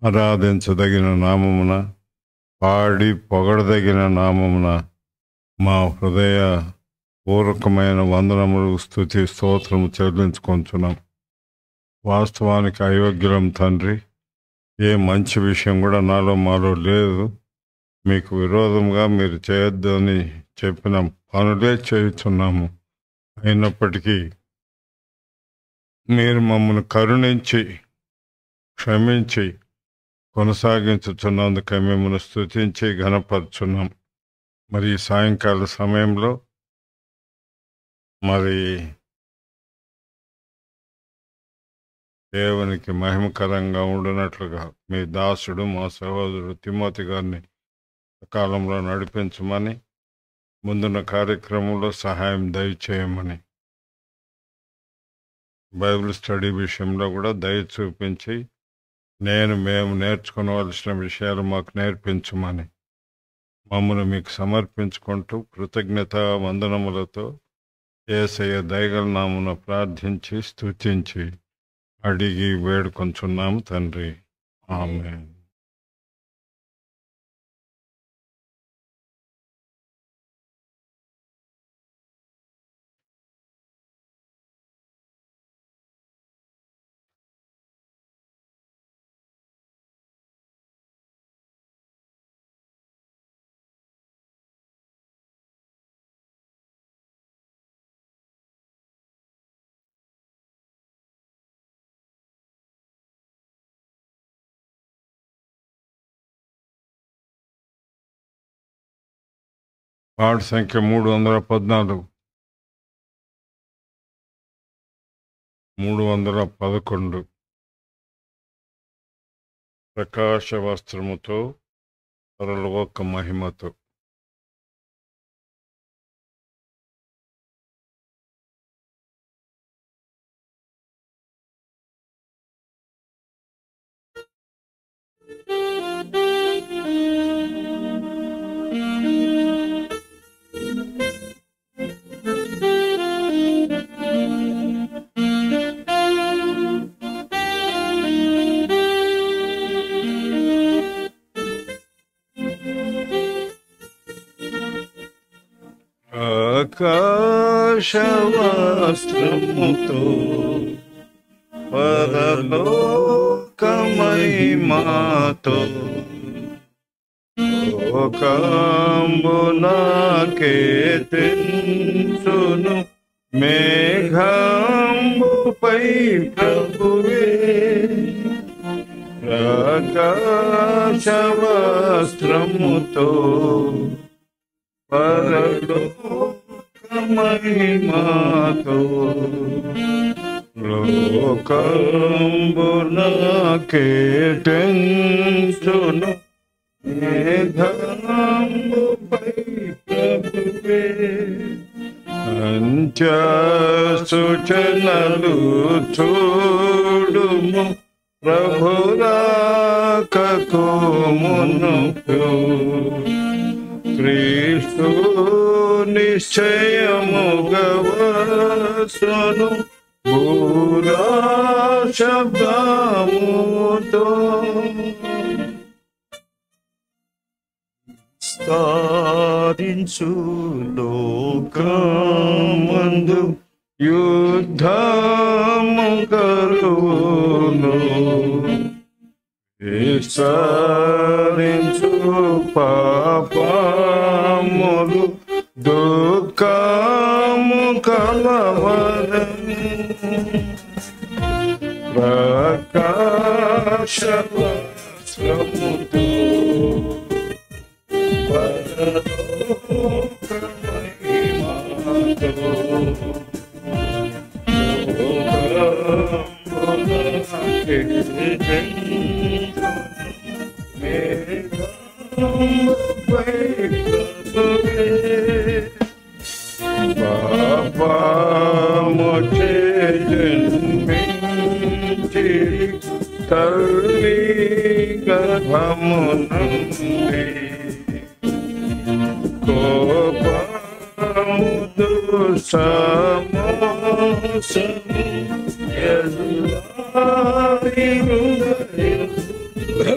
ఆరాధించదగిన నామమున, పాడి పొగడదగిన నామమున మా హృదయ పూర్వకమైన వందనములు, స్తుతి, స్తోత్రము చెల్లించుకొంచున్నాం. వాస్తవానికి అయోగ్యులం తండ్రి. ఏ మంచి విషయం కూడా మాలో లేదు. మీకు విరోధంగా మీరు చేయొద్దు అని చెప్పిన పనులే చేయుచున్నాము. అయినప్పటికీ మీరు మమ్మల్ని కరుణించి క్షమించి కొనసాగించుచున్నందుకే మిమ్మల్ని స్తుతించి ఘనపరుచున్నాం. మరి ఈ సాయంకాల సమయంలో మరి దేవునికి మహిమకరంగా ఉండునట్లుగా మీ దాసుడు మా సహోదరుడు తిమోతి గారిని సకాలంలో నడిపించమని, ముందున్న కార్యక్రమంలో సహాయం దయచేయమని, బైబిల్ స్టడీ విషయంలో కూడా దయ చూపించి మేము నేర్చుకోవలసిన విషయాలు మాకు నేర్పించమని మమ్మల్ని మీకు సమర్పించుకుంటూ కృతజ్ఞత వందనములతో యేసయ్య దయగల నామమున ప్రార్థించి స్తుతించి అడిగి వేడుకొంచున్నాము తండ్రి. ఆమేన్. వార్డు సంఖ్య 314, 311. ప్రకాశ వస్త్రముతో పరలోక మహిమతో. ఆకాశవస్త్రముతో పరలోక మహిమతో లోకంబునకే తెంచును మేఘంబుపై ప్రభువే. ఆకాశవస్త్రముతో పరలోక మహిమతో లోకంబునకే తెంచును మేఘంబుపై ప్రభువే. అంత్య సూచనలు చూడుము ప్రభురాకకు మునుపు. క్రీస్తు నిశ్చయముగా వస్తును బూరా శబ్దముతో. విస్తరించు లోకమందు యుద్ధము కలుగును. విస్తరించు పాపములు దుఃఖము కలవరము. ప్రకాశ వస్త్రముతో పరలోక మహిమతో లోకంబునకే తెంచును మేఘంబుపై ప్రభువే. పాపముచే జన్మించి తల్లి గర్భమునుండి కోపము దుఃసమోసము ఎల్లారి హృదయములో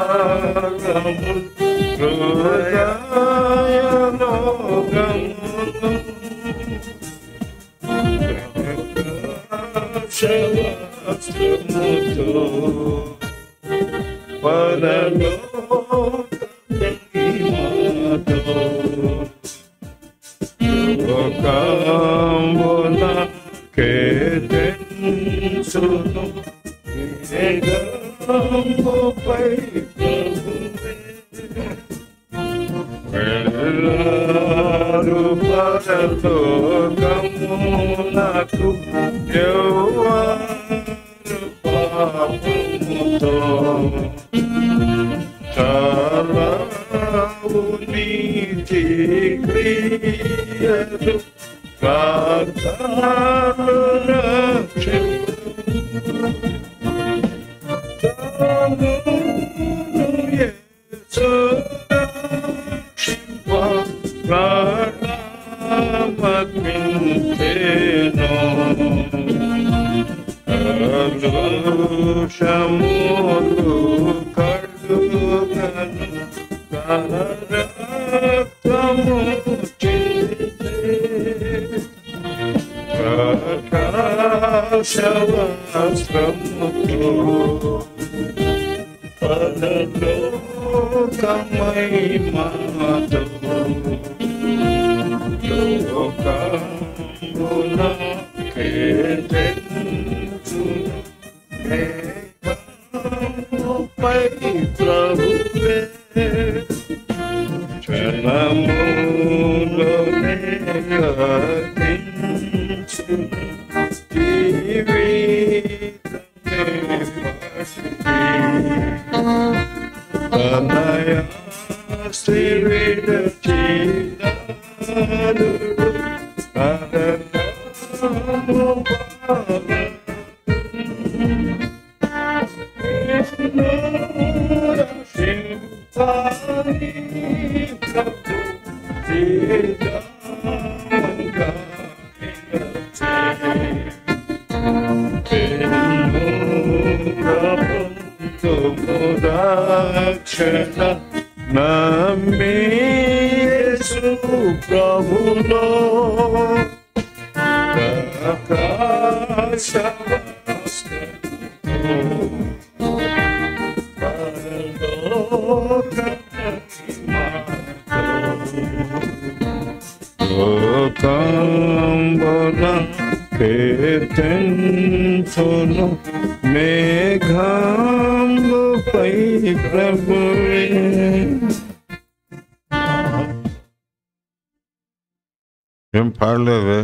సగాగము హృదయలోగమును శవస్త్రముతో పరలోకమహిమతో లోకమున కేతించును మేఘముపై ప్రభువే వెళ్ళారు పరలోకమునకు యెహోవాను పాపముతో చాలావు నీతి క్రియలు ప్రార్థనలు రక్షించు యేసు రక్షింప ప్రాణమర్పించెను కలుషములు కడుగను తన రక్తము చిందించె ప్రకాశవస్త్రముతో పరలోకమహిమతో లోకమున కేతించును మేఘముపై ప్రభువే క్షణములోనే గతించును జీవితమే తనయాస్తి విడచినాడు నరకము రక్షింపాని ప్రభు సీతామంగా రక్షణ నమ్మి యేసు ప్రభులో లోకంబున కీర్తించును మేఘముపై ప్రభువే. ఏం పాడలేవే?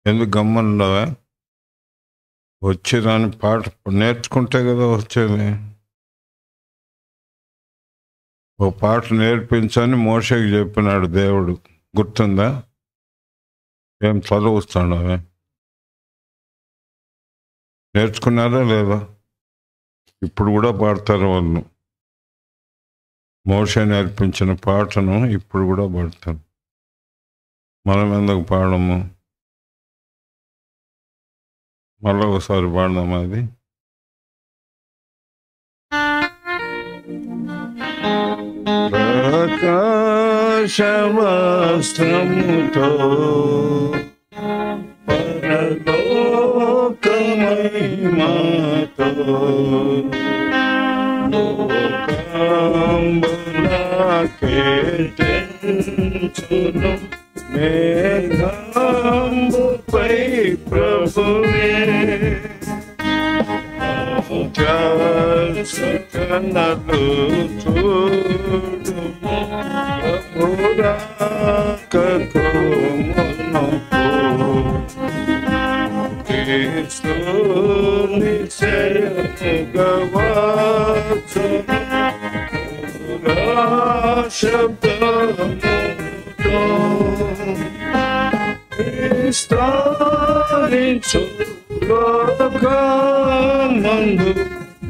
ఎందుకు గమ్మనుండవా? వచ్చి రాని పాట నేర్చుకుంటే కదా వచ్చేది. ఓ పాట నేర్పించని మోషేకి చెప్పినాడు దేవుడు, గుర్తుందా? ఏం చదువుస్తాడవే? నేర్చుకున్నారా లేదా? ఇప్పుడు కూడా పాడతారు వాళ్ళు. మోషే నేర్పించిన పాటను ఇప్పుడు కూడా పాడతారు. మనం ఎందుకు పాడము? మళ్ళీ ఒకసారి పాడదామా అది? ప్రకాశవస్త్రముతో పరలోకమహిమతో లోకంబున కీర్తించును మేఘంబుపై ప్రభువే. కనలు చూడుము ప్రభురాకకు మునుపు క్రీస్తుని సేయముగా వచ్చును శబ్దముతో విస్తరించు లోకమందు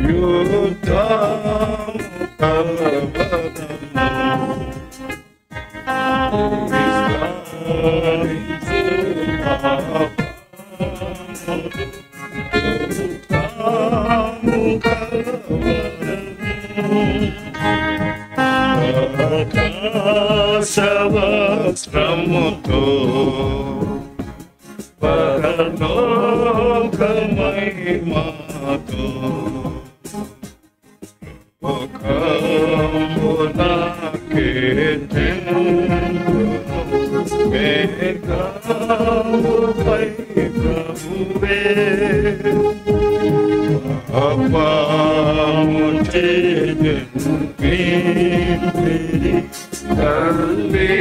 యుద్ధము కలవరము విస్తరించు ఆకాశవస్త్రముతో పరలోక మహిమతో లోకమునకే మేఘముపై ప్రభువే అపాము చేయని తల్లి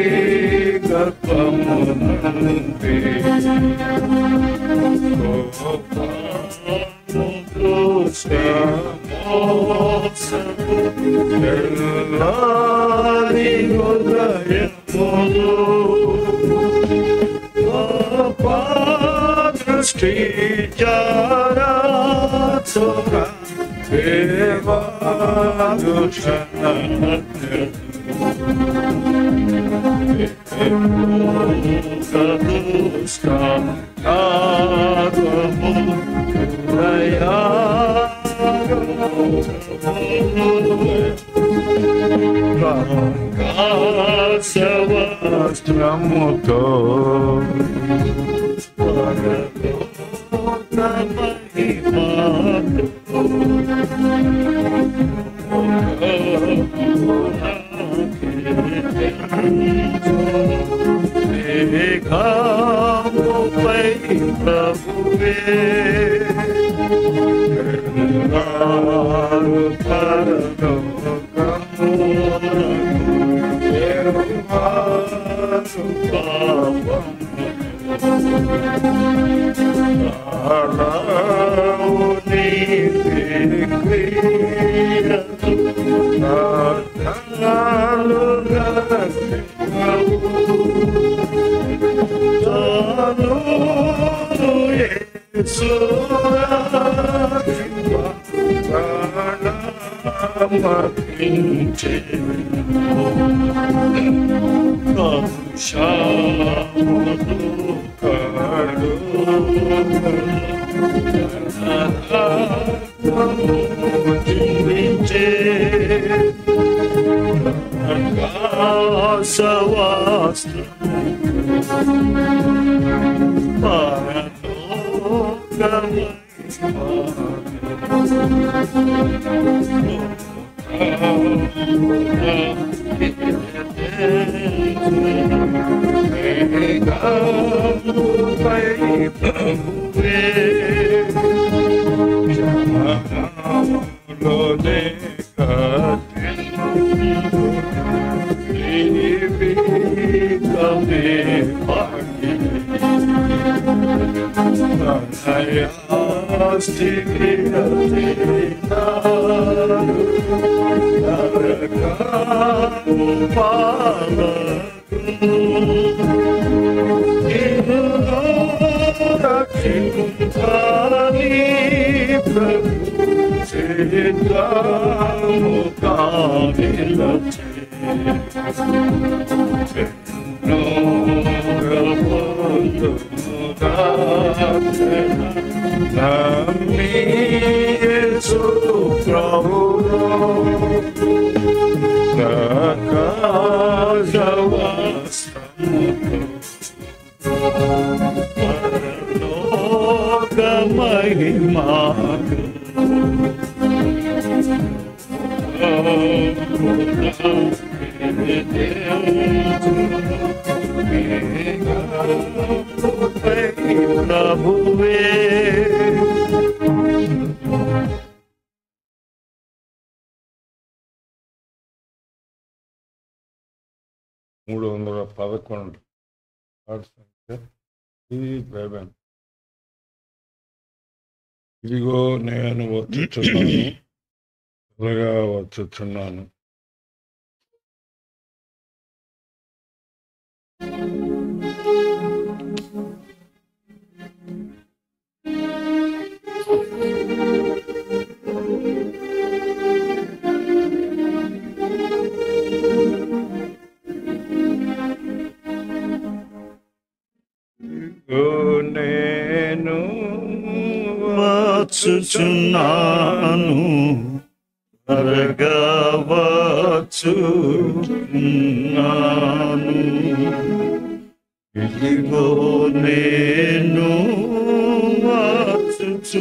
గర్భమునందే ఎల్లారి హృదయములో దృష్టి జారాచుక దేవాదుషణ ఆకాశవస్త్రముతో మేఘముపై ప్రభువే ప్రభువే 311 ఇది బైబిల్. ఇదిగో నేను వచ్చుచున్నాను, త్వరగా వచ్చుచున్నాను. నేను వచ్చుచున్నాను త్వరగా వచ్చుచున్నాను ఇదిగో నేను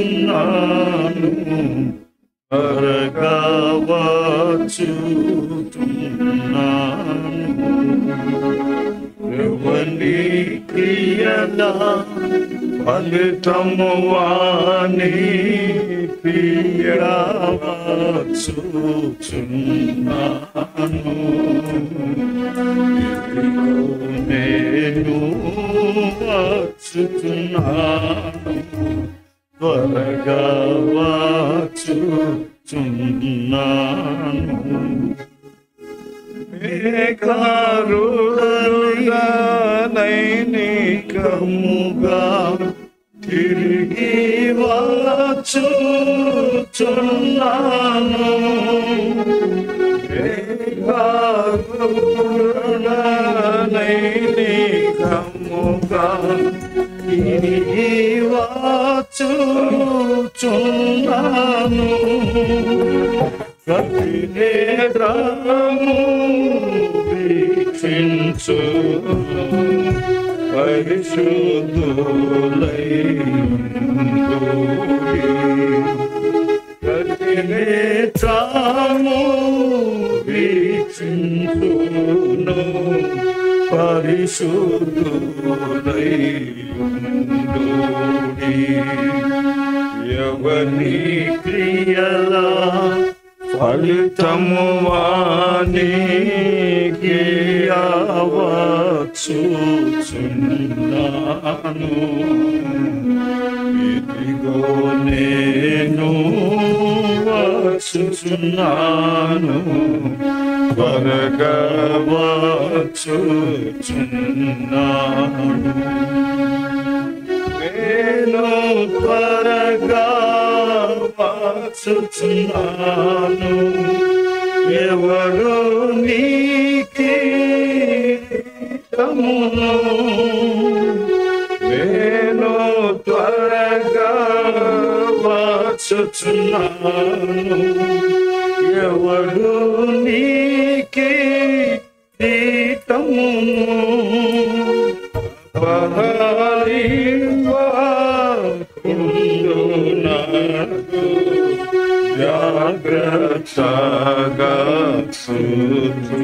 వచ్చుచున్నాను త్వరగా వచ్చుచున్నాను ఎవని క్రియల ఫలితము వాని క్రియ వచ్చుచున్నాను నేను వచ్చుచున్నాను త్వరగా వచ్చుచున్నాను మేఘారుడనుగా నైనికముగా తిరిగి వచ్చుచున్నాను మేఘారుడనుగా నైనికముగా తిరిగి వచ్చుచున్నాను ప్రతి నేత్రము వీక్షించు పరిశుద్ధులై ప్రతి నేత్రము వీక్షించును పరిశుద్ధులై ఎవని క్రియల ఫలితము వానికి వచ్చుచున్నాను ఇదిగో నేను వచ్చుచున్నాను త్వరగా వచ్చుచున్నాను నేను త్వరగా వచ్చుచున్నాను ఎవరు నీకి తమును నేను త్వరగా వచ్చుచున్నాను ఎవరు నీకి తమును పహరించునాడు జాగ్రత్తగా చూచు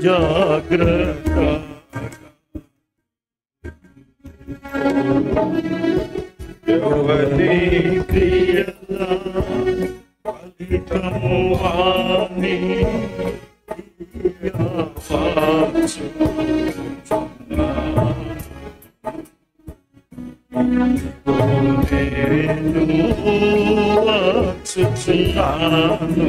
జాగ్రత్త ఎవరి క్రియల ఫలితము వాని వచ్చుచున్నాను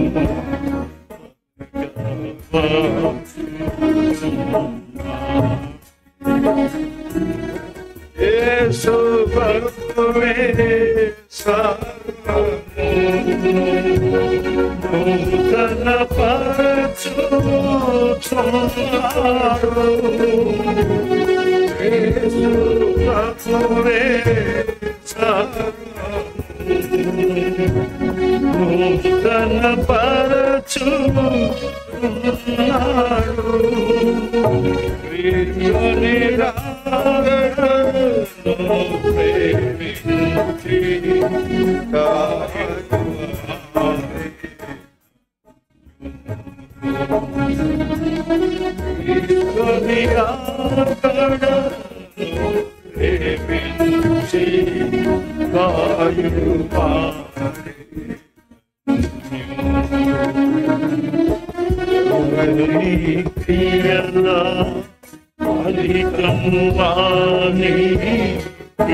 యేసు ప్రభువే నూతన పరచుచున్నాడు యేసు ప్రభువే నూతన పరచుచున్నాడు ప్రియుని రాగను ప్రేమించి ప్రియుని రాగను ప్రేమించి కాయువాడే ఎవరి క్రియల ఫలితము వాని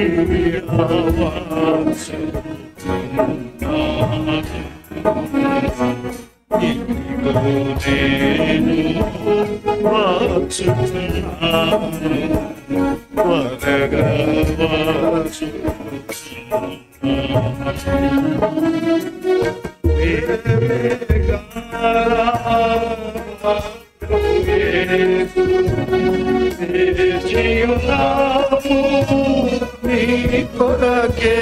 ఇదిగో నేను వచ్చుచున్నాను త్వరగా వచ్చుచున్నాను కొరకే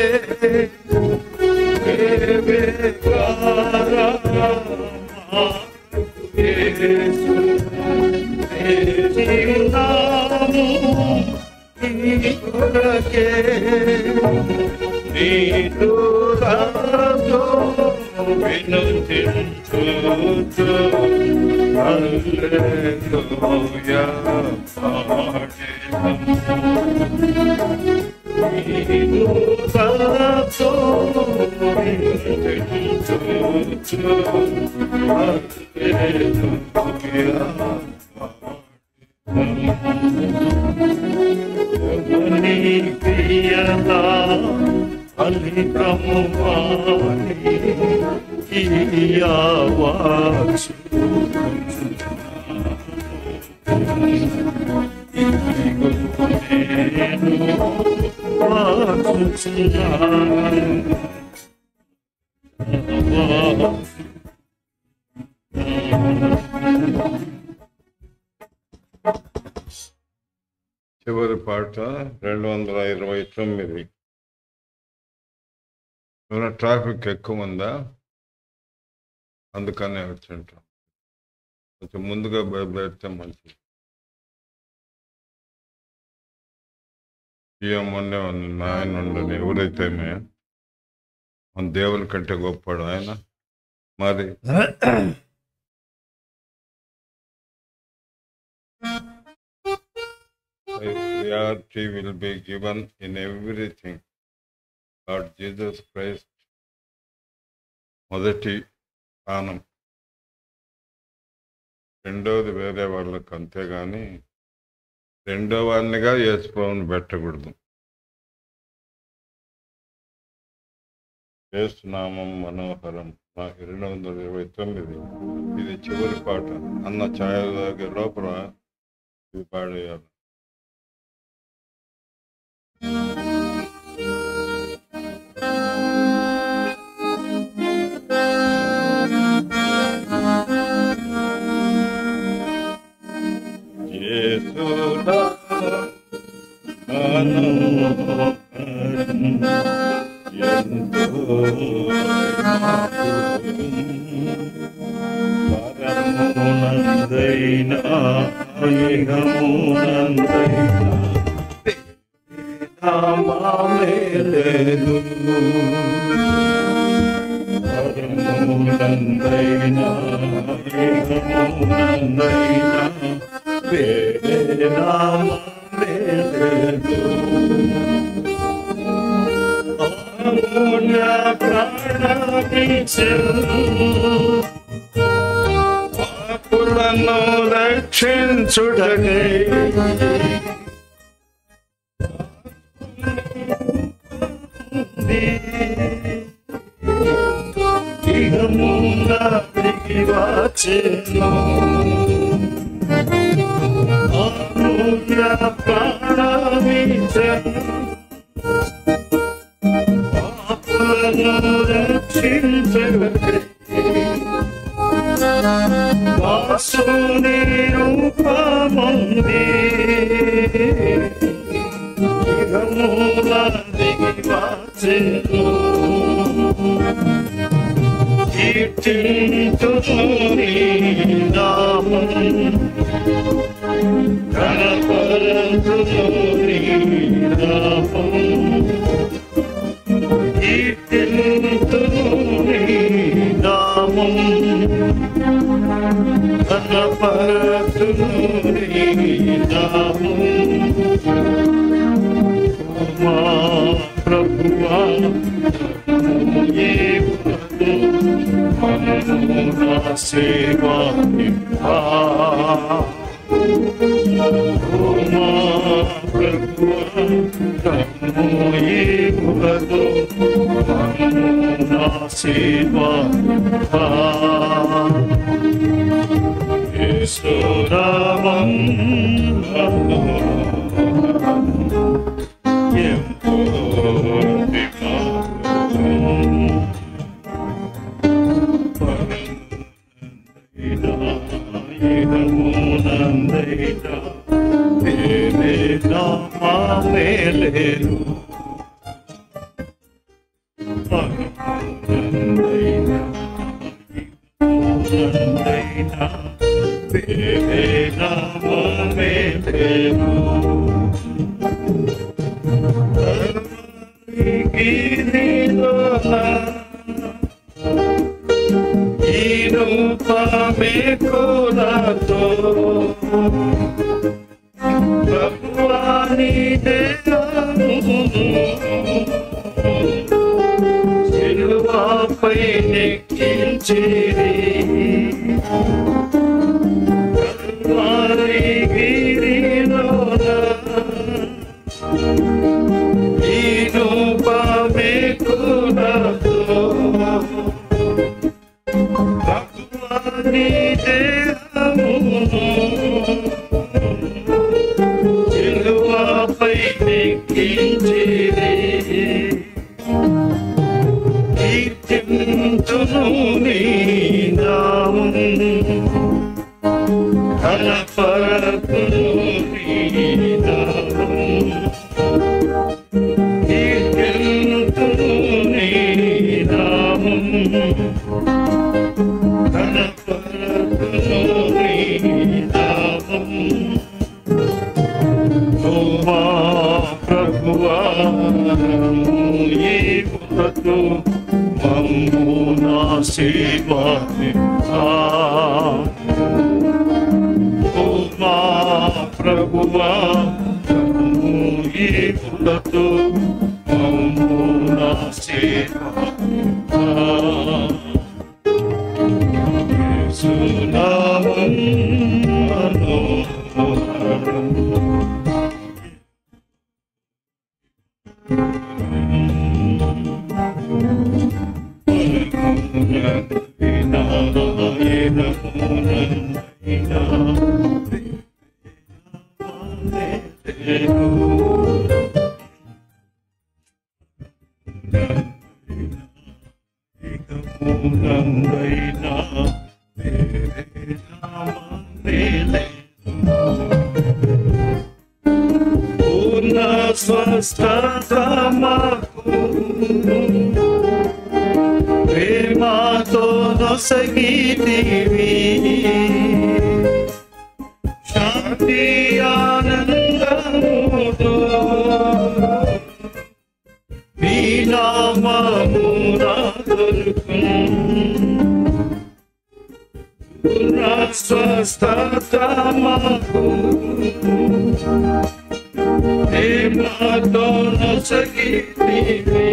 చివరి పాట 229. ట్రాఫిక్ ఎక్కువ ఉందా, అందుకనే వచ్చుంటాం. కొంచెం ముందుగా బయలుదేరితే మంచిది. మొన్నే ఆయన ఉండని ఎవరైతే మన దేవుని కంటే గొప్పడు ఆయన. మరి priority will be given in everything. Lord Jesus Christ మొదటి స్థానం, రెండవది వేరే వాళ్ళకి. అంతేగాని రెండో వాడినిగా యేసుప్రభువుని పెట్టకూడదు. యేసునామం మనోహరం 229. ఇది చివరి పాట. అన్న ఛాయ తాగే లోపల ఇది పాడేయాలి. పాపులను రక్షించుటకై ఇహమున దిగి వచ్చెను. అమూల్య ప్రాణమిచ్చెను. పాపులను రక్షించుటకై వాసుని రూపముంది. ఇహమున దిగి వచ్చెను. కీర్తింతును నీ నామం, గణపరతును నీ నామం. కీర్తింతును నీ నామం, గణపరతును నీ నామం. మా ప్రభువా సేవా సేవా సురామం ఎంతో ఇదమునందైనా వేరేనా మామేలేను పరమునందైనా వేరేనా మామేలేను ఈనుపమే కులతో ప్రభువాని దేహమును సిలువపై నెక్కించిరి కల్వరి గిరిలోన ఈనుపమే కులతో ప్రభువాని దేహమును సిలువపై నెక్కించిరి కీర్తింతును నీ నామమును కనపరతును నీ నామమును కీర్తింతును నీ నామమును కనపరతును నీ నామమును ఓ మా ప్రభువా ఈపులతో మమ్ము నాశీర్వాది ఓ మా ప్రభువా ఈపులతో మమ్ము నాశీర్వాది యేసునామం మనోహరం పూర్ణ స్వస్థత మాకు ప్రేమతో నొసగితివి శాంతి ఆనందముతో నీ నామమున దొరుకును పూర్ణ స్వస్థత మాకు ప్రేమతో నొసగితివి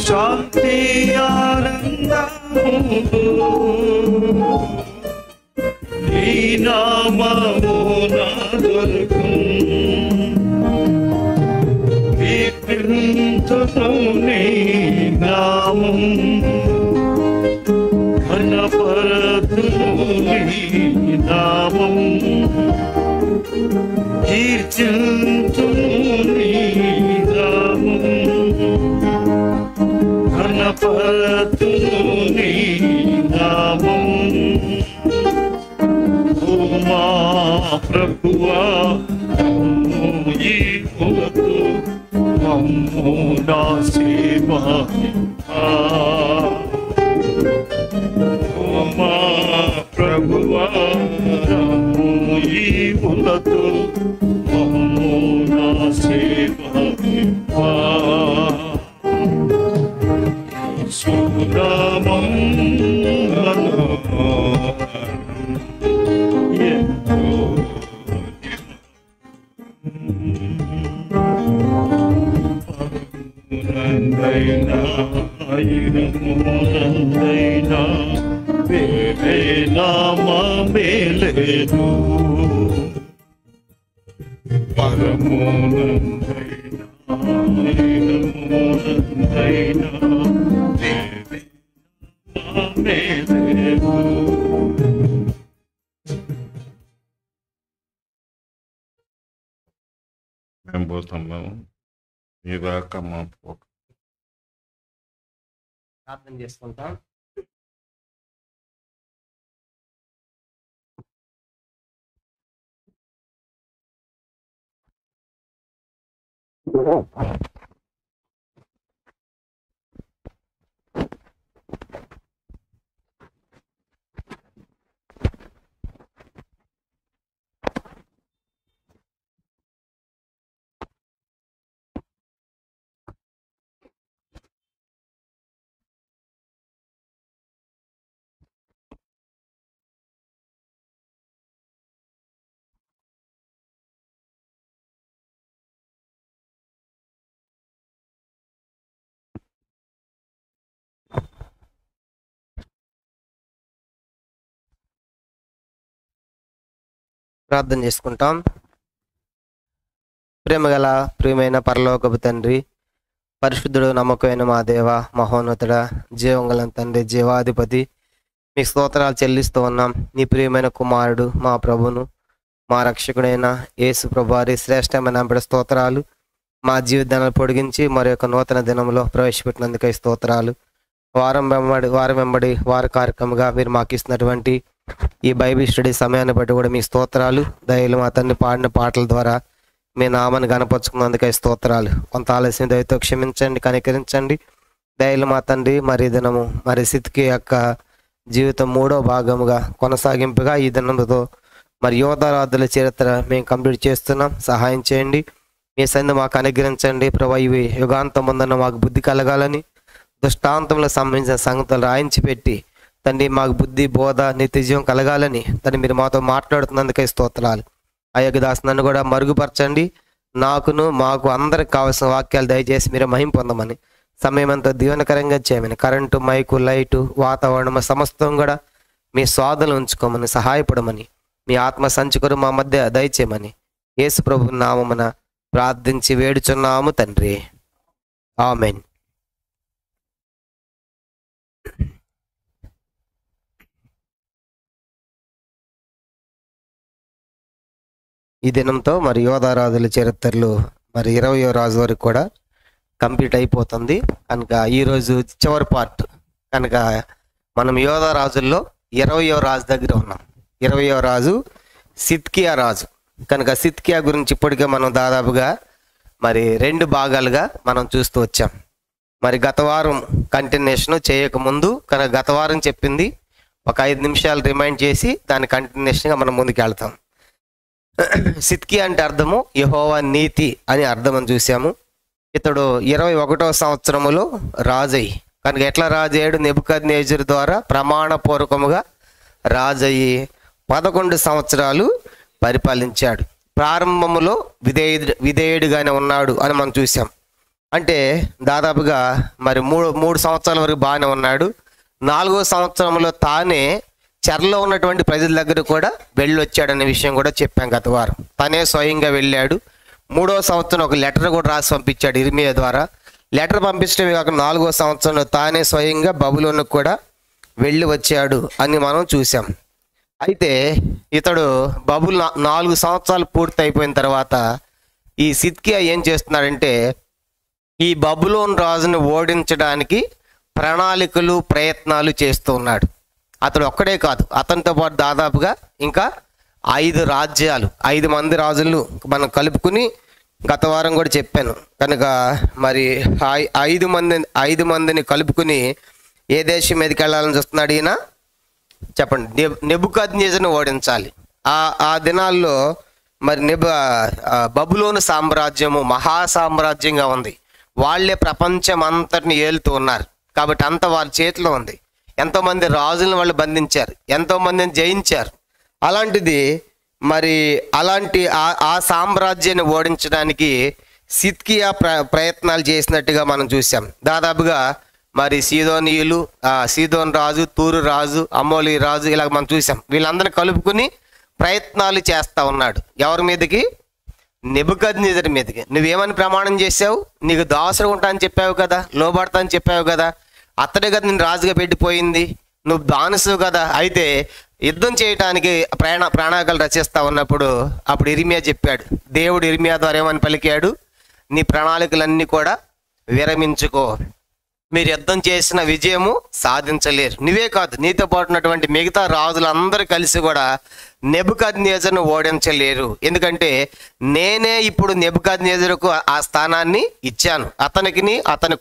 శాంతి ఆనందముతో నీ నామమున దొరుకును కీర్తింతును నీ నామం ఘనపరతును నీ నామం కీర్తింతును నీ నామం ఘనపరతును నీ నామం ఓ మా ప్రభువా ఈపులతో మమ్ము నాశీర్వాది ఓ మా ప్రభువా ఈపులతో మమ్ము నాశీర్వాది సునామం నందైనా ఇరమునందైనా వేరే నామమేలేను పరమునందైనా ఇరమునందైనా వేరే నామమేలేను మేము పోతున్నాము ఈ దాకా మా ప్రార్థన చేసుకుంటాం. ప్రార్థన చేసుకుంటాం. ప్రేమగల ప్రియమైన పరలోకపు తండ్రి, పరిశుద్ధుడు నమ్మకమైన మా దేవ, మహోన్నతుడ, జీవంగల తండ్రి, జీవాధిపతి, మీ స్తోత్రాలు చెల్లిస్తూ ఉన్నాం. నీ ప్రియమైన కుమారుడు మా ప్రభును, మా రక్షకుడైన యేసు ప్రభువారి శ్రేష్టమైన నామమున స్తోత్రాలు. మా జీవితాలను పొడిగించి మరి యొక్క నూతన దినంలో ప్రవేశపెట్టినందుకై స్తోత్రాలు. వారం వెంబడి వార కార్యక్రమంగా మీరు మాకు ఇస్తున్నటువంటి ఈ బైబిల్ స్టడీ సమయాన్ని బట్టి కూడా మీ స్తోత్రాలు. దయలు మా తండ్రి పాడిన పాటల ద్వారా మీ నామాన్ని గణపరుచుకున్నందుకై స్తోత్రాలు. కొంత ఆలస్యం దయతో క్షమించండి, కనికరించండి. దయలు మా తండ్రి మరి దినము మరి సిద్కి యొక్క జీవితం 3వ భాగముగా కొనసాగింపుగా ఈ దినంతో మరి యోధారాధుల చరిత్ర మేము కంప్లీట్ చేస్తున్నాం. సహాయం చేయండి, మీ సన్నిధి మాకు అనుగ్రహించండి ప్రభా. ఇవి యుగాంతం ముందన్న మాకు బుద్ధి కలగాలని దృష్టాంతంలో సంబంధించిన సంగతులు రాయించి పెట్టి తండ్రి మాకు బుద్ధి, బోధ, నిత్యజీవం కలగాలని తండ్రి మీరు మాతో మాట్లాడుతున్నందుకై స్తోత్రాలు. ఆ యొక్క దాసు నన్ను కూడా మరుగుపరచండి. నాకును మాకు అందరికి కావాల్సిన వాక్యాలు దయచేసి మీరు మహిమ పొందమని, సమయం అంతా దీవెనకరంగా చేయమని, కరెంటు, మైకు, లైటు, వాతావరణం సమస్తం కూడా మీ స్వాధీనంలో ఉంచుకోమని, సహాయపడమని, మీ ఆత్మ సంచుకుని మా మధ్య దయచేయమని యేసు ప్రభు నామమున ప్రార్థించి వేడుచున్నాము తండ్రి. ఆమెన్. ఈ దినంతో మరి యోధారాధుల చరిత్రలు మరి 20వ రాజు వరకు కూడా కంప్లీట్ అయిపోతుంది కనుక ఈరోజు చివరి పార్ట్ కనుక మనం యోధారాజుల్లో 20వ రాజు దగ్గర ఉన్నాం. 20వ రాజు సిద్కియా రాజు. కనుక సిద్కియా గురించి ఇప్పటికే మనం దాదాపుగా మరి 2 భాగాలుగా మనం చూస్తూ వచ్చాం. మరి గత వారం కంటిన్యూషన్ చేయకముందు కనుక గత వారం చెప్పింది ఒక 5 నిమిషాలు రిమైండ్ చేసి దాని కంటిన్యూషన్గా మనం ముందుకు వెళ్తాం. సిద్కియా అంటే అర్థము యెహోవా నీతి అని అర్థం అని చూసాము. ఇతడు 21వ సంవత్సరములో రాజయ్యి కనుక ఎట్లా రాజయ్యాడు? నెబుకద్నెజరు ద్వారా ప్రమాణపూర్వకముగా రాజయ్యి 11 సంవత్సరాలు పరిపాలించాడు. ప్రారంభములో విధేయుడిగానే ఉన్నాడు అని మనం చూసాం. అంటే దాదాపుగా మరి మూడు సంవత్సరాల వరకు బాగానే ఉన్నాడు. 4వ సంవత్సరంలో తానే చెరలో ఉన్నటువంటి ప్రజల దగ్గర కూడా వెళ్ళి వచ్చాడనే విషయం కూడా చెప్పాం గత వారం. తనే స్వయంగా వెళ్ళాడు. 3వ సంవత్సరం ఒక లెటర్ కూడా రాసి పంపించాడు ఇర్మియా ద్వారా. లెటర్ పంపించడమే కాక 4వ సంవత్సరంలో తానే స్వయంగా బబులోనుకు కూడా వెళ్ళి వచ్చాడు అని మనం చూసాం. అయితే ఇతడు 4 సంవత్సరాలు పూర్తి అయిపోయిన తర్వాత ఈ సిద్కియా ఏం చేస్తున్నాడంటే ఈ బబులోను రాజును ఓడించడానికి ప్రణాళికలు, ప్రయత్నాలు చేస్తూ ఉన్నాడు. అతడు ఒక్కడే కాదు, అతనితో పాటు దాదాపుగా ఇంకా 5 రాజ్యాలు, 5 మంది రాజులు మనం కలుపుకుని గత వారం కూడా చెప్పాను. కనుక మరి 5 మందిని కలుపుకుని ఏ దేశం మీదకి వెళ్ళాలని చూస్తున్నాడు ఈయన? చెప్పండి. నెబుకద్నెజరును ఓడించాలి. ఆ దినాల్లో మరి బబులోను సామ్రాజ్యము మహాసామ్రాజ్యంగా ఉంది. వాళ్ళే ప్రపంచం అంతటిని ఏలుతూ ఉన్నారు. కాబట్టి అంత వాళ్ళ చేతిలో ఉంది. ఎంతోమంది రాజులను వాళ్ళు బంధించారు, ఎంతోమందిని జయించారు. అలాంటిది మరి అలాంటి ఆ సామ్రాజ్యాన్ని ఓడించడానికి సిద్కియా ప్రయత్నాలు చేసినట్టుగా మనం చూసాం. దాదాపుగా మరి సీదోనీయులు, సీదోన్ రాజు, తూరు రాజు, అమోలి రాజు ఇలా మనం చూసాం. వీళ్ళందరినీ కలుపుకుని ప్రయత్నాలు చేస్తూ ఉన్నాడు. ఎవరి మీదకి? నెబుకద్నెజరు మీదకి. నువ్వేమని ప్రమాణం చేసావు? నీకు దాసుడు ఉంటా అని చెప్పావు కదా, లోబడతా అని చెప్పావు కదా, అతడే కదా నేను రాజుగా పెట్టిపోయింది, నువ్వు బానిసవు కదా. అయితే యుద్ధం చేయటానికి ప్రణాళికలు రచిస్తా ఉన్నప్పుడు అప్పుడు ఇర్మియా చెప్పాడు. దేవుడు ఇర్మియా ద్వారా ఏమని పలికాడు? నీ ప్రణాళికలన్నీ కూడా విరమించుకో. మీరు యుద్ధం చేసిన విజయము సాధించలేరు. నువ్వే కాదు, నీతో పాటు ఉన్నటువంటి మిగతా రాజులందరూ కలిసి కూడా నెబుకద్నెజరును ఓడించలేరు. ఎందుకంటే నేనే ఇప్పుడు నెబుకద్నెజరుకు ఆ స్థానాన్ని ఇచ్చాను, అతనికిని అతని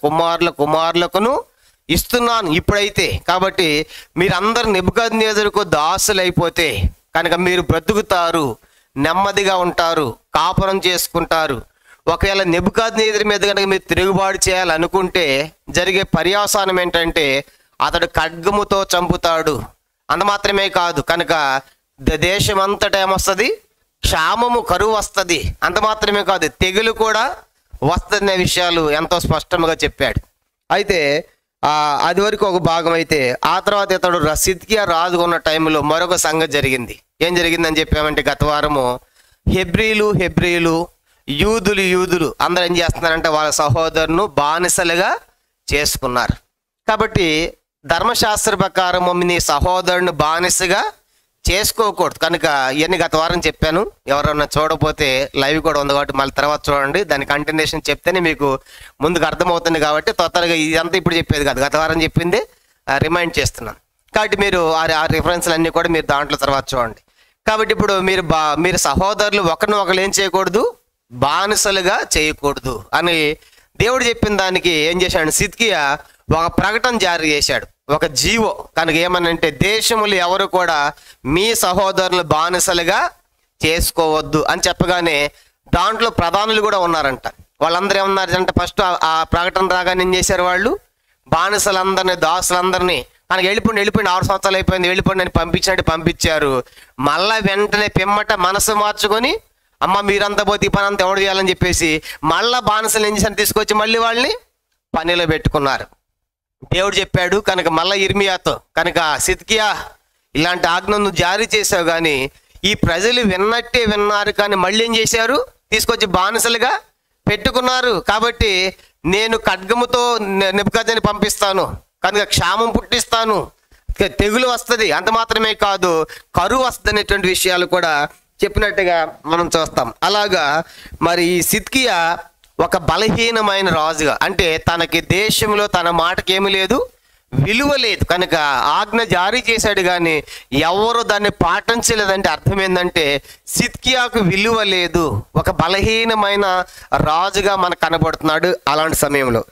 కుమారులకును ఇస్తున్నాను ఇప్పుడైతే. కాబట్టి మీరందరూ నెబుకద్నెజరుకు దాసులైపోతే కనుక మీరు బ్రతుకుతారు, నెమ్మదిగా ఉంటారు, కాపురం చేసుకుంటారు. ఒకవేళ నెబుకద్నెజరు మీద కనుక మీరు తిరుగుబాటు చేయాలనుకుంటే జరిగే పర్యవసానం ఏంటంటే అతడు ఖడ్గముతో చంపుతాడు. అంత మాత్రమే కాదు, కనుక దేశం అంతటా ఏమొస్తుంది? క్షామము, కరువు వస్తుంది. అంత మాత్రమే కాదు, తెగులు కూడా వస్తుందనే విషయాలు ఎంతో స్పష్టంగా చెప్పాడు. అయితే అది వరకు ఒక భాగం అయితే, ఆ తర్వాత ఇతడు సిద్కియా రాజుగా ఉన్న టైంలో మరొక సంగతి జరిగింది. ఏం జరిగిందని చెప్పామంటే, గత వారము హెబ్రీలు యూదులు అందరూ ఏం చేస్తున్నారంటే వాళ్ళ సహోదరును బానిసలుగా చేసుకున్నారు. కాబట్టి ధర్మశాస్త్ర ప్రకారం నీ సహోదరుని బానిసగా చేసుకోకూడదు. కనుక ఇవన్నీ గత వారం చెప్పాను. ఎవరన్నా చూడకపోతే లైవ్ కూడా ఉంది కాబట్టి మళ్ళీ తర్వాత చూడండి. దాని కంటిన్యూషన్ చెప్తేనే మీకు ముందుకు అర్థమవుతుంది. కాబట్టి తొందరగా ఇదంతా ఇప్పుడు చెప్పేది కాదు, గత వారం చెప్పింది రిమైండ్ చేస్తున్నాను. కాబట్టి మీరు ఆ రిఫరెన్స్లు అన్నీ కూడా మీరు దాంట్లో తర్వాత చూడండి. కాబట్టి ఇప్పుడు మీరు సహోదరులు ఒకరిని ఏం చేయకూడదు? బానిసలుగా చేయకూడదు అని దేవుడు చెప్పిన దానికి ఏం చేశాడు? సిద్కియా ఒక ప్రకటన జారీ చేశాడు, ఒక జీవో. కనుక ఏమనంటే, దేశములు ఎవరు కూడా మీ సహోదరులు బానిసలుగా చేసుకోవద్దు అని చెప్పగానే దాంట్లో ప్రధానులు కూడా ఉన్నారంట. వాళ్ళందరూ ఏమన్నారంటే, ఫస్ట్ ఆ ప్రకటన రాగానే ఏం చేశారు? వాళ్ళు బానిసలందరినీ, దాసులందరినీ కనుక వెళ్ళిపోండి 6 సంవత్సరాలు అయిపోయింది, వెళ్ళిపోండి అని పంపించారు. మళ్ళా వెంటనే పిమ్మట మనసు మార్చుకొని, అమ్మ మీరంతా పోతే ఈ పని అంతా ఎవడు చేయాలని చెప్పేసి మళ్ళా బానిసలు ఏం చేశారు? తీసుకొచ్చి మళ్ళీ వాళ్ళని పనిలో పెట్టుకున్నారు. దేవుడు చెప్పాడు కనుక మళ్ళీ ఇర్మియాతో, కనుక సిద్కియా ఇలాంటి ఆజ్ఞను జారీ చేసావు, కానీ ఈ ప్రజలు విన్నట్టే విన్నారు, కానీ మళ్ళీ ఏం చేశారు? తీసుకొచ్చి బానిసలుగా పెట్టుకున్నారు. కాబట్టి నేను ఖడ్గముతో నెబుకద్నెజరుని పంపిస్తాను, కనుక క్షామం పుట్టిస్తాను, తెగులు వస్తుంది. అంత మాత్రమే కాదు, కరువు వస్తుంది అనేటువంటి విషయాలు కూడా చెప్పినట్టుగా మనం చూస్తాం. అలాగా మరి ఈ సిద్కియా ఒక బలహీనమైన రాజుగా, అంటే తనకి దేశంలో తన మాటకేమీ లేదు, విలువ లేదు. కనుక ఆజ్ఞ జారీ చేశాడు కానీ ఎవరు దాన్ని పాటించలేదంటే అర్థం ఏంటంటే సిద్కియాకు విలువ లేదు, ఒక బలహీనమైన రాజుగా మనకు కనబడుతున్నాడు అలాంటి సమయంలో.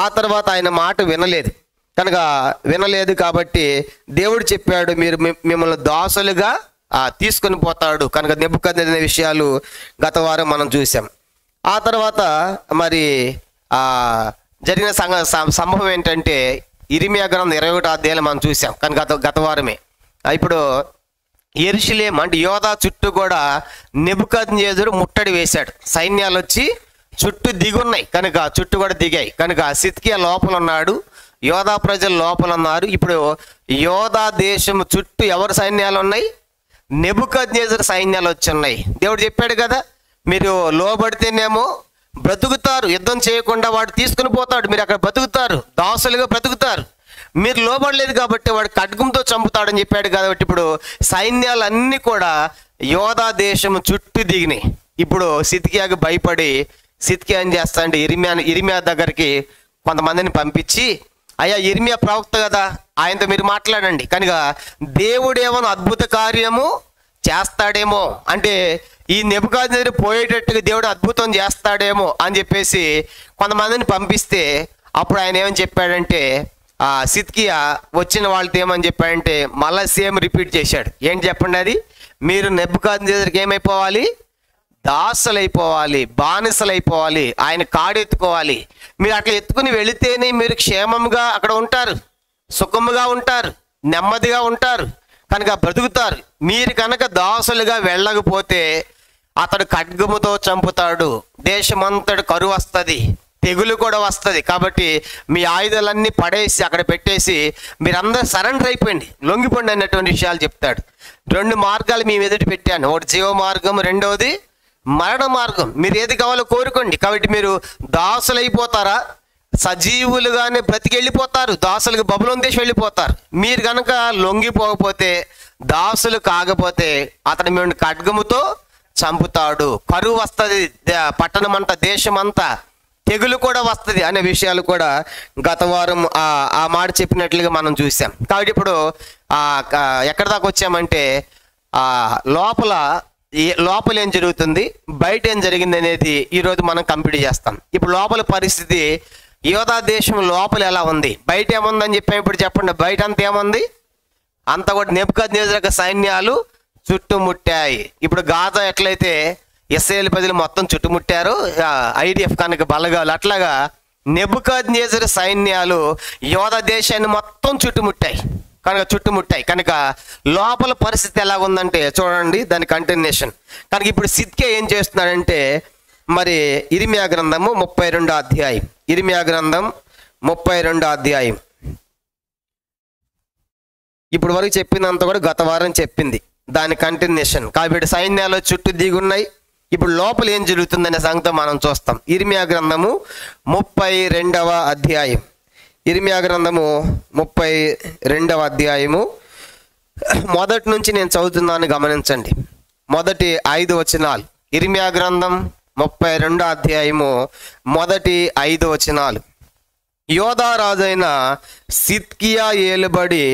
ఆ తర్వాత ఆయన మాట వినలేదు కాబట్టి దేవుడు చెప్పాడు, మీరు మిమ్మల్ని దాసులుగా తీసుకొని పోతాడు. కనుక నెబుకద్నెజరు అనే విషయాలు గత వారం మనం చూసాం. ఆ తర్వాత మరి జరిగిన సంభవం ఏంటంటే, ఇర్మియా గ్రంథం 21వ అధ్యాయం మనం చూసాం. కానీ గత వారమే ఇప్పుడు యెరూషలేము అంటే యోధా చుట్టూ కూడా నెబుకద్నెజరు ముట్టడి వేశాడు. సైన్యాలు వచ్చి చుట్టూ దిగున్నాయి, కనుక చుట్టూ కూడా దిగాయి. కనుక సిద్కియా లోపల ఉన్నాడు, యోధా ప్రజలు లోపల ఉన్నారు. ఇప్పుడు యోధా దేశం చుట్టూ ఎవరు సైన్యాలు ఉన్నాయి? నెబుకద్నెజరు సైన్యాలు వచ్చి ఉన్నాయి. దేవుడు చెప్పాడు కదా, మీరు లోబడితేనేమో బ్రతుకుతారు, యుద్ధం చేయకుండా వాడు తీసుకుని పోతాడు, మీరు అక్కడ బ్రతుకుతారు, దాసులుగా బ్రతుకుతారు. మీరు లోబడలేదు కాబట్టి వాడు ఖడ్గంతో చంపుతాడని చెప్పాడు. కాబట్టి ఇప్పుడు సైన్యాలన్నీ కూడా యోధా దేశం చుట్టూ దిగినాయి. ఇప్పుడు సిద్కియాకి భయపడి సిద్కియా ఏం చేస్తా అంటే ఇర్మియా దగ్గరికి కొంతమందిని పంపించి, అయ్యా ఇర్మియా ప్రవక్త కదా, ఆయనతో మీరు మాట్లాడండి, కనుక దేవుడేమో అద్భుత కార్యము చేస్తాడేమో, అంటే ఈ నెబుకద్నెజరు పోయేటట్టుగా దేవుడు అద్భుతం చేస్తాడేమో అని చెప్పేసి కొంతమందిని పంపిస్తే, అప్పుడు ఆయన ఏమని చెప్పాడంటే, సిద్కియా వచ్చిన వాళ్ళతో ఏమని చెప్పాడంటే మళ్ళీ సేమ్ రిపీట్ చేశాడు. ఏంటి చెప్పండి అది? మీరు నెబుకద్నెజరుకి ఏమైపోవాలి? దాసులైపోవాలి, బానిసలైపోవాలి, ఆయన కాడెత్తుకోవాలి. మీరు అట్లా ఎత్తుకుని వెళితేనే మీరు క్షేమంగా అక్కడ ఉంటారు, సుఖముగా ఉంటారు, నెమ్మదిగా ఉంటారు, కనుక బ్రతుకుతారు. మీరు కనుక దాసులుగా వెళ్ళకపోతే అతడు ఖడ్గముతో చంపుతాడు, దేశమంతటి కరువు వస్తుంది, తెగులు కూడా వస్తుంది. కాబట్టి మీ ఆయుధాలన్నీ పడేసి అక్కడ పెట్టేసి మీరందరూ సరెండర్ అయిపోయింది, లొంగిపోండి అన్నటువంటి విషయాలు చెప్తాడు. 2 మార్గాలు మీ ఎదుటి పెట్టాను, ఒకటి జీవ మార్గం, రెండవది మరణ మార్గం. మీరు ఏది కావాలో కోరుకోండి. కాబట్టి మీరు దాసులైపోతారా, సజీవులుగానే బ్రతికి వెళ్ళిపోతారు, దాసులకు బబులోను దేశం వెళ్ళిపోతారు. మీరు కనుక లొంగిపోకపోతే, దాసులు కాకపోతే అతను మిమ్మల్ని ఖడ్గముతో చంపుతాడు, కరువు వస్తుంది, పట్టణం అంతా దేశం అంతా తెగులు కూడా వస్తుంది అనే విషయాలు కూడా గత వారం ఆ మాట చెప్పినట్లుగా మనం చూసాం. కాబట్టి ఇప్పుడు ఎక్కడి దాకా వచ్చామంటే లోపల ఏం జరుగుతుంది, బయట ఏం జరిగింది అనేది ఈరోజు మనం కంప్లీట్ చేస్తాం. ఇప్పుడు లోపల పరిస్థితి యోధా దేశం లోపల ఎలా ఉంది, బయట ఏముందని చెప్పాం. ఇప్పుడు చెప్పండి, బయట అంతా ఏముంది? అంతా కూడా నెబుకద్నెజరు సైన్యాలు చుట్టుముట్టాయి. ఇప్పుడు గాజా ఎట్లయితే ఇశ్రాయేలు ప్రజలు మొత్తం చుట్టుముట్టారు, ఐడిఎఫ్ కనుక బలగాలు, అట్లాగా నెబుకద్నెజరు సైన్యాలు యోధా దేశాన్ని మొత్తం చుట్టుముట్టాయి కనుక లోపల పరిస్థితి ఎలా ఉందంటే చూడండి, దాని కంటిన్యూషన్. కనుక ఇప్పుడు సిద్కియా ఏం చేస్తున్నాడంటే, మరి ఇర్మియా గ్రంథము 32వ అధ్యాయం, ఇర్మియా గ్రంథం 32వ అధ్యాయం. ఇప్పుడు వరకు చెప్పిందంతా కూడా గత వారం చెప్పింది, దాని కంటిన్యూషన్. కాబట్టి సైన్యాలు చుట్టూ దిగున్నాయి. ఇప్పుడు లోపల ఏం జరుగుతుందనే సంగతి మనం చూస్తాం. ఇర్మియా గ్రంథము 32వ అధ్యాయం, ఇర్మియా గ్రంథము 32వ అధ్యాయము మొదటి నుంచి నేను చదువుతున్నాను, గమనించండి. మొదటి 5 వచనాలు, ఇర్మియా గ్రంథం 32వ అధ్యాయము మొదటి 5 వచనాలు. యోధా రాజైన సిద్కియా ఏలుబడి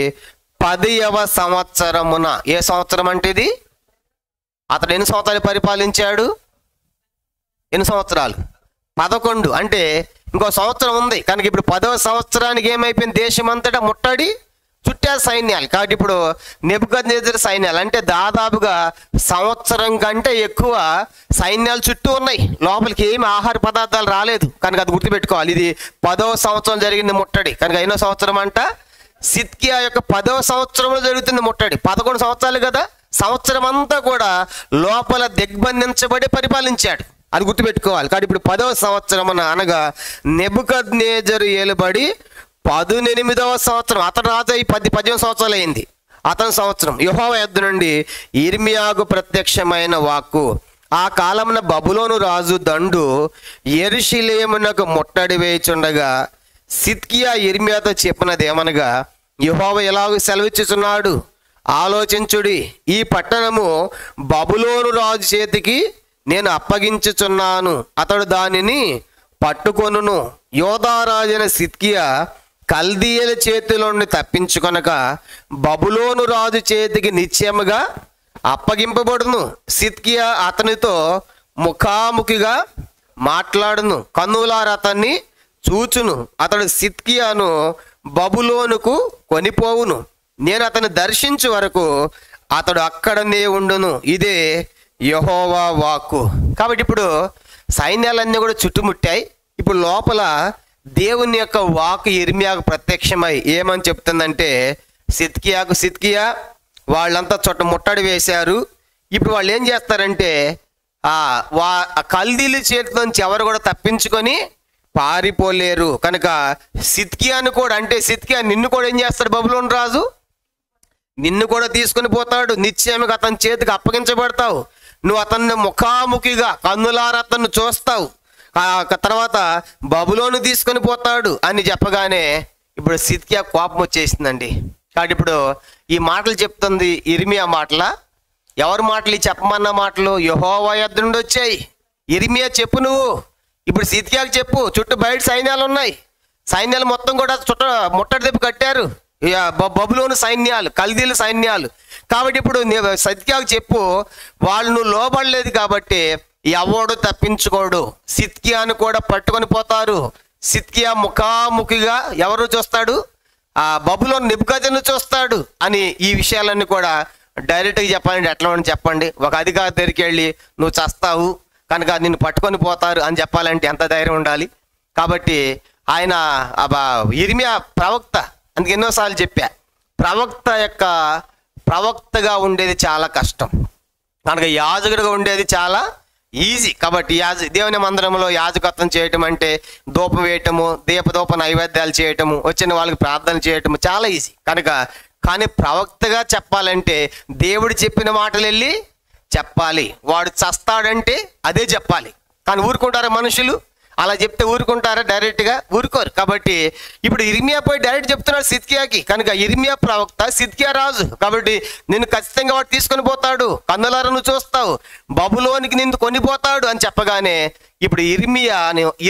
10వ సంవత్సరమున, ఏ సంవత్సరం అంటే ఇది? అతడు ఎన్ని సంవత్సరాలు పరిపాలించాడు? ఎన్ని సంవత్సరాలు? 11. అంటే ఇంకో సంవత్సరం ఉంది. కనుక ఇప్పుడు 10వ సంవత్సరానికి ఏమైపోయింది? దేశం అంతటా ముట్టడి చుట్టారు సైన్యాలు. కాబట్టి ఇప్పుడు నెబుకద్నెజరు సైన్యాలు అంటే దాదాపుగా సంవత్సరం కంటే ఎక్కువ సైన్యాలు చుట్టూ ఉన్నాయి. లోపలికి ఏమి ఆహార పదార్థాలు రాలేదు. కనుక అది గుర్తుపెట్టుకోవాలి. ఇది 10వ సంవత్సరం జరిగింది ముట్టడి. కనుక ఎన్నో సంవత్సరం అంట? సిద్కియా యొక్క 10వ సంవత్సరంలో జరుగుతుంది ముట్టడి. 11 సంవత్సరాలు కదా, సంవత్సరం అంతా కూడా లోపల దిగ్బంధించబడి పరిపాలించాడు. అది గుర్తుపెట్టుకోవాలి. కాబట్టి ఇప్పుడు 10వ సంవత్సరం అనగా నెబుకద్నెజరు ఏలుబడి 18వ సంవత్సరం. అతను రాజు అయి 18 సంవత్సరాలు అయింది. అతని సంవత్సరం యెహోవా యొద్ద నుండి ఇర్మియాకు ప్రత్యక్షమైన వాక్కు. ఆ కాలమున బబులోను రాజు దండు యెరూషలేమునకు ముట్టడి వేయుచుండగా సిద్కియా ఇర్మియాతో చెప్పినది ఏమనగా, యెహోవా ఎలాగూ సెలవిచ్చుచున్నాడు, ఆలోచించుడి, ఈ పట్టణము బబులోను రాజు చేతికి నేను అప్పగించుచున్నాను, అతడు దానిని పట్టుకొనును. యోధారాజైన సిద్కియా కల్దీయుల చేతిలో నుండి తప్పించుకొనక బబులోను రాజు చేతికి నిశ్చయముగా అప్పగింపబడును. సిద్కియా అతనితో ముఖాముఖిగా మాట్లాడును, కన్నులార అతన్ని చూచును. అతడు సిద్కియాను బబులోనుకు కొనిపోవును. నేను అతన్ని దర్శించు వరకు అతడు అక్కడనే ఉండును. ఇదే యెహోవా వాక్కు. కాబట్టి ఇప్పుడు సైన్యాలన్నీ కూడా చుట్టుముట్టాయి. ఇప్పుడు లోపల దేవుని యొక్క వాక్కు ఇర్మియాకు ప్రత్యక్షమై ఏమని చెప్తుందంటే, సిద్కియా వాళ్ళంతా చోట ముట్టడి వేశారు. ఇప్పుడు వాళ్ళు ఏం చేస్తారంటే కల్దీల చేతిలోంచి ఎవరు కూడా తప్పించుకొని పారిపోలేరు. కనుక సిద్కియాను కూడా, అంటే సిద్కియా నిన్ను కూడా ఏం చేస్తాడు? బబులోను రాజు నిన్ను కూడా తీసుకుని పోతాడు, నిశ్చయంగా అతని చేతికి అప్పగించబడతావు. నువ్వు అతన్ని ముఖాముఖిగా కన్నులారా అతన్ని చూస్తావు. తర్వాత బబులోను తీసుకొని పోతాడు అని చెప్పగానే ఇప్పుడు సిద్కియా కోపం వచ్చేసిందండి. కాబట్టి ఇప్పుడు ఈ మాటలు చెప్తుంది ఇర్మియా మాటల, ఎవరి మాటలు? చెప్పమన్న మాటలు యెహోవా యొద్ద నుండి వచ్చాయి. ఇర్మియా చెప్పు, నువ్వు ఇప్పుడు సిద్కియాకు చెప్పు. చుట్టూ బయట సైన్యాలు ఉన్నాయి, సైన్యాలు మొత్తం కూడా ముట్టడి తెప్పి కట్టారు, బబులోను సైన్యాలు, కల్దీల సైన్యాలు. కాబట్టి ఇప్పుడు సిద్కియాకు చెప్పు, వాళ్ళు నువ్వు లోబడలేదు కాబట్టి ఎవడు తప్పించుకోడు, సిద్కియాను కూడా పట్టుకొని పోతారు. సిద్కియా ముఖాముఖిగా ఎవరు చూస్తాడు? బబులోను నెబుకద్నెజరును చూస్తాడు అని ఈ విషయాలన్నీ కూడా డైరెక్ట్గా చెప్పాలంటే ఎట్లా అని చెప్పండి. ఒక అధికారి దగ్గరికి వెళ్ళి నువ్వు చస్తావు కనుక నిన్ను పట్టుకొని పోతారు అని చెప్పాలంటే ఎంత ధైర్యం ఉండాలి. కాబట్టి ఆయన ఇర్మియా ప్రవక్త, అందుకు ఎన్నోసార్లు చెప్పా, ప్రవక్తగా ఉండేది చాలా కష్టం, కనుక యాజకుడిగా ఉండేది చాలా ఈజీ. కాబట్టి దేవుని మందిరంలో యాజకత్వం చేయటం అంటే ధూపం వేయటము, దీపధూప నైవేద్యాలు చేయటము, వచ్చిన వాళ్ళకి ప్రార్థన చేయటము చాలా ఈజీ. కానీ ప్రవక్తగా చెప్పాలంటే దేవుడు చెప్పిన మాటలు వెళ్ళి చెప్పాలి. వాడు చస్తాడంటే అదే చెప్పాలి. కానీ ఊరుకుంటారా మనుషులు? అలా చెప్తే ఊరుకుంటారా? డైరెక్ట్గా ఊరుకోరు. కాబట్టి ఇప్పుడు ఇర్మియా పోయి డైరెక్ట్ చెప్తున్నాడు సిద్కియాకి. కనుక ఇర్మియా ప్రవక్త, సిద్కియా రాజు. కాబట్టి నిన్ను ఖచ్చితంగా వాడు తీసుకొని పోతాడు, కన్నులారా నువ్వు చూస్తావు, బబులోనికి నిన్ను కొనిపోతాడు అని చెప్పగానే ఇప్పుడు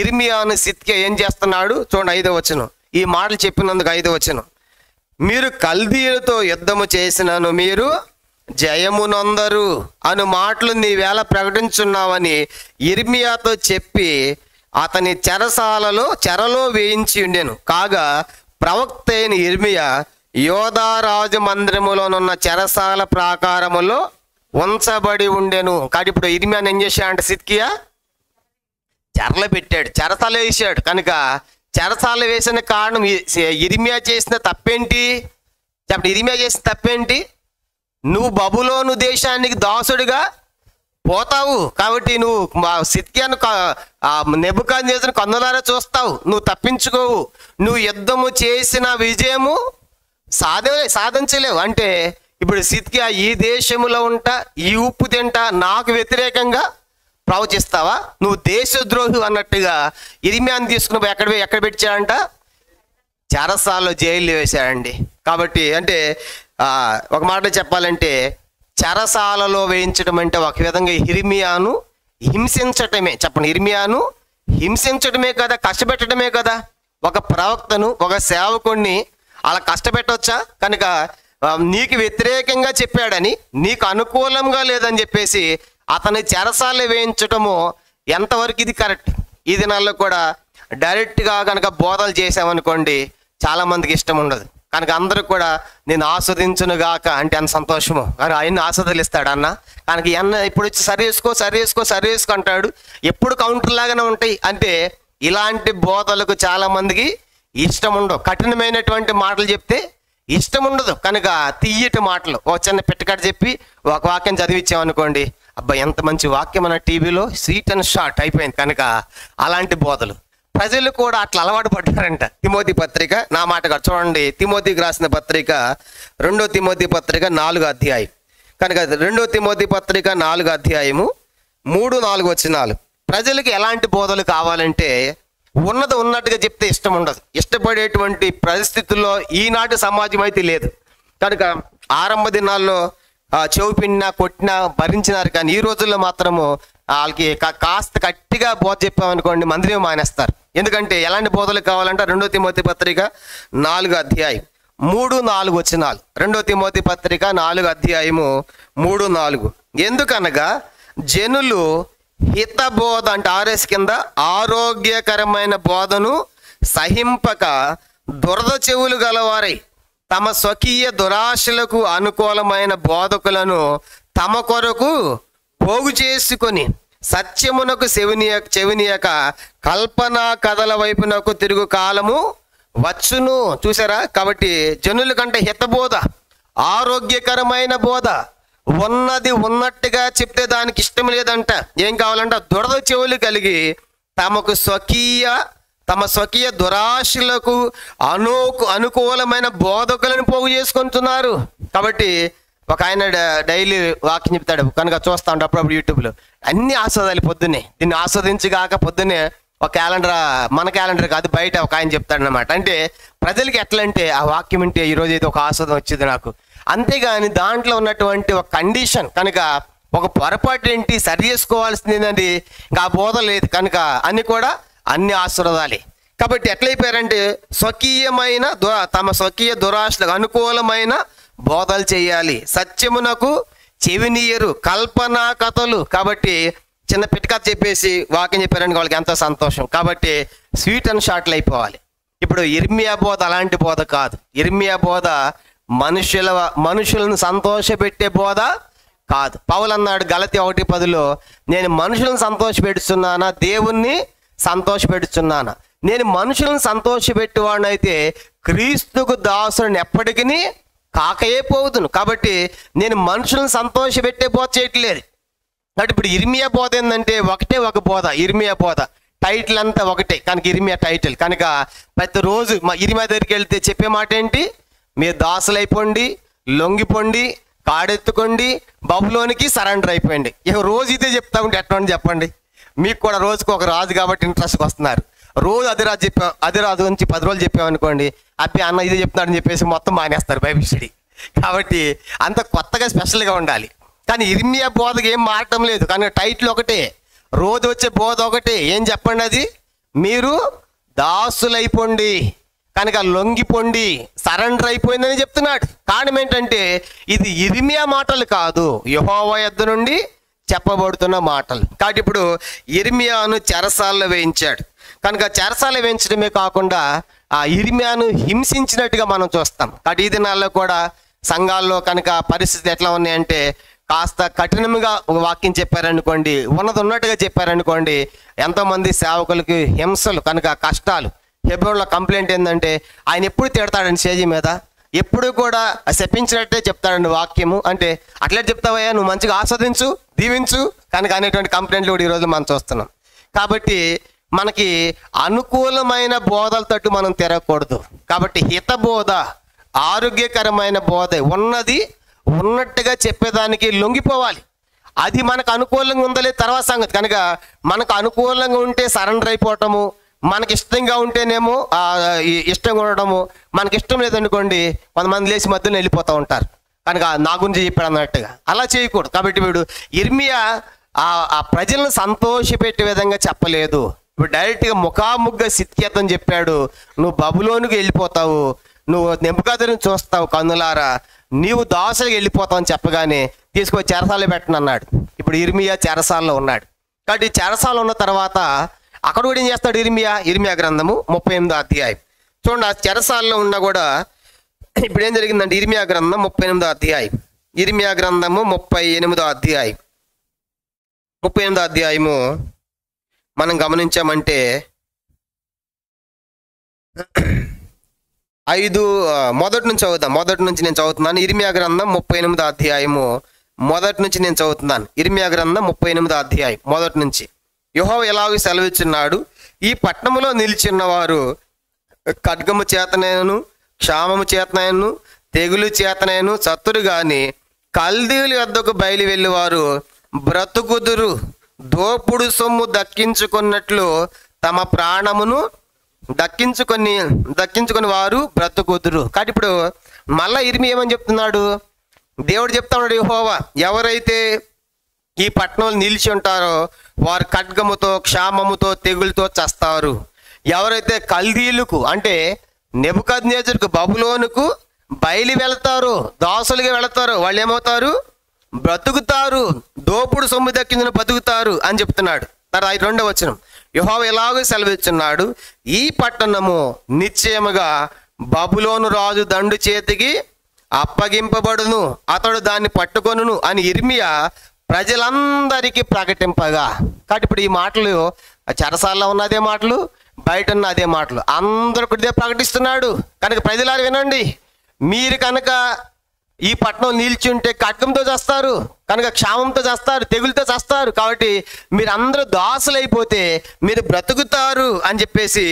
ఇర్మియాను సిద్కియా ఏం చేస్తున్నాడు చూడండి, 5వ వచనం. ఈ మాటలు చెప్పినందుకు 5వ వచనం. మీరు కల్దీయులతో యుద్ధము చేసినను మీరు జయమునందరు అను మాటలు నీవేళ ప్రకటించున్నావని ఇర్మియాతో చెప్పి అతని చెరలో వేయించి ఉండెను. కాగా ప్రవక్త అయిన ఇర్మియా యోధా రాజు మందిరములోనున్న చెరసాల ప్రాకారములో ఉంచబడి ఉండెను. కాబట్టి ఇప్పుడు ఇర్మియాను ఏం చేశాడంటే సిద్కియా చెరలో పెట్టాడు, చెరసాల వేసాడు. కనుక చెరసాల వేసిన కారణం ఇర్మియా చేసిన తప్పేంటి? చెప్పండి, ఇర్మియా చేసిన తప్పేంటి? నువ్వు బబులోను దేశానికి దాసుడిగా పోతావు కాబట్టి నువ్వు మా సిద్కియాను నెబుకద్నెజరును కన్నులారా చూస్తావు, నువ్వు తప్పించుకోవు. నువ్వు యుద్ధము చేసిన విజయము సాధించలేవు. అంటే ఇప్పుడు సిద్కియా ఈ దేశంలో ఉంటా, ఈ ఉప్పు తింటా, నాకు వ్యతిరేకంగా ప్రవచిస్తావా? నువ్వు దేశద్రోహి అన్నట్టుగా ఇర్మియాను తీసుకుని ఎక్కడ పెట్టాడంట? చెరసాలలో జైలు వేశాడండి. కాబట్టి అంటే ఒక మాట చెప్పాలంటే చెరసాలలో వేయించడం అంటే ఒక విధంగా ఇర్మియాను హింసించటమే. చెప్పండి, ఇర్మియాను హింసించడమే కదా, కష్టపెట్టడమే కదా. ఒక ప్రవక్తను, ఒక సేవకుణ్ణి అలా కష్టపెట్టవచ్చా? కనుక నీకు వ్యతిరేకంగా చెప్పాడని, నీకు అనుకూలంగా లేదని చెప్పేసి అతని చెరసాల వేయించటము ఎంతవరకు ఇది కరెక్ట్? ఈ దినాల్లో కూడా డైరెక్ట్గా కనుక బోధలు చేసామనుకోండి చాలామందికి ఇష్టం ఉండదు. కనుక అందరూ కూడా నేను ఆస్వాదించును గాక అంటే అంత సంతోషము, కానీ ఆయన్ని ఆస్వాదలిస్తాడు అన్న. కనుక ఇప్పుడు వచ్చి సరి చేసుకో అంటాడు. ఎప్పుడు కౌంటర్ లాగానే ఉంటాయి. అంటే ఇలాంటి బోధలకు చాలామందికి ఇష్టం ఉండవు. కఠినమైనటువంటి మాటలు చెప్తే ఇష్టం ఉండదు. కనుక తీయటి మాటలు ఒక చిన్న పెట్టకడ చెప్పి ఒక వాక్యం చదివించామనుకోండి, అబ్బా ఎంత మంచి వాక్యం అన్న టీవీలో స్వీట్ అండ్ షార్ట్ అయిపోయింది. కనుక అలాంటి బోధలు ప్రజలు కూడా అట్లా అలవాటు పడ్డారంట. తిమోతి పత్రిక, నా మాట చూడండి, తిమోతికి రాసిన పత్రిక 2వ తిమోతి పత్రిక 4వ అధ్యాయం. కనుక 2వ తిమోతి పత్రిక 4వ అధ్యాయము 3-4 వచనాలు. ప్రజలకు ఎలాంటి బోధలు కావాలంటే ఉన్నది ఉన్నట్టుగా చెప్తే ఇష్టం ఉండదు. ఇష్టపడేటువంటి పరిస్థితుల్లో ఈనాటి సమాజం అయితే లేదు. కనుక ఆరంభ దినాల్లో చెవు పిండినా కొట్టినా భరించినారు. కానీ ఈ రోజుల్లో మాత్రము వాళ్ళకి కాస్త గట్టిగా బోధ చెప్పామనుకోండి మందిరం మానేస్తారు. ఎందుకంటే ఎలాంటి బోధలు కావాలంటే 2వ తిమోతి పత్రిక 4వ అధ్యాయం 3-4 వచనాలు. 2వ తిమోతి పత్రిక 4వ అధ్యాయము 3-4. ఎందుకనగా జనులు హితబోధ అంటే ఆర్ఎస్ కింద ఆరోగ్యకరమైన బోధను సహింపక దురద చెవులు గలవారై తమ స్వకీయ దురాశలకు అనుకూలమైన బోధకులను తమ కొరకు పోగు చేసుకొని సత్యమునకు చెవినియక కల్పనా కథల వైపునకు తిరుగు కాలము వచ్చును. చూసారా? కాబట్టి జనుల కంటే హితబోధ, ఆరోగ్యకరమైన బోధ, ఉన్నది ఉన్నట్టుగా చెప్తే దానికి ఇష్టం లేదంట. ఏం కావాలంట? దురద చెవులు కలిగి తమ స్వకీయ దురాశలకు అనుకూలమైన బోధకులను పోగు చేసుకుంటున్నారు. కాబట్టి ఒక ఆయన డైలీ వాక్యం చెప్తాడు. కనుక చూస్తా ఉంటాడు అప్పుడప్పుడు యూట్యూబ్లో. అన్ని ఆస్వాదాలు పొద్దున్నే, దీన్ని ఆస్వాదించగాక పొద్దున్నే ఒక క్యాలెండర్, మన క్యాలెండర్ కాదు బయట ఒక ఆయన చెప్తాడు అనమాట. అంటే ప్రజలకి ఎట్లా అంటే ఆ వాక్యం అంటే ఈరోజు అయితే ఒక ఆస్వాదం వచ్చింది నాకు, అంతేగాని దాంట్లో ఉన్నటువంటి ఒక కండిషన్ కనుక ఒక పొరపాటు ఏంటి సరి చేసుకోవాల్సింది ఏంటండి, ఇంకా ఆ బోధ లేదు. కనుక అన్ని ఆశీర్వాదాలే. కాబట్టి ఎట్లయిపోయారంటే స్వకీయమైన తమ స్వకీయ దురాశలకు అనుకూలమైన బోధలు చేయాలి, సత్యమునకు చెవినీయరు, కల్పనా కథలు. కాబట్టి చిన్న పిట్కథ చెప్పేసి వాక్యం చెప్పారని వాళ్ళకి ఎంతో సంతోషం. కాబట్టి స్వీట్ అండ్ షార్ట్లు అయిపోవాలి. ఇప్పుడు ఇర్మియా బోధ అలాంటి బోధ కాదు. ఇర్మియా బోధ మనుషులను సంతోషపెట్టే బోధ కాదు. పౌలు అన్నాడు గలతీ 1:10, నేను మనుషులను సంతోషపెడుతున్నానా దేవుణ్ణి సంతోషపెడుతున్నానా? నేను మనుషులను సంతోషపెట్టేవాడినైతే క్రీస్తుకు దాసుని ఎప్పటికీ కాకయే పోదును. కాబట్టి నేను మనుషులను సంతోషపెట్టే బోధ చేయట్లేదు. కాబట్టి ఇప్పుడు ఇర్మియా బోధ ఏంటంటే ఒకటే ఒక బోధ, ఇర్మియా బోధ. టైటిల్ అంతా ఒకటే కనుక ఇర్మియా టైటిల్. కనుక ప్రతిరోజు మా ఇర్మియా దగ్గరికి వెళ్తే చెప్పే మాట ఏంటి? మీరు దాసులైపోండి, లొంగిపోండి, కాడెత్తుకోండి, బబులోనికి సరెండర్ అయిపోయింది. ఇక రోజు ఇదే చెప్తా ఉంటే ఎట్లా చెప్పండి? మీకు కూడా రోజుకు ఒక రాజు కాబట్టి ఇంట్రెస్ట్కి వస్తున్నారు. రోజు అదే రాజు గురించి 10 రోజులు చెప్పామనుకోండి, అబ్బి అన్న ఇదే చెప్తున్నాడని చెప్పేసి మొత్తం మానేస్తారు బైబిల్ స్టడీ. కాబట్టి అంత కొత్తగా స్పెషల్గా ఉండాలి. కానీ ఇర్మియా బోధకు ఏం మారటం లేదు. కానీ టైటిల్ ఒకటే, రోజు వచ్చే బోధ ఒకటి, ఏం చెప్పండి అది? మీరు దాసులైపోండి, కనుక లొంగిపోండి, సరెండర్ అయిపోయిందని చెప్తున్నాడు. కారణం ఏంటంటే ఇది ఇర్మియా మాటలు కాదు, యెహోవా యొద్ద నుండి చెప్పబడుతున్న మాటలు. కాబట్టి ఇప్పుడు ఇర్మియాను చెరసాలలో వేయించాడు. కనుక చెరసాలలో వేయించడమే కాకుండా ఆ ఇర్మియాను హింసించినట్టుగా మనం చూస్తాం. కాబట్టి ఈ దినాల్లో కూడా సంఘాల్లో కనుక పరిస్థితి ఎట్లా ఉన్నాయంటే, కాస్త కఠినంగా ఒక వాక్యం చెప్పారనుకోండి, ఉన్నట్టుగా చెప్పారనుకోండి, ఎంతోమంది సేవకులకి హింసలు, కనుక కష్టాలు. హెబ్రోన్లో కంప్లైంట్ ఏంటంటే ఆయన ఎప్పుడు తిడతాడండి స్టేజీ మీద, ఎప్పుడు కూడా శపించినట్టే చెప్తాడండి వాక్యము. అంటే అట్లే చెప్తావయ్యా, నువ్వు మంచిగా ఆస్వాదించు, దీవించు కనుక అనేటువంటి కంప్లైంట్లు కూడా ఈరోజు మనం చూస్తున్నాం. కాబట్టి మనకి అనుకూలమైన బోధల తట్టు మనం తిరగకూడదు. కాబట్టి హితబోధ, ఆరోగ్యకరమైన బోధ, ఉన్నది ఉన్నట్టుగా చెప్పేదానికి లొంగిపోవాలి. అది మనకు అనుకూలంగా ఉందలే తర్వాత సంగతి. కనుక మనకు అనుకూలంగా ఉంటే సరెండర్ అయిపోవటము, మనకి ఇష్టంగా ఉంటేనేమో ఇష్టంగా ఉండడము, మనకి ఇష్టం లేదనుకోండి కొంతమంది లేచి మధ్యలో వెళ్ళిపోతూ ఉంటారు. కనుక నా గురించి చెప్పాడు అన్నట్టుగా అలా చేయకూడదు. కాబట్టి వీడు ఇర్మియా ఆ ప్రజలను సంతోషపెట్టే విధంగా చెప్పలేదు. ఇప్పుడు డైరెక్ట్గా ముఖాముఖిగా సిద్కేతని చెప్పాడు, నువ్వు బబులోనికి వెళ్ళిపోతావు, నువ్వు నెబుకద్నెజరుని చూస్తావు కన్నులారా, నీవు దాసులకు వెళ్ళిపోతావు అని చెప్పగానే తీసుకొని చెరసాలలో పెట్టనన్నాడు. ఇప్పుడు ఇర్మియా చెరసాలలో ఉన్నాడు. కాబట్టి చెరసాల ఉన్న తర్వాత అక్కడ కూడా ఏం చేస్తాడు ఇర్మియా గ్రంథము 38వ అధ్యాయం చూడండి. ఆ చెరసాలలో ఉన్నా కూడా ఇప్పుడు ఏం జరిగిందంటే ఇర్మియా గ్రంథం 38వ అధ్యాయం, ఇర్మియా గ్రంథము 38వ అధ్యాయం, 38వ అధ్యాయము మనం గమనించామంటే 5 మొదటి నుంచి చదువుతాం. మొదటి నుంచి నేను చదువుతున్నాను. ఇర్మియా గ్రంథం 38వ అధ్యాయము మొదటి నుంచి నేను చదువుతున్నాను. ఇర్మియా గ్రంథం 38వ అధ్యాయం మొదటి నుంచి. యెహోవా ఎలాగూ సెలవిచ్చున్నాడు, ఈ పట్టణములో నిలిచిన వారు ఖడ్గము చేతనైనను, క్షామము చేతనైనను, తెగులు చేతనైనను చతురు గాని కల్దీయుల వద్దకు బయలు వెళ్ళివారు బ్రతుకుదురు. దోపుడు సొమ్ము దక్కించుకున్నట్లు తమ ప్రాణమును దక్కించుకొని వారు బ్రతుకుదురు. కాబట్టి ఇప్పుడు మళ్ళా ఇర్మియా ఏమని చెప్తున్నాడు? దేవుడు చెప్తా ఉన్నాడు, యెహోవా ఎవరైతే ఈ పట్టణంలో నిలిచి ఉంటారో వారు ఖడ్గముతో, క్షామముతో, తెగులతో చస్తారు. ఎవరైతే కల్దీయులకు అంటే నెబుకద్నెజరుకు, బబులోనుకు బయలు వెళతారో, దాసులుగా వెళతారో వాళ్ళు ఏమవుతారు? బ్రతుకుతారు. దోపుడు సొమ్ము దక్కించిన బతుకుతారు అని చెప్తున్నాడు. తర్వాత 2వ వచనం, యెహోవా ఎలాగో సెలవిచ్చున్నాడు, ఈ పట్టణము నిశ్చయముగా బబులోను రాజు దండు చేతికి అప్పగింపబడును, అతడు దాన్ని పట్టుకొనును అని ఇర్మియా ప్రజలందరికీ ప్రకటింపగా. కాబట్టి ఇప్పుడు ఈ మాటలు చెరసాలలో ఉన్న అదే మాటలు, బయట ఉన్న అదే మాటలు, అందరూ ఇదే ప్రకటిస్తున్నాడు. కనుక ప్రజలారు వినండి, మీరు కనుక ఈ పట్టణం నిలిచి ఉంటే ఖడ్గంతో చేస్తారు, కనుక క్షామంతో చేస్తారు, తెగులతో చేస్తారు. కాబట్టి మీరు అందరూ దాసులైపోతే మీరు బ్రతుకుతారు అని చెప్పేసి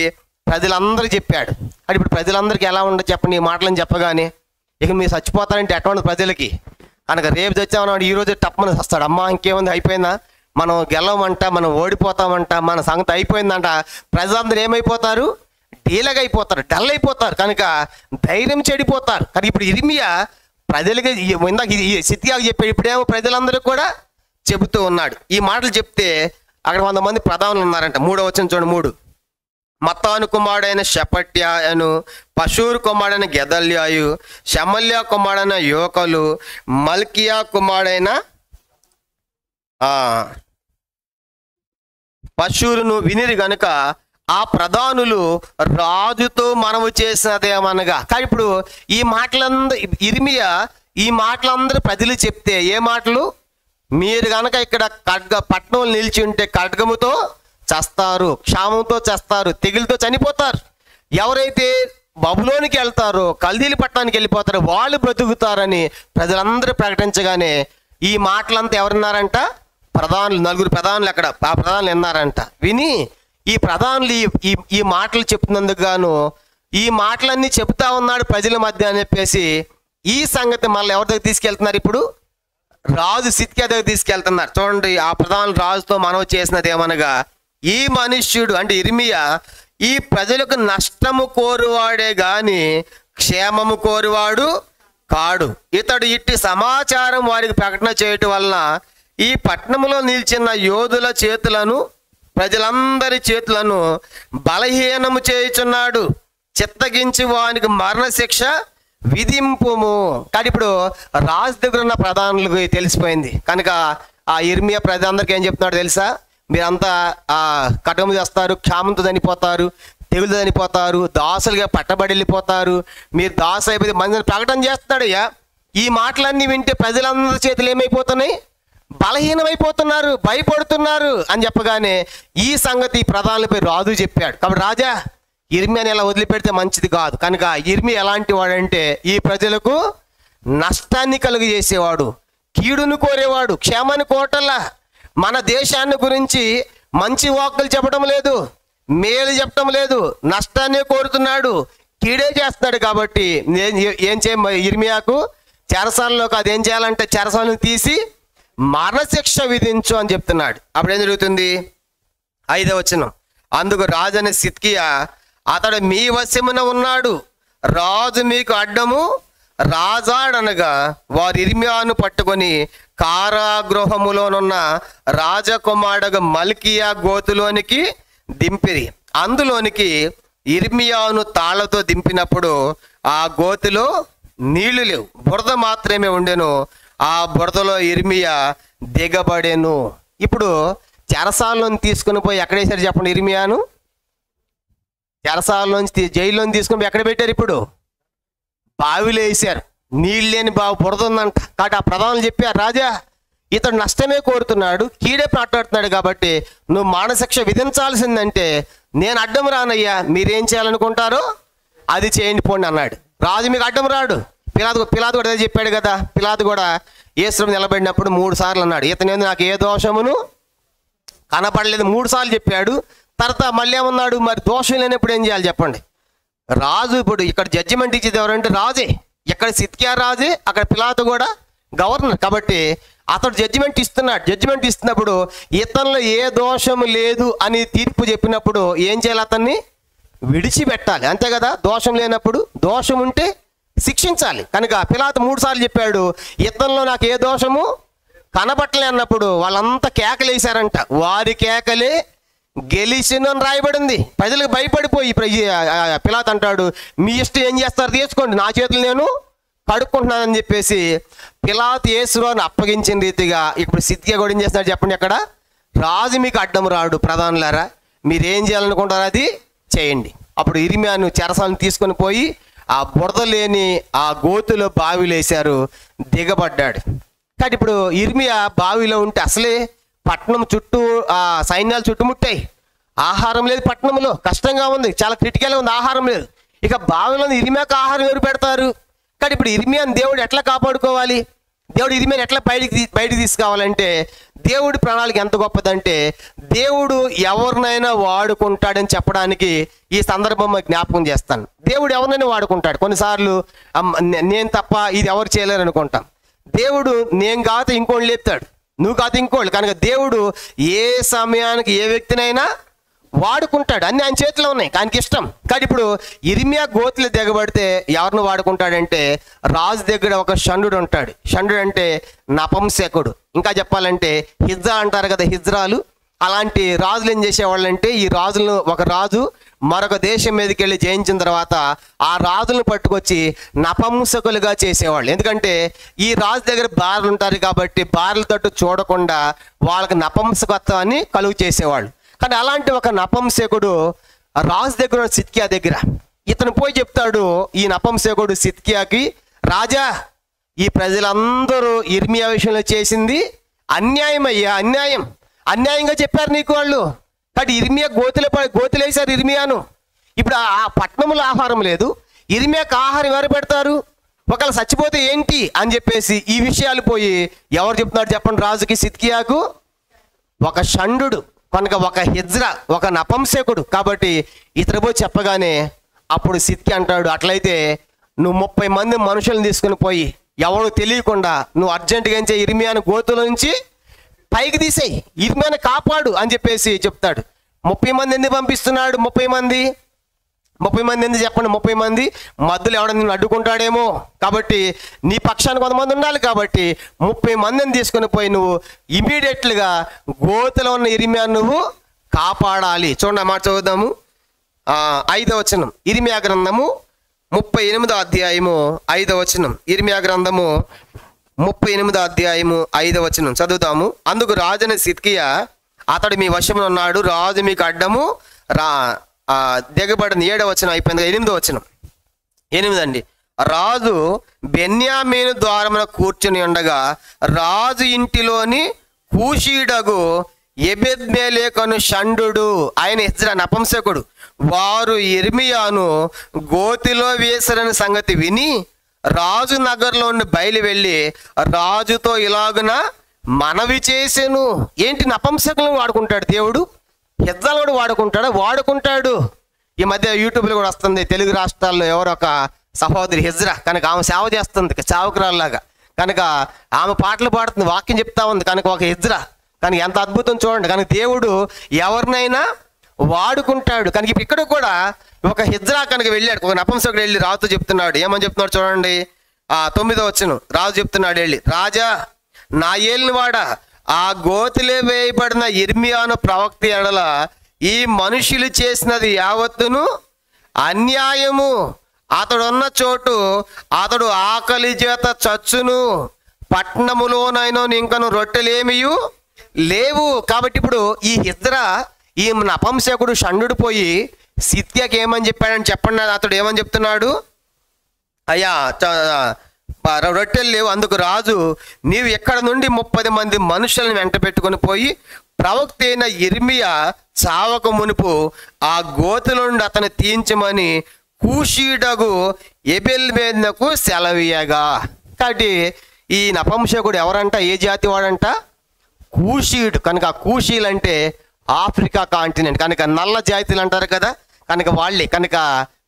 ప్రజలందరూ చెప్పాడు. అంటే ఇప్పుడు ప్రజలందరికీ ఎలా ఉండదు చెప్పండి ఈ మాటలను చెప్పగానే? ఇక మీరు చచ్చిపోతారంటే ఎటువంటి ప్రజలకి? కనుక రేపు తెచ్చామన్నాడు, ఈరోజు టప్పని వస్తాడు, అమ్మా ఇంకేముంది అయిపోయిందా, మనం గెలవమంట, మనం ఓడిపోతామంట, మన సంగతి అయిపోయిందంట. ప్రజలందరూ ఏమైపోతారు? డీలగా అయిపోతారు, డల్ అయిపోతారు, కనుక ధైర్యం చెడిపోతారు. కానీ ఇప్పుడు ఇర్మియా ప్రజలకి ఇందాక సిద్కియాకు చెప్పాడు, ఇప్పుడేమో ప్రజలందరూ కూడా చెబుతూ ఉన్నాడు. ఈ మాటలు చెప్తే అక్కడ 100 మంది ప్రధానులు ఉన్నారంట. 3వ వచనం చూడండి. 3 మత్తాను కుమారుడైన షపట్యాయను, పషూరు కుమారుడైన గెదల్యాయు, షమల్యా కుమారుడైన యోకలు, మల్కియా కుమారుడైన పషూరును వినిరి గనుక ఆ ప్రధానులు రాజుతో మనము చేసినదేమనగా. కానీ ఇప్పుడు ఈ మాటలందరూ ఇర్మియా ఈ మాటలందరూ ప్రజలు చెప్తే ఏ మాటలు? మీరు కనుక ఇక్కడ పట్టణంలో నిలిచి ఉంటే ఖడ్గముతో చస్తారు, క్షామంతో చస్తారు, తెగులతో చనిపోతారు. ఎవరైతే బబులోనికి వెళ్తారో, కల్దీల పట్టణానికి వెళ్ళిపోతారో వాళ్ళు బ్రతుకుతారని ప్రజలందరూ ప్రకటించగానే ఈ మాటలంతా ఎవరున్నారంట? ప్రధానులు, 4 ప్రధానులు అక్కడ ఆ ప్రధానులు విన్నారంట. విని ఈ ప్రధానులు ఈ మాటలు చెప్తున్నందుకు గాను ఈ మాటలన్నీ చెప్తా ఉన్నాడు ప్రజల మధ్య అని చెప్పేసి ఈ సంగతి మళ్ళీ ఎవరి దగ్గర తీసుకెళ్తున్నారు? ఇప్పుడు రాజు సిద్కియా దగ్గర తీసుకెళ్తున్నారు. చూడండి, ఆ ప్రధానులు రాజుతో మనవి చేసినది ఏమనగా, ఈ మనుష్యుడు అంటే ఇర్మియా ఈ ప్రజలకు నష్టము కోరువాడే గాని క్షేమము కోరువాడు కాడు. ఇతడు ఇట్టి సమాచారం వారికి ప్రకటన చేయటం వలన ఈ పట్టణంలో నిలిచిన యోధుల చేతులను, ప్రజలందరి చేతులను బలహీనము చేయుచున్నాడు. చిత్తగించి వానికి మరణశిక్ష విధింపుము. కానీ ఇప్పుడు రాజు దగ్గర ఉన్న ప్రధానులకు తెలిసిపోయింది కనుక ఆ ఇర్మియా ప్రజలందరికీ ఏం చెప్తున్నాడు తెలుసా? మీరంతా కటము చేస్తారు, క్షామంతో చనిపోతారు, తెగులు చనిపోతారు, దాసులుగా పట్టబడి వెళ్ళిపోతారు, మీరు దాసు అయిపోతే మందిని ప్రకటన చేస్తున్నాడయ్యా. ఈ మాటలన్నీ వింటే ప్రజలందరి చేతులు ఏమైపోతున్నాయి? బలహీనమైపోతున్నారు, భయపడుతున్నారు అని చెప్పగానే ఈ సంగతి ప్రధానులపై రాజు చెప్పాడు. కాబట్టి రాజా, ఇర్మియాని ఎలా వదిలిపెడితే మంచిది కాదు. కనుక ఇర్మియా ఎలాంటి వాడంటే ఈ ప్రజలకు నష్టాన్ని కలుగజేసేవాడు, కీడును కోరేవాడు, క్షేమాన్ని కోరటల్లా. మన దేశాన్ని గురించి మంచి వాక్కులు చెప్పడం లేదు, మేలు చెప్పడం లేదు, నష్టాన్ని కోరుతున్నాడు, కీడే చేస్తున్నాడు. కాబట్టి ఏం ఇర్మియాకు చెరసాలలోకి అదేం చేయాలంటే చెరసాలను తీసి మరణశిక్ష విధించు అని చెప్తున్నాడు. అప్పుడు ఏం జరుగుతుంది? 5వ వచనం, అందుకు రాజైన సిద్కియా, అతడు మీ వశమున ఉన్నాడు, రాజు మీకు అడ్డము రాజాడనగా వారు ఇర్మియాను పట్టుకొని కారాగృహములోనున్న రాజకుమారుడు మల్కియా గోతులోనికి దింపిరి. అందులోనికి ఇర్మియాను తాళ్లతో దింపినప్పుడు ఆ గోతిలో నీళ్లు లేవు, బురద మాత్రమే ఉండెను. ఆ బురదలో ఇర్మియా దిగబడెను. ఇప్పుడు చెరసాలను తీసుకుని పోయి ఎక్కడ వేశారు చెప్పండి? ఇర్మియాను చెరసాలలోంచి జైల్లోని తీసుకుని పోయి ఎక్కడ పెట్టారు? ఇప్పుడు బావిలో వేశారు. నీళ్ళు లేని బావి, బురద ఉందంట. కాబట్టి ఆ ప్రధానులు చెప్పారు, రాజా ఇతడు నష్టమే కోరుతున్నాడు, కీడే మాట్లాడుతున్నాడు, కాబట్టి నువ్వు మరణశిక్ష విధించాల్సిందంటే నేను అడ్డం రానయ్యా, మీరేం చేయాలనుకుంటారో అది చేయండి పోండి అన్నాడు. రాజు మీకు అడ్డం రాడు. పిలాతు కూడా అదే చెప్పాడు కదా. పిలాతు కూడా యేసు నిలబడినప్పుడు 3 సార్లు అన్నాడు, ఇతను నాకు ఏ దోషమును కనపడలేదు 3 సార్లు చెప్పాడు. తర్వాత మళ్ళీ ఏమన్నాడు? మరి దోషం లేనప్పుడు ఏం చేయాలి చెప్పండి? రాజు ఇప్పుడు ఇక్కడ జడ్జిమెంట్ ఇచ్చేది ఎవరంటే రాజే. ఇక్కడ సిద్కియా రాజే, అక్కడ పిలాతు కూడా గవర్నర్. కాబట్టి అతడు జడ్జిమెంట్ ఇస్తున్నాడు. జడ్జిమెంట్ ఇస్తున్నప్పుడు ఇతనిలో ఏ దోషము లేదు అని తీర్పు చెప్పినప్పుడు ఏం చేయాలి? అతన్ని విడిచిపెట్టాలి, అంతే కదా. దోషం లేనప్పుడు, దోషం ఉంటే శిక్షించాలి. కనుక పిలాతు 3 సార్లు చెప్పాడు, ఇతనిలో నాకు ఏ దోషము కనబట్టలే అన్నప్పుడు వాళ్ళంతా కేకలేశారంట. వారి కేకలే గెలిచిన రాయబడింది. ప్రజలకు భయపడిపోయి పిలాతు అంటాడు, మీ ఇష్టం ఏం చేస్తారు తీసుకోండి, నా చేతులు నేను కడుక్కుంటున్నానని చెప్పేసి పిలాతు యేసును అప్పగించిన రీతిగా ఇప్పుడు సిద్కియా కూడా ఏం చేస్తున్నాడు చెప్పండి? అక్కడ రాజు మీకు అడ్డం రాడు, ప్రధానులారా మీరేం చేయాలనుకుంటారో అది చేయండి. అప్పుడు ఇర్మియాను చెరసాలను తీసుకొని పోయి ఆ బురద లేని ఆ గోతులో బావిలో వేశారు, దిగబడ్డాడు. కానీ ఇప్పుడు ఇర్మియా బావిలో ఉంటే అసలే పట్టణం చుట్టూ సైన్యాలు చుట్టుముట్టాయి, ఆహారం లేదు, పట్టణంలో కష్టంగా ఉంది, చాలా క్రిటికల్గా ఉంది, ఆహారం లేదు. ఇక బావిలో ఇర్మియాకు ఆహారం ఎవరు పెడతారు? కానీ ఇప్పుడు ఇర్మియాని దేవుడు ఎట్లా కాపాడుకోవాలి? దేవుడు ఇర్మియాని ఎట్లా బయటికి తీసుకురావాలంటే దేవుడి ప్రణాళిక ఎంత గొప్పదంటే దేవుడు ఎవరినైనా వాడుకుంటాడని చెప్పడానికి ఈ సందర్భం జ్ఞాపకం చేస్తాను. దేవుడు ఎవరినైనా వాడుకుంటాడు. కొన్నిసార్లు నేను తప్ప ఇది ఎవరు చేయలేరు అనుకుంటాం. దేవుడు నేను కాదు ఇంకోళ్ళు లేపుతాడు, నువ్వు కాదు ఇంకోళ్ళు. కనుక దేవుడు ఏ సమయానికి ఏ వ్యక్తినైనా వాడుకుంటాడు. అన్ని ఆయన చేతిలో ఉన్నాయి, ఆయనకి ఇష్టం. కానీ ఇప్పుడు ఇర్మియా గోతులు దిగబడితే ఎవరిని వాడుకుంటాడంటే రాజు దగ్గర ఒక షండు ఉంటాడు. షండు అంటే నపంసకుడు. ఇంకా చెప్పాలంటే హిజ్రా అంటారు కదా, హిజ్రాలు. అలాంటి రాజులు ఏం చేసేవాళ్ళంటే ఈ రాజులను ఒక రాజు మరొక దేశం మీదకి వెళ్ళి జయించిన తర్వాత ఆ రాజులను పట్టుకొచ్చి నపంసకులుగా చేసేవాళ్ళు. ఎందుకంటే ఈ రాజు దగ్గర బార్లు ఉంటారు కాబట్టి బార్ల తట్టు చూడకుండా వాళ్ళకి నపంసకత్వాన్ని కలుగు చేసేవాళ్ళు. కానీ అలాంటి ఒక నపంసకుడు రాజు దగ్గర సిద్కియా దగ్గర ఇతను పోయి చెప్తాడు, ఈ నపంసకుడు సిద్కియాకి, రాజా ఈ ప్రజలందరూ ఇర్మియా విషయంలో చేసింది అన్యాయం అయ్యా, అన్యాయంగా చెప్పారు నీకు వాళ్ళు. కాబట్టి ఇర్మియా గోతులేశారు ఇర్మియాను. ఇప్పుడు ఆ పట్టణంలో ఆహారం లేదు, ఇర్మియాకు ఆహారం ఎవరు పెడతారు? ఒకవేళ చచ్చిపోతే ఏంటి అని చెప్పేసి ఈ విషయాలు పోయి ఎవరు చెప్తున్నారు చెప్పండి రాజుకి? సిద్కియాకు ఒక షండు, కనుక ఒక హిజ్రా, ఒక నపంసకుడు. కాబట్టి ఇతరు పోయి చెప్పగానే అప్పుడు సిద్కియా అంటాడు, అట్లయితే నువ్వు 30 మంది మనుషులను తీసుకుని పోయి ఎవరు తెలియకుండా నువ్వు అర్జెంటుగా ఏం చేయి, ఇర్మియాను గోతుల నుంచి పైకి తీసేయి, ఇర్మియాను కాపాడు అని చెప్పేసి చెప్తాడు. 30 మంది ఎందుకు పంపిస్తున్నాడు? 30 మంది 30 మంది ఎందుకు చెప్పండి? 30 మంది మధ్యలో ఎవడ నిన్ను అడ్డుకుంటాడేమో, కాబట్టి నీ పక్షానికి 100 మంది ఉండాలి. కాబట్టి 30 మందిని తీసుకుని పోయి నువ్వు ఇమీడియట్లుగా గోతిలో ఉన్న ఇర్మియా నువ్వు కాపాడాలి. చూడండి ఆ మాట చదువుదాము. 5వ వచనం, ఇర్మియా గ్రంథము 38వ అధ్యాయము 5వ వచనం. ఇర్మియా గ్రంథము 38వ అధ్యాయము 5వ వచనం చదువుతాము. అందుకు రాజుని సిద్కియా, అతడు మీ వశంలో ఉన్నాడు, రాజు మీకు అడ్డము దిగబడిన 7వ వచనం అయిపోయింది. 8వ వచనం 8 అండి. రాజు బెన్యామీను ద్వారమున కూర్చుని ఉండగా రాజు ఇంటిలోని కూషీడగు ఎబెద్మెలెకు షండు, ఆయన ఇజ్రా నపంసకుడు, వారు ఇర్మియాను గోతిలో వేసరని సంగతి విని రాజు నగర్లో నుండి బయలు వెళ్ళి రాజుతో ఇలాగున మనవి చేసెను. ఏంటి? నపంసకులను వాడుకుంటాడు దేవుడు, హిజ్రాలు కూడా వాడుకుంటాడు. ఈ మధ్య యూట్యూబ్లో కూడా వస్తుంది, తెలుగు రాష్ట్రాల్లో ఎవరో ఒక సహోదరి హిజ్రా, కనుక ఆమె సేవ చేస్తుంది సేవకురాల్లాగా, కనుక ఆమె పాటలు పాడుతుంది, వాక్యం చెప్తా ఉంది, కనుక ఒక హిజ్రా. కనుక ఎంత అద్భుతం చూడండి. కనుక దేవుడు ఎవరినైనా వాడుకుంటాడు. కనుక ఇప్పుడు ఇక్కడ కూడా ఒక హిజ్రా కనుక వెళ్ళాడు, ఒక నపంసకుడు వెళ్ళి రాజుతో చెప్తున్నాడు. ఏమని చెప్తున్నాడు చూడండి. 9వ వచనం, రాజు చెప్తున్నాడు వెళ్ళి, రాజా నా ఏలినవాడా, ఆ గోతిలో వేయబడిన ఇర్మియాను ప్రవక్త ఎడల ఈ మనుషులు చేసినది యావత్తును అన్యాయము. అతడున్న చోటు అతడు ఆకలి చేత చచ్చును, పట్టణములోనైనా ఇంకను రొట్టెలేమియు లేవు. కాబట్టి ఇప్పుడు ఈ హిజ్రా, ఈ నపంసకుడు షండు పోయి సిద్కియాకి ఏమని చెప్పాడని చెప్పండి. అతడు ఏమని చెప్తున్నాడు? అయ్యా రొట్టెలు లేవు. అందుకు రాజు, నీవు ఎక్కడ నుండి 30 మంది మనుషులను వెంట పెట్టుకొని పోయి ప్రవక్త అయిన ఇర్మియా చావక మునుపు ఆ గోతుల నుండి అతను తీయించమని కూషీడగు ఎబెద్మెలెకు సెలవీయగా. కాబట్టి ఈ నపంసకుడు ఎవరంట? ఏ జాతి వాడంట? కూషీడు. కనుక కూషీలు అంటే ఆఫ్రికా కాంటినెంట్, కనుక నల్ల జాతులు అంటారు కదా, కనుక వాళ్ళే. కనుక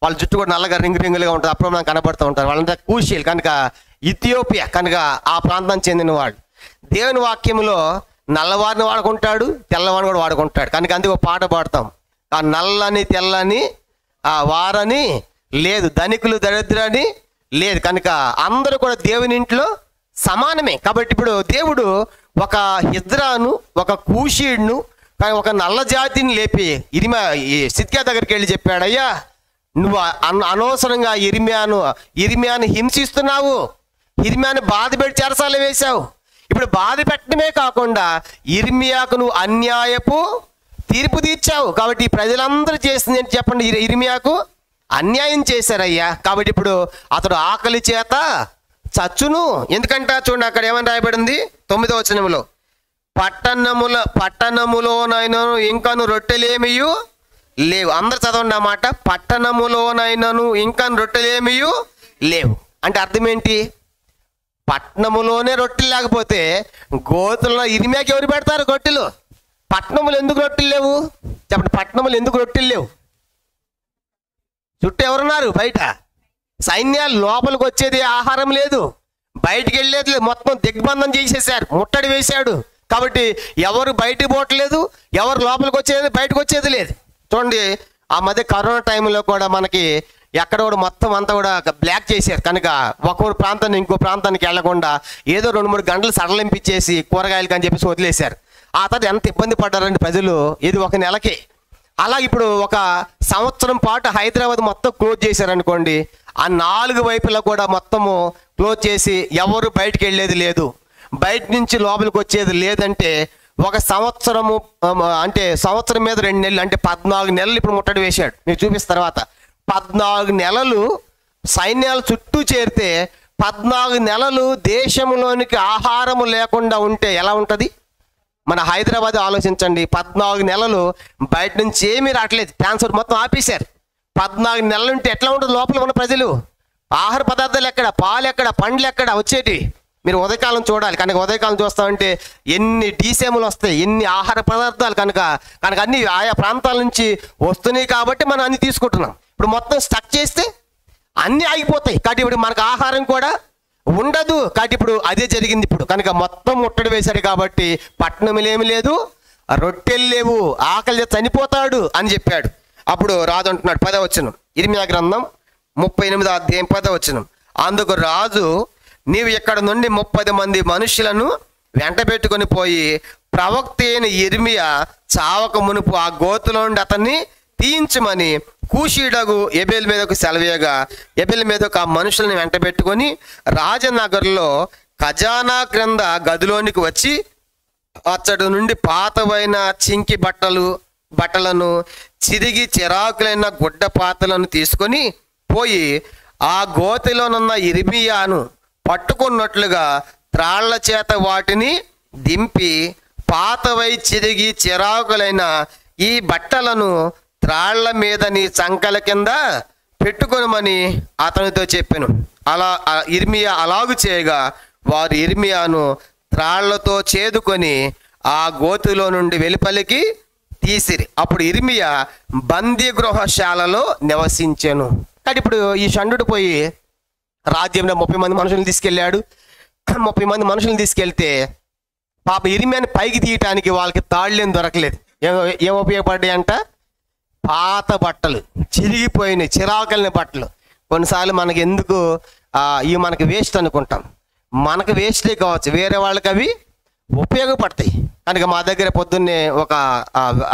వాళ్ళ జుట్టు కూడా నల్లగా రింగులుగా ఉంటుంది, అప్పుడు మనం కనబడుతూ ఉంటారు. వాళ్ళంతా కూషీలు. కనుక ఇథియోపియా, కనుక ఆ ప్రాంతానికి చెందిన వాడు. దేవుని వాక్యంలో నల్లవారిని వాడుకుంటాడు, తెల్లవారిని కూడా వాడుకుంటాడు. కనుక అందుకు ఒక పాట పాడతాం, ఆ నల్లని తెల్లని ఆ వారని లేదు, ధనికులు దరిద్రని లేదు. కనుక అందరూ కూడా దేవుని ఇంట్లో సమానమే. కాబట్టి ఇప్పుడు దేవుడు ఒక హిజ్రాను, ఒక కూషీడ్ను, ఒక నల్ల జాతిని లేపి సిద్కియా దగ్గరికి వెళ్ళి చెప్పాడు, అయ్యా నువ్వు అనవసరంగా ఇర్మియాను హింసిస్తున్నావు, ఇర్మియాను బాధ పెట్టి చెరసాల వేశావు. ఇప్పుడు బాధ పెట్టడమే కాకుండా ఇర్మియాకు నువ్వు అన్యాయపు తీర్పు తీర్చావు. కాబట్టి ప్రజలందరూ చేసింది ఏంటి చెప్పండి? ఇర్మియాకు అన్యాయం చేశారయ్యా. కాబట్టి ఇప్పుడు అతడు ఆకలి చేత చచ్చును. ఎందుకంటే చూడండి అక్కడ ఏమని రాయబడింది 9వ వచనంలో, పట్టణములోనైనను ఇంకను రొట్టెలేమియు లేవు. అందరు చదవండి ఆ మాట, పట్టణములోనైనను ఇంకను రొట్టెలేమియు లేవు. అంటే అర్థం ఏంటి? పట్టణములోనే రొట్టెలు లేకపోతే గోతుల్లో ఇర్మియాకి ఎవరు పెడతారు రొట్టెలు? పట్టణములు ఎందుకు రొట్టెలు లేవు చెప్పండి? పట్టణములు ఎందుకు రొట్టెలు లేవు? చుట్టూ ఎవరున్నారు? బయట సైన్యాలు, లోపలికి వచ్చేది ఆహారం లేదు, బయటికి వెళ్ళేది లేదు, మొత్తం దిగ్బంధం చేసేసారు, ముట్టడి వేశాడు. కాబట్టి ఎవరు బయటికి పోవట్లేదు, ఎవరు లోపలికి వచ్చేది బయటకు వచ్చేది లేదు. చూడండి ఆ మధ్య కరోనా టైంలో కూడా మనకి ఎక్కడ కూడా మొత్తం అంతా కూడా బ్లాక్ చేశారు. కనుక ఒక్కొక్క ప్రాంతాన్ని ఇంకో ప్రాంతానికి వెళ్లకుండా ఏదో 2-3 గంటలు సడలింపించేసి కూరగాయలకి అని చెప్పేసి వదిలేశారు. ఆ తర్వాత ఎంత ఇబ్బంది పడ్డారండి ప్రజలు, ఇది 1 నెలకే. అలా ఇప్పుడు 1 సంవత్సరం పాటు హైదరాబాద్ మొత్తం క్లోజ్ చేశారనుకోండి, ఆ 4 వైపులా కూడా మొత్తము క్లోజ్ చేసి ఎవరు బయటికి వెళ్ళేది లేదు, బయట నుంచి లోపలికి వచ్చేది లేదంటే 1 సంవత్సరము, అంటే సంవత్సరం మీద 2 నెలలు, అంటే 14 నెలలు ఇప్పుడు ముట్టడి వేశాడు. మీకు చూపిస్తా తర్వాత. 14 నెలలు సైన్యాలు చుట్టూ చేరితే 14 నెలలు దేశంలోనికి ఆహారము లేకుండా ఉంటే ఎలా ఉంటుంది? మన హైదరాబాద్ ఆలోచించండి. 14 నెలలు బయట నుంచి ఏమీ రావట్లేదు, ట్రాన్స్ఫర్ మొత్తం ఆపేశారు. 14 నెలలు ఉంటే ఎట్లా ఉంటుంది లోపల ఉన్న ప్రజలు? ఆహార పదార్థాలు ఎక్కడ, పాలు ఎక్కడ, పండ్లు ఎక్కడ వచ్చేటి? మీరు ఉదయకాలం చూడాలి. కనుక ఉదయకాలం చూస్తామంటే ఎన్ని డీసీఎంలు వస్తాయి, ఎన్ని ఆహార పదార్థాలు కనుక అన్ని ఆయా ప్రాంతాల నుంచి వస్తున్నాయి కాబట్టి మనం అన్ని తీసుకుంటున్నాం. ఇప్పుడు మొత్తం స్టక్ చేస్తే అన్నీ ఆగిపోతాయి. కాబట్టి ఇప్పుడు మనకు ఆహారం కూడా ఉండదు. కాబట్టి ఇప్పుడు అదే జరిగింది. ఇప్పుడు కనుక మొత్తం ముట్టడి వేశారు కాబట్టి పట్టణములు ఏమి లేదు, రొట్టెలు లేవు, ఆకలి చనిపోతాడు అని చెప్పాడు. అప్పుడు రాజు అంటున్నాడు 10వ వచనం, ఇర్మియా గ్రంథం 38వ అధ్యాయం 10వ వచనం. అందుకు రాజు, నీవు ఇక్కడ నుండి 30 మంది మనుషులను వెంట పెట్టుకొని పోయి ప్రవక్త అయిన ఇర్మియా చావక మునుపు ఆ గోతులో నుండి అతన్ని తీయించమని కూషీడగు ఎబెల్ మీదకు సెలవేయగా, ఎబెల్ మీదకు ఆ మనుషులను వెంట పెట్టుకొని రాజనగర్లో ఖజానా క్రింద గదిలోనికి వచ్చి అచ్చడు నుండి పాతవైన చింకి బట్టలను చిరిగి చిరాకులైన గుడ్డ పాతలను తీసుకొని పోయి ఆ గోతిలోనున్న ఇర్మియాను పట్టుకున్నట్లుగా త్రాళ్ల చేత వాటిని దింపి పాతవై చిరిగి చిరాకులైన ఈ బట్టలను త్రాళ్ల మీద నీ చంకల కింద పెట్టుకొనమని అతనితో చెప్పాను. ఇర్మియా అలాగు చేయగా వారు ఇర్మియాను త్రాళ్లతో చేదుకొని ఆ గోతులో నుండి వెలుపలికి తీసిరి. అప్పుడు ఇర్మియా బందీ గృహశాలలో నివసించెను. కాబట్టి ఇప్పుడు ఈ షండు పోయి రాజ్యంలో 30 మంది మనుషులను తీసుకెళ్ళాడు. 30 మంది మనుషులను తీసుకెళ్తే పాప ఇర్మియాని పైకి తీయటానికి వాళ్ళకి తాళ్ళేం దొరకలేదు. ఏం ఉపయోగపడ్డాయి అంట? పాత బట్టలు, చిరిగిపోయినాయి, చిరాకలిన బట్టలు. కొన్నిసార్లు మనకి ఎందుకు ఇవి మనకి వేస్ట్ అనుకుంటాం. మనకు వేస్టే కావచ్చు, వేరే వాళ్ళకి అవి ఉపయోగపడతాయి. కనుక మా దగ్గర పొద్దున్నే ఒక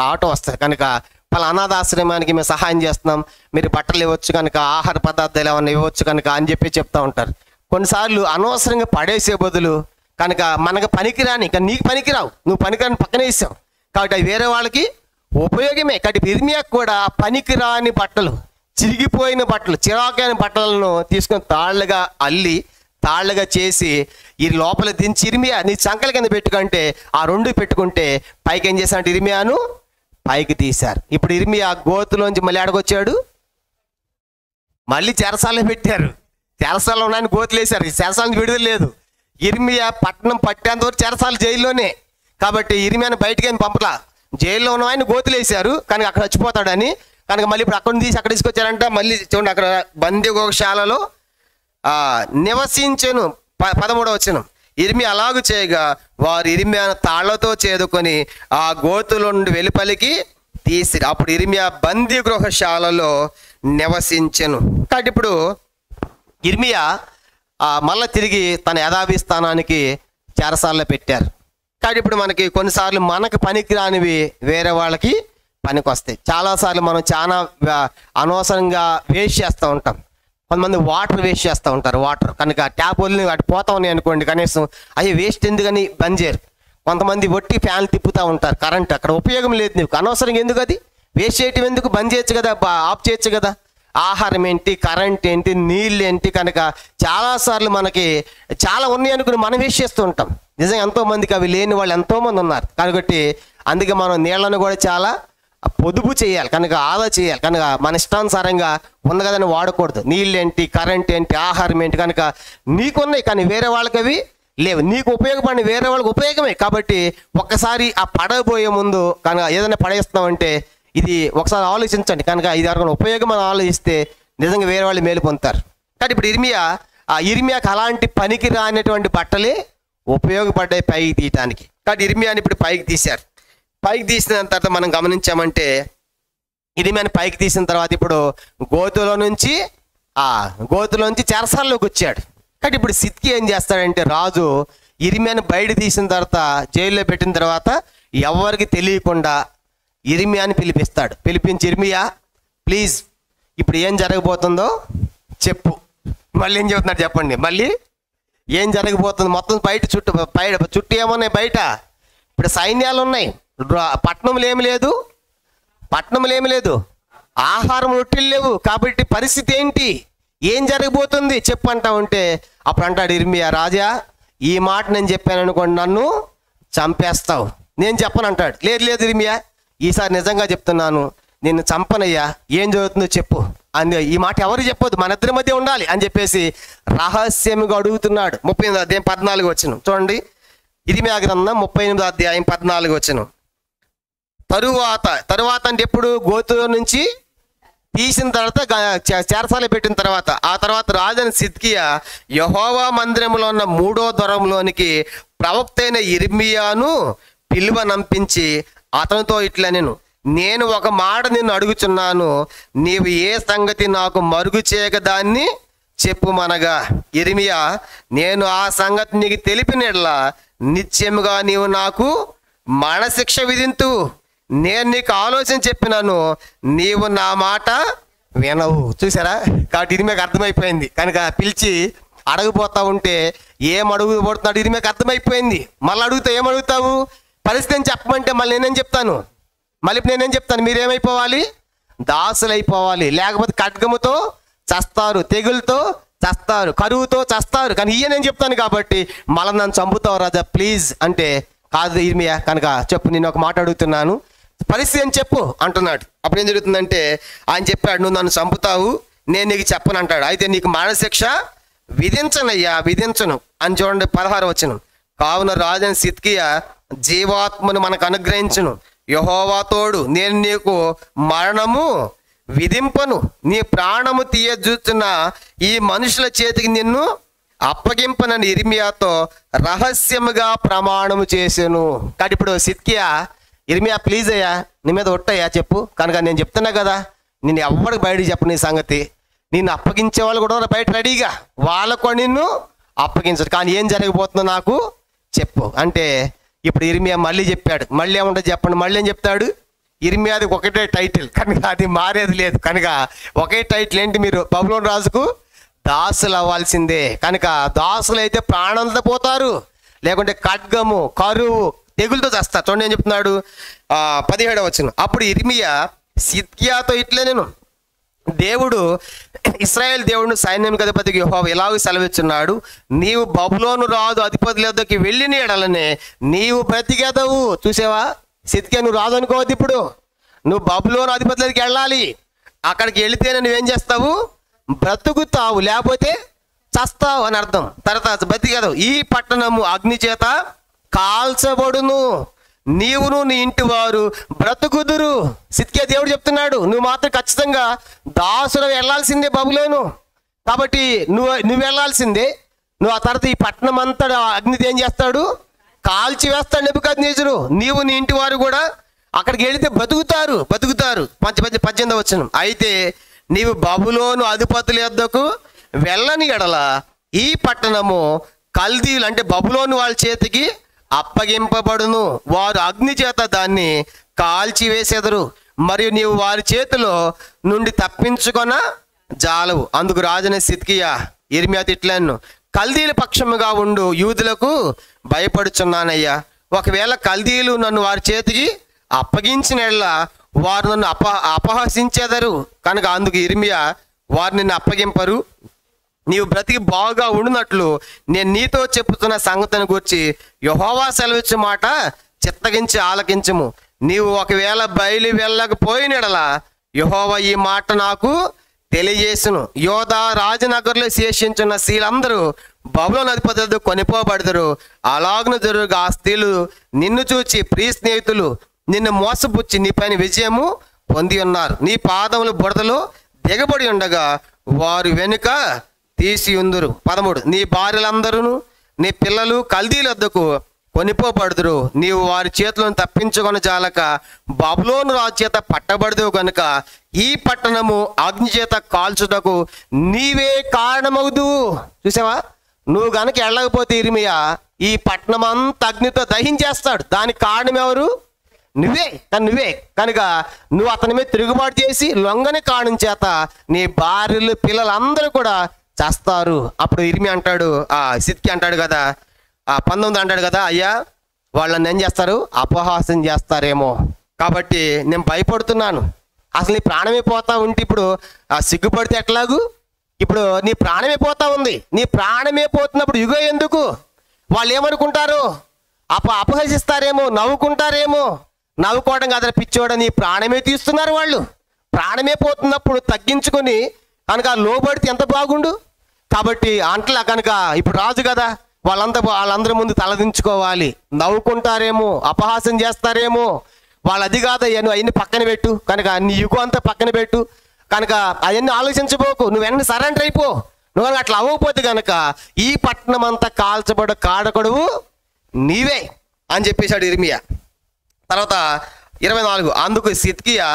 ఆటో వస్తుంది, కనుక వాళ్ళ అనాథాశ్రమానికి మేము సహాయం చేస్తున్నాం, మీరు బట్టలు ఇవ్వచ్చు కనుక, ఆహార పదార్థాలు ఏమన్నా ఇవ్వచ్చు కనుక అని చెప్తా ఉంటారు. కొన్నిసార్లు అనవసరంగా పడేసే బదులు కనుక మనకు పనికిరాని, కానీ నీకు పనికిరావు, నువ్వు పనికిరాని పక్కనే ఇస్తావు కాబట్టి అవి వేరే వాళ్ళకి ఉపయోగమే. కాబట్టి ఇర్మియాకు కూడా పనికిరాని బట్టలు, చిరిగిపోయిన బట్టలు, చిరాకైన బట్టలను తీసుకొని తాళ్ళగా చేసి ఈ లోపల దించి ఇర్మియా నీ చంకల కింద పెట్టుకుంటే ఆ 2 పెట్టుకుంటే పైకి ఏం చేశారంటే ఇర్మియాను పైకి తీశారు. ఇప్పుడు ఇర్మియా గోతులోంచి మళ్ళీ ఆడకొచ్చాడు, మళ్ళీ చెరసాలలో పెట్టారు. చెరసాలలో ఉన్నాయని గోతులు వేశారు, చెరసాలను విడుదల లేదు. ఇర్మియా పట్టణం పట్టేంతవరకు చెరసాల జైల్లోనే. కాబట్టి ఇర్మియాను బయటికి ఏం పంపలా, జైల్లో ఉన్న ఆయన గోతులు వేశారు కనుక అక్కడ చచ్చిపోతాడని. కనుక మళ్ళీ ఇప్పుడు అక్కడ తీసి అక్కడ తీసుకొచ్చారంట. మళ్ళీ చూడండి, అక్కడ బందీ గోశాలలో నివసించెను. 13వ వచనం, ఇర్మియా అలాగు చేయగా వారు ఇర్మియాను తాళ్లతో చేదుకొని ఆ గోతులో నుండి వెలుపలికి తీసిరి. అప్పుడు ఇర్మియా బందీ గృహశాలలో నివసించెను. కాబట్టి ఇప్పుడు ఇర్మియా మళ్ళీ తిరిగి తన యథాభి స్థానానికి చెరసాలలో పెట్టారు. కాబట్టి ఇప్పుడు మనకి కొన్నిసార్లు మనకు పనికి రానివి వేరే వాళ్ళకి పనికి వస్తాయి. చాలాసార్లు మనం చాలా అనవసరంగా వేస్ట్ చేస్తూ ఉంటాం. కొంతమంది వాటర్ వేస్ట్ చేస్తూ ఉంటారు. వాటర్ కనుక ట్యాప్ వదిలి అటు పోతా ఉన్నాయి అనుకోండి, కనీసం అవి వేస్ట్ ఎందుకని బంద్ చేయరు. కొంతమంది ఒట్టి ఫ్యాన్లు తిప్పుతూ ఉంటారు, కరెంట్ అక్కడ ఉపయోగం లేదు, నీకు అనవసరంగా ఎందుకు అది వేస్ట్ చేయటం, ఎందుకు బంద్ చేయొచ్చు కదా, ఆఫ్ చేయొచ్చు కదా. ఆహారం ఏంటి, కరెంట్ ఏంటి, నీళ్ళు ఏంటి, కనుక చాలాసార్లు మనకి చాలా ఉన్నాయి అనుకుని మనం వేస్ట్ చేస్తూ ఉంటాం. నిజంగా ఎంతోమందికి అవి లేని వాళ్ళు ఎంతోమంది ఉన్నారు. కాబట్టి అందుకే మనం నీళ్లను కూడా చాలా పొదుపు చేయాలి, కనుక ఆదా చేయాలి. కనుక మన ఇష్టానుసారంగా ఉంది కదని వాడకూడదు. నీళ్ళు ఏంటి, కరెంట్ ఏంటి, ఆహారం ఏంటి, కనుక నీకున్నాయి కానీ వేరే వాళ్ళకి అవి లేవు. నీకు ఉపయోగపడిన వేరే వాళ్ళకి ఉపయోగమే. కాబట్టి ఒక్కసారి ఆ పడబోయే ముందు కనుక ఏదైనా పడేస్తున్నామంటే ఇది ఒకసారి ఆలోచించండి. కనుక ఇది ఎవరికైనా ఉపయోగం అని ఆలోచిస్తే నిజంగా వేరే వాళ్ళు మేలు పొందుతారు. కాబట్టి ఇప్పుడు ఇర్మియాకి అలాంటి పనికి రానటువంటి బట్టలే ఉపయోగపడ్డాయి పైకి తీయటానికి. కాబట్టి ఇర్మియాని ఇప్పుడు పైకి తీశారు. పైకి తీసిన తర్వాత మనం గమనించామంటే ఇర్మియాని పైకి తీసిన తర్వాత ఇప్పుడు గోతులో నుంచి చెరసాల్లోకి వచ్చాడు. కాబట్టి ఇప్పుడు సిద్కి ఏం చేస్తాడంటే రాజు ఇర్మియాని బయట తీసిన తర్వాత జైల్లో పెట్టిన తర్వాత ఎవరికి తెలియకుండా ఇర్మియాని పిలిపించి ఇర్మియా ప్లీజ్ ఇప్పుడు ఏం జరగబోతుందో చెప్పు. మళ్ళీ ఏం చెబుతున్నాడు చెప్పండి, మళ్ళీ ఏం జరగబోతుంది. మొత్తం చుట్టూ ఏమున్నాయి బయట, ఇప్పుడు సైన్యాలు ఉన్నాయి, పట్టణంలో ఏమి లేదు, ఆహారం రొట్టెలు లేవు. కాబట్టి పరిస్థితి ఏంటి, ఏం జరగబోతుంది చెప్పు అంటా ఉంటే అప్పుడు అంటాడు ఇర్మియా, రాజా ఈ మాట నేను చెప్పాను అనుకోండి నన్ను చంపేస్తావు. నేను చెప్పను అంటాడు. లేదు ఇర్మియా, ఈసారి నిజంగా చెప్తున్నాను, నిన్ను చంపనయ్యా, ఏం జరుగుతుందో చెప్పు అని. ఈ మాట ఎవరు చెప్పొద్దు, మన ఇద్దరి మధ్య ఉండాలి అని చెప్పేసి రహస్యంగా అడుగుతున్నాడు. 38వ అధ్యాయం 14వ వచనం చూడండి. ఇర్మియా గ్రంథం 38వ అధ్యాయం 14వ వచనం. తరువాత అంటే ఎప్పుడు గోతులో నుంచి తీసిన తర్వాత చెరసాల పెట్టిన తర్వాత ఆ తర్వాత రాజైన సిద్కియా యెహోవా మందిరంలో ఉన్న 3వ ద్వారంలోనికి ప్రవక్త అయిన ఇర్మియాను పిలువనంపించి అతనితో ఇట్లా నేను నేను ఒక మాట నిన్ను అడుగుచున్నాను, నీవు ఏ సంగతి నాకు మరుగు చేయక దాన్ని చెప్పుమనగా, యిర్మీయా, నేను ఆ సంగతి నీకు తెలిపినట్లా నిత్యముగా నీవు నాకు మరణశిక్ష విధింతు. నేను నీకు ఆలోచన చెప్పినాను, నీవు నా మాట వినవు. చూసారా? కాబట్టి యిర్మీయాకు అర్థమైపోయింది. కనుక పిలిచి అడగపోతా ఉంటే ఏం అడుగుబడుతున్నాడు యిర్మీయాకు అర్థమైపోయింది. మళ్ళీ అడుగుతా ఏం అడుగుతావు? పరిస్థితిని చెప్పమంటే మళ్ళీ నేనేం చెప్తాను? మళ్ళీ ఇప్పుడు నేనేం చెప్తాను? మీరేమైపోవాలి? దాసులైపోవాలి. లేకపోతే ఖడ్గముతో చస్తారు, తెగులతో చస్తారు, కరువుతో చస్తారు. కానీ ఇయ్య నేను చెప్తాను కాబట్టి మళ్ళీ నన్ను చంపుతావు రాజా ప్లీజ్ అంటే, కాదు యిర్మీయా, కనుక చెప్పు, నేను ఒక మాట అడుగుతున్నాను, పరిస్థితి అని చెప్పు అంటున్నాడు. అప్పుడు ఏం జరుగుతుందంటే ఆయన చెప్పాడు, నువ్వు నన్ను చంపుతావు, నేను నీకు చెప్పను అంటాడు. అయితే నీకు మరణశిక్ష విధించనయ్యా, విధించను అని చూడండి 16 వచనం. కావున రాజైన సిద్కియా జీవాత్మను మనకు అనుగ్రహించును, యెహోవా తోడు, నేను నీకు మరణము విధింపను, నీ ప్రాణము తీయజూచున్న ఈ మనుషుల చేతికి నిన్ను అప్పగింపనని యిర్మీయాతో రహస్యముగా ప్రమాణము చేసెను. కాబట్టి ఇప్పుడు సిద్కియా, యిర్మీయా ప్లీజ్ అయ్యా, నీ మీద ఒట్టయ్యా చెప్పు, కనుక నేను చెప్తున్నా కదా, నేను ఎవరికి బయటికి చెప్పను నీ సంగతి, నిన్ను అప్పగించే వాళ్ళు కూడా ఉన్నారు బయట రెడీగా, వాళ్ళకు నిన్ను అప్పగించరు, కానీ ఏం జరగబోతుందో నాకు చెప్పు అంటే, ఇప్పుడు యిర్మీయా మళ్ళీ చెప్పాడు. మళ్ళీ ఏముంటుంది చెప్పండి? మళ్ళీ ఏం చెప్తాడు? యిర్మీయాది ఒకటే టైటిల్, కనుక అది మారేది లేదు. కనుక ఒకే టైటిల్ ఏంటి? మీరు బబులోను రాజుకు దాసులు అవ్వాల్సిందే. కనుక దాసులు అయితే ప్రాణంతో పోతారు, లేకుంటే ఖడ్గము, కరువు, తెగులతో చేస్తారు. చూడండి ఏం చెప్తున్నాడు 17వ వచనం. అప్పుడు యిర్మీయా సిద్కియాతో ఇట్లే, నేను దేవుడు ఇశ్రాయేల్ దేవుడు సైన్యం అధిపతికి యెహోవా ఇలాగ సెలవిస్తున్నాడు, నీవు బబులోను రాజు అధిపతుల వద్దకు వెళ్ళిన ఎడలనే నీవు బ్రతికెదవు. చూసావా? సిద్కియా, నువ్వు రాజు అనుకోవద్దు, ఇప్పుడు నువ్వు బబులోను అధిపతుల దగ్గరికి వెళ్ళాలి. అక్కడికి వెళితేనే నువ్వేం చేస్తావు? బ్రతుకుతావు, లేకపోతే చస్తావు అని అర్థం. తర్వాత బ్రతికెదవు. ఈ పట్టణము అగ్ని చేత కాల్చబడును, నీవును నీ ఇంటి వారు బ్రతుకుదురు. సిద్కియా దేవుడు చెప్తున్నాడు, నువ్వు మాత్రం ఖచ్చితంగా దాసులు వెళ్ళాల్సిందే బబులోను. కాబట్టి నువ్వు వెళ్ళాల్సిందే. నువ్వు ఆ తర్వాత ఈ పట్టణం అంతా అగ్నితో ఏం చేస్తాడు? కాల్చి వేస్తాడు నెబుకద్నెజరు. నీవు నీ ఇంటి వారు కూడా అక్కడికి వెళితే బ్రతుకుతారు. 18వ వచనం. అయితే నీవు బబులోను అధిపతుల యొద్దకు వెళ్ళని ఎడల ఈ పట్టణము కల్దీయులు అంటే బబులోను వాళ్ళ చేతికి అప్పగింపబడును, వారు అగ్ని చేత దాన్ని కాల్చివేసెదరు, మరియు నీవు వారి చేతిలో నుండి తప్పించుకొన జాలవు. అందుకు రాజైన సిద్కియా యిర్మీయాతో ఇట్లనెను, కల్దీయుల పక్షముగా ఉండు యూదులకు భయపడుచున్నానయ్యా. ఒకవేళ కల్దీయులు నన్ను వారి చేతికి అప్పగించిన ఎడల వారు నన్ను అపహసించెదరు. కనుక అందుకు యిర్మీయా, వారు నిన్ను అప్పగింపరు, నీవు బ్రతికి బాగా ఉండునట్లు నేను నీతో చెప్పుతున్న సంగతిని గురించి యెహోవా సెలవిచ్చు మాట చిత్తగించి ఆలకించము. నీవు ఒకవేళ బయలు వెళ్ళకపోయినడలా యెహోవా ఈ మాట నాకు తెలియజేసును, యోధా రాజనగర్లో శేషించిన స్త్రీలందరూ బబులోను అధిపతులతో కొనిపోబడతారు. అలాగున జరుగుగా ఆ స్త్రీలు నిన్ను చూచి ప్రియ స్నేహితులు నిన్ను మోసపుచ్చి నీ పైన విజయము పొంది ఉన్నారు. నీ పాదములు బురదలో దిగబడి ఉండగా వారు వెనుక తీసి ఉందురు. 13 నీ భార్యలందరూ నీ పిల్లలు కల్దీయుల వద్దకు కొనిపోబడుదురు. నీవు వారి చేతులను తప్పించుకొని జాలక బబులోను రాజు చేత పట్టబడదు కనుక ఈ పట్టణము అగ్ని చేత కాల్చుటకు నీవే కారణమవుదు. చూసావా? నువ్వు గనక వెళ్ళకపోతే యిర్మీయా ఈ పట్టణం అంతా అగ్నితో దహించేస్తాడు. దానికి కారణం ఎవరు? నువ్వే. కనుక నువ్వు అతని మీద తిరుగుబాటు చేసి లొంగని కారణం చేత నీ భార్యలు పిల్లలందరూ కూడా చేస్తారు. అప్పుడు యిర్మీయా అంటాడు, సిద్కియా అంటాడు కదా, 19 అంటాడు కదా, అయ్యా వాళ్ళని ఏం చేస్తారు? అపహాసం చేస్తారేమో, కాబట్టి నేను భయపడుతున్నాను. అసలు నీ ప్రాణమే పోతా ఉంటే ఇప్పుడు సిగ్గుపడితే ఎట్లాగూ? ఇప్పుడు నీ ప్రాణమే పోతా ఉంది. నీ ప్రాణమే పోతున్నప్పుడు యుగ ఎందుకు? వాళ్ళు ఏమనుకుంటారు? అపహసిస్తారేమో, నవ్వుకుంటారేమో. నవ్వుకోవడం కదా పిచ్చోడ, నీ ప్రాణమే తీస్తున్నారు వాళ్ళు. ప్రాణమే పోతున్నప్పుడు తగ్గించుకొని కనుక లోబడితే ఎంత బాగుండు. కాబట్టి అంటలా కనుక ఇప్పుడు రాజు కదా, వాళ్ళందరి ముందు తలదించుకోవాలి. నవ్వుకుంటారేమో, అపహాసం చేస్తారేమో. వాళ్ళు అది కాదయ్యా, నువ్వు అవన్నీ పక్కన పెట్టు, కనుక నీ యుగం అంతా పక్కన పెట్టు, కనుక అవన్నీ ఆలోచించబోకు, నువ్వు వెంటనే సరెండర్ అయిపో. నువ్వు కనుక అట్లా అవ్వకపోతే కనుక ఈ పట్టణం అంతా కాల్చబడ కాడకడువు నీవే అని చెప్పేశాడు యిర్మీయా. తర్వాత 24. అందుకు సిద్కియా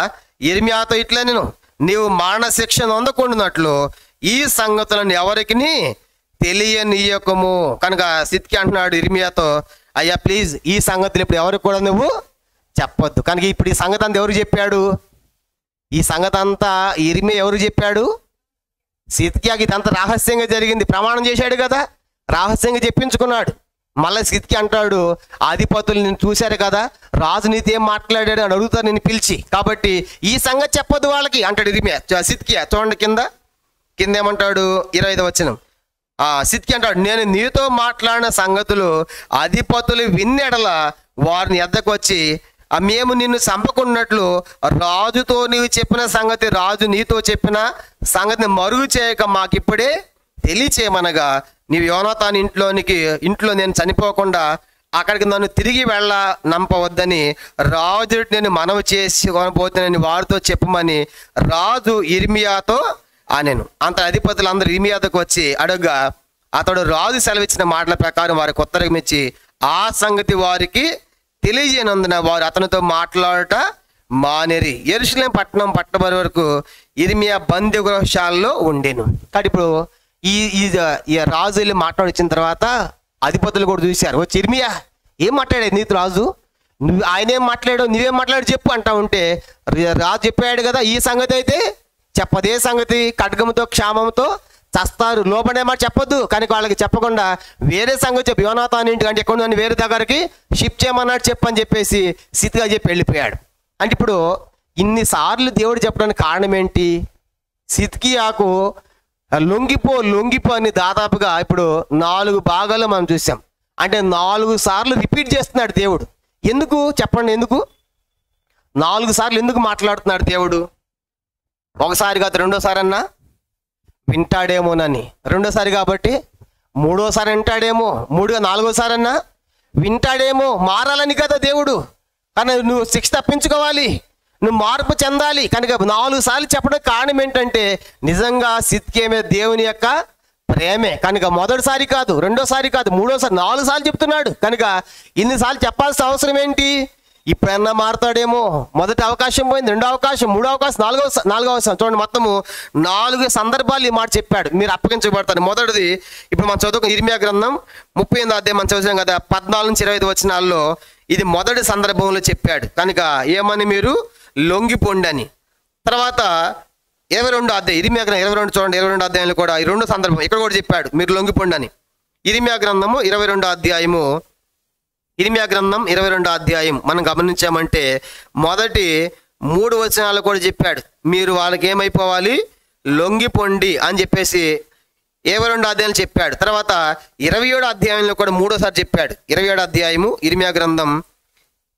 యిర్మీయాతో ఇట్లా నేను నీవు మరణశిక్ష నొందకుండానట్లు ఈ సంగతులను ఎవరికి తెలియనీయకము. కనుక సిద్కియా అంటున్నాడు యిర్మీయాతో, అయ్యా ప్లీజ్ ఈ సంగతులు ఇప్పుడు ఎవరికి కూడా నువ్వు చెప్పొద్దు. కనుక ఇప్పుడు ఈ సంగతి అంతా ఎవరు చెప్పాడు? ఈ సంగతి అంతా యిర్మీయా ఎవరు చెప్పాడు? సిద్కియాకి ఇదంతా రహస్యంగా జరిగింది. ప్రమాణం చేశాడు కదా, రహస్యంగా చెప్పించుకున్నాడు. మళ్ళీ సిద్కియా అంటాడు, అధిపతులు నేను చూశారు కదా, రాజు నీతో ఏం మాట్లాడాడు అని అడుగుతారు నేను పిలిచి, కాబట్టి ఈ సంగతి చెప్పొద్దు వాళ్ళకి అంటాడు యిర్మీయా. సిద్కియా చూడండి కింద ఏమంటాడు 25వ వచనం. సిద్కియా అంటాడు, నేను నీతో మాట్లాడిన సంగతులు అధిపతులు విన్నెడల వారిని ఎద్దకు వచ్చి మేము నిన్ను చంపకున్నట్లు రాజుతో నీవు చెప్పిన సంగతి, రాజు నీతో చెప్పిన సంగతిని మరుగు చేయక మాకిప్పుడే తెలియచేయమనగా నీవు యోనాతాను ఇంట్లో నేను చనిపోకుండా అక్కడికి నన్ను తిరిగి నంపవద్దని రాజు నేను మనవి చేసుకొనబోతున్నాను వారితో చెప్పమని రాజు యిర్మీయాతో అనెను. అంత అధిపతులందరూ యిర్మీయాకు వచ్చి అడుగుగా అతడు రాజు సెలవిచ్చిన మాటల ప్రకారం వారికి ఉత్తరం ఇచ్చి ఆ సంగతి వారికి తెలియజేయనందున వారు అతనితో మాట్లాడట మానేరి యెరూషలేము పట్టబడి వరకు యిర్మీయా బందీగృహశాలలో ఉండెను. కాబట్టి ఇప్పుడు ఈ రాజు వెళ్ళి మాట్లాడిచ్చిన తర్వాత అధిపతులు కూడా చూశారు. వచ్చి యిర్మీయా ఏం మాట్లాడేది నీతో రాజు, ఆయన ఏం మాట్లాడావు, నువ్వేం మాట్లాడి చెప్పు అంటా ఉంటే రాజు చెప్పాడు కదా ఈ సంగతి అయితే చెప్పదే సంగతి, ఖడ్గంతో క్షామంతో చస్తారు, లోపడే మాట చెప్పొద్దు. కానీ వాళ్ళకి చెప్పకుండా వేరే సంగతి చెప్పి యోనాతాను ఇంటికంటే ఎక్కడ నన్ను వేరే దగ్గరికి షిఫ్ట్ చేయమన్నాడు చెప్పని చెప్పేసి సిద్కియా చెప్పి వెళ్ళిపోయాడు. అంటే ఇప్పుడు ఇన్నిసార్లు దేవుడు చెప్పడానికి కారణం ఏంటి? సిద్కియాకు లొంగిపో అని దాదాపుగా ఇప్పుడు 4 భాగాలు మనం చూసాం. అంటే 4 సార్లు రిపీట్ చేస్తున్నాడు దేవుడు. ఎందుకు చెప్పండి, ఎందుకు 4 సార్లు ఎందుకు మాట్లాడుతున్నాడు దేవుడు? ఒకసారి కాదు రెండోసారి అన్నా వింటాడేమోనని, రెండోసారి కాబట్టి మూడోసారి వింటాడేమో, 4వసారి అన్నా వింటాడేమో, మారాలని కదా దేవుడు. కానీ నువ్వు శిక్ష తప్పించుకోవాలి, నువ్వు మార్పు చెందాలి. కనుక 4 సార్లు చెప్పడం కారణం ఏంటంటే నిజంగా సిద్కియా మీద దేవుని యొక్క ప్రేమే. కనుక మొదటిసారి కాదు, రెండోసారి కాదు, మూడోసారి 4 సార్లు చెప్తున్నాడు. కనుక ఇన్నిసార్లు చెప్పాల్సిన అవసరం ఏంటి? ఇప్పుడన్నా మారుతాడేమో. మొదటి అవకాశం పోయింది, 2వ అవకాశం, 3వ అవకాశం, 4వ అవకాశం. చూడండి మొత్తము 4 సందర్భాలు ఈ మాట చెప్పాడు, మీరు అప్పగించబడతారు. మొదటిది ఇప్పుడు మనం చదువుకున్న యిర్మీయా గ్రంథం 38వ అధ్యాయం మనం చదివాం కదా, 14 నుంచి 25 వచనాల్లో ఇది మొదటి సందర్భంలో చెప్పాడు. కనుక ఏమని మీరు లొంగిపోండి అని. తర్వాత 22వ అధ్యాయం యిర్మీయా గ్రంథం 22 చూడండి, 22వ అధ్యాయంలో కూడా ఈ 2 సందర్భం ఇక్కడ కూడా చెప్పాడు మీరు లొంగిపోండి అని. యిర్మీయా గ్రంథము 22వ అధ్యాయము, యిర్మీయా గ్రంథం 22వ అధ్యాయం మనం గమనించామంటే మొదటి 3 వచనాలు కూడా చెప్పాడు మీరు వాళ్ళకి ఏమైపోవాలి, లొంగిపోండి అని చెప్పేసి 22వ అధ్యాయం చెప్పాడు. తర్వాత 27వ అధ్యాయంలో కూడా 3వసారి చెప్పాడు. 27వ అధ్యాయము యిర్మీయా గ్రంథం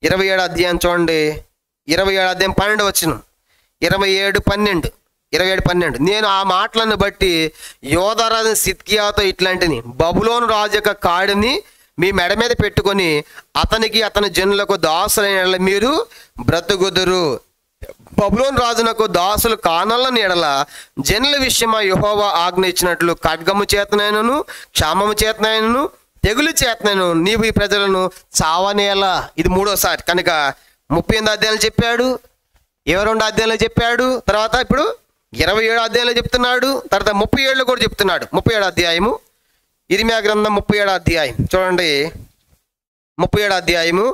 27వ అధ్యాయం చూడండి, 27వ అధ్యాయం 12వ వచనం, 27:12 నేను ఆ మాటలను బట్టి యోధారాజు సిద్కియాతో ఇట్లాంటిని బబులోను రాజు యొక్క కాడిని మీ మెడ మీద పెట్టుకొని అతనికి అతని జనులకు దాసులైన మీరు బ్రతుకుదురు. బబులోను రాజునకు దాసులు కానల్లని ఎడల జనుల విషయమా యెహోవా ఆజ్ఞ ఇచ్చినట్లు ఖడ్గము చేతనైనను క్షామము చేతనైనను తెగులు చేతనైనను నీవు ఈ ప్రజలను చావనేలా. ఇది 3వసారి. కనుక 38వ అధ్యాయంలో చెప్పాడు, 22వ అధ్యాయంలో చెప్పాడు, తర్వాత ఇప్పుడు 27వ అధ్యాయంలో చెప్తున్నాడు, తర్వాత 37లో కూడా చెప్తున్నాడు. 37వ అధ్యాయము యిర్మీయా గ్రంథం 37వ అధ్యాయం చూడండి, 37వ అధ్యాయము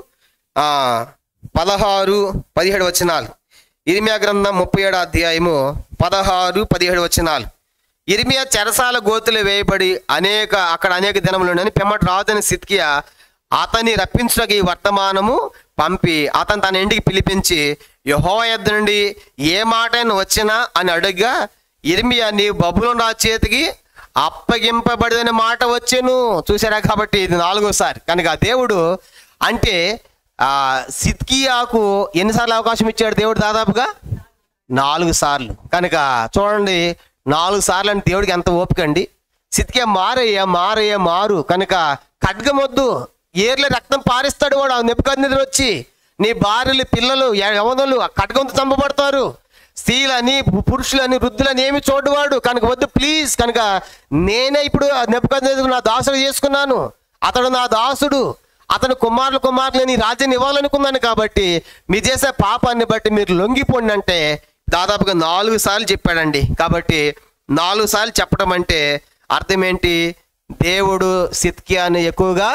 16-17 వచనాలు. యిర్మీయా గ్రంథం 37వ అధ్యాయము 16-17 వచనాలు. యిర్మీయా చెరసాల గోతులు వేయబడి అక్కడ అనేక దినములుండని పిమ్మటి రాజైన సిద్కియా అతన్ని రప్పించుటకు ఈ వర్తమానము పంపి అతను తన ఇంటికి పిలిపించి యెహోవా యొద్ద నుండి ఏ మాట వచ్చినా అని అడుగ్గా యిర్మీయా నీవు బబులోను రాజు చేతికి అప్పగింపబడిన మాట వచ్చెను. చూసారా? కాబట్టి ఇది 4వసారి. కనుక దేవుడు అంటే సిద్కియాకు ఎన్నిసార్లు అవకాశం ఇచ్చాడు దేవుడు? దాదాపుగా 4 సార్లు. కనుక చూడండి 4 సార్లు అంటే దేవుడికి ఎంత ఓపిక అండి. సిద్కియా మారు. కనుక ఖడ్గమొద్దు, ఏర్లే రక్తం పారిస్తాడు వాడు. నెబుకద్నెజరు వచ్చి నీ భార్యలు పిల్లలు యవనులు ఖడ్గంతో చంపబడతారు, స్త్రీలని పురుషులని వృద్ధులని ఏమి చూడవాడు. కనుక వద్దు ప్లీజ్. కనుక నేనే ఇప్పుడు నెబుకద్నెజరు నా దాసుడు చేసుకున్నాను, అతడు నా దాసుడు, అతను కుమారులని రాజ్యాన్ని ఇవ్వాలనుకున్నాను కాబట్టి మీరు చేసే పాపాన్ని బట్టి మీరు లొంగిపోండి అంటే దాదాపుగా 4 సార్లు చెప్పాడండి. కాబట్టి 4 సార్లు చెప్పడం అంటే అర్థం ఏంటి? దేవుడు సిద్కియాని ఎక్కువగా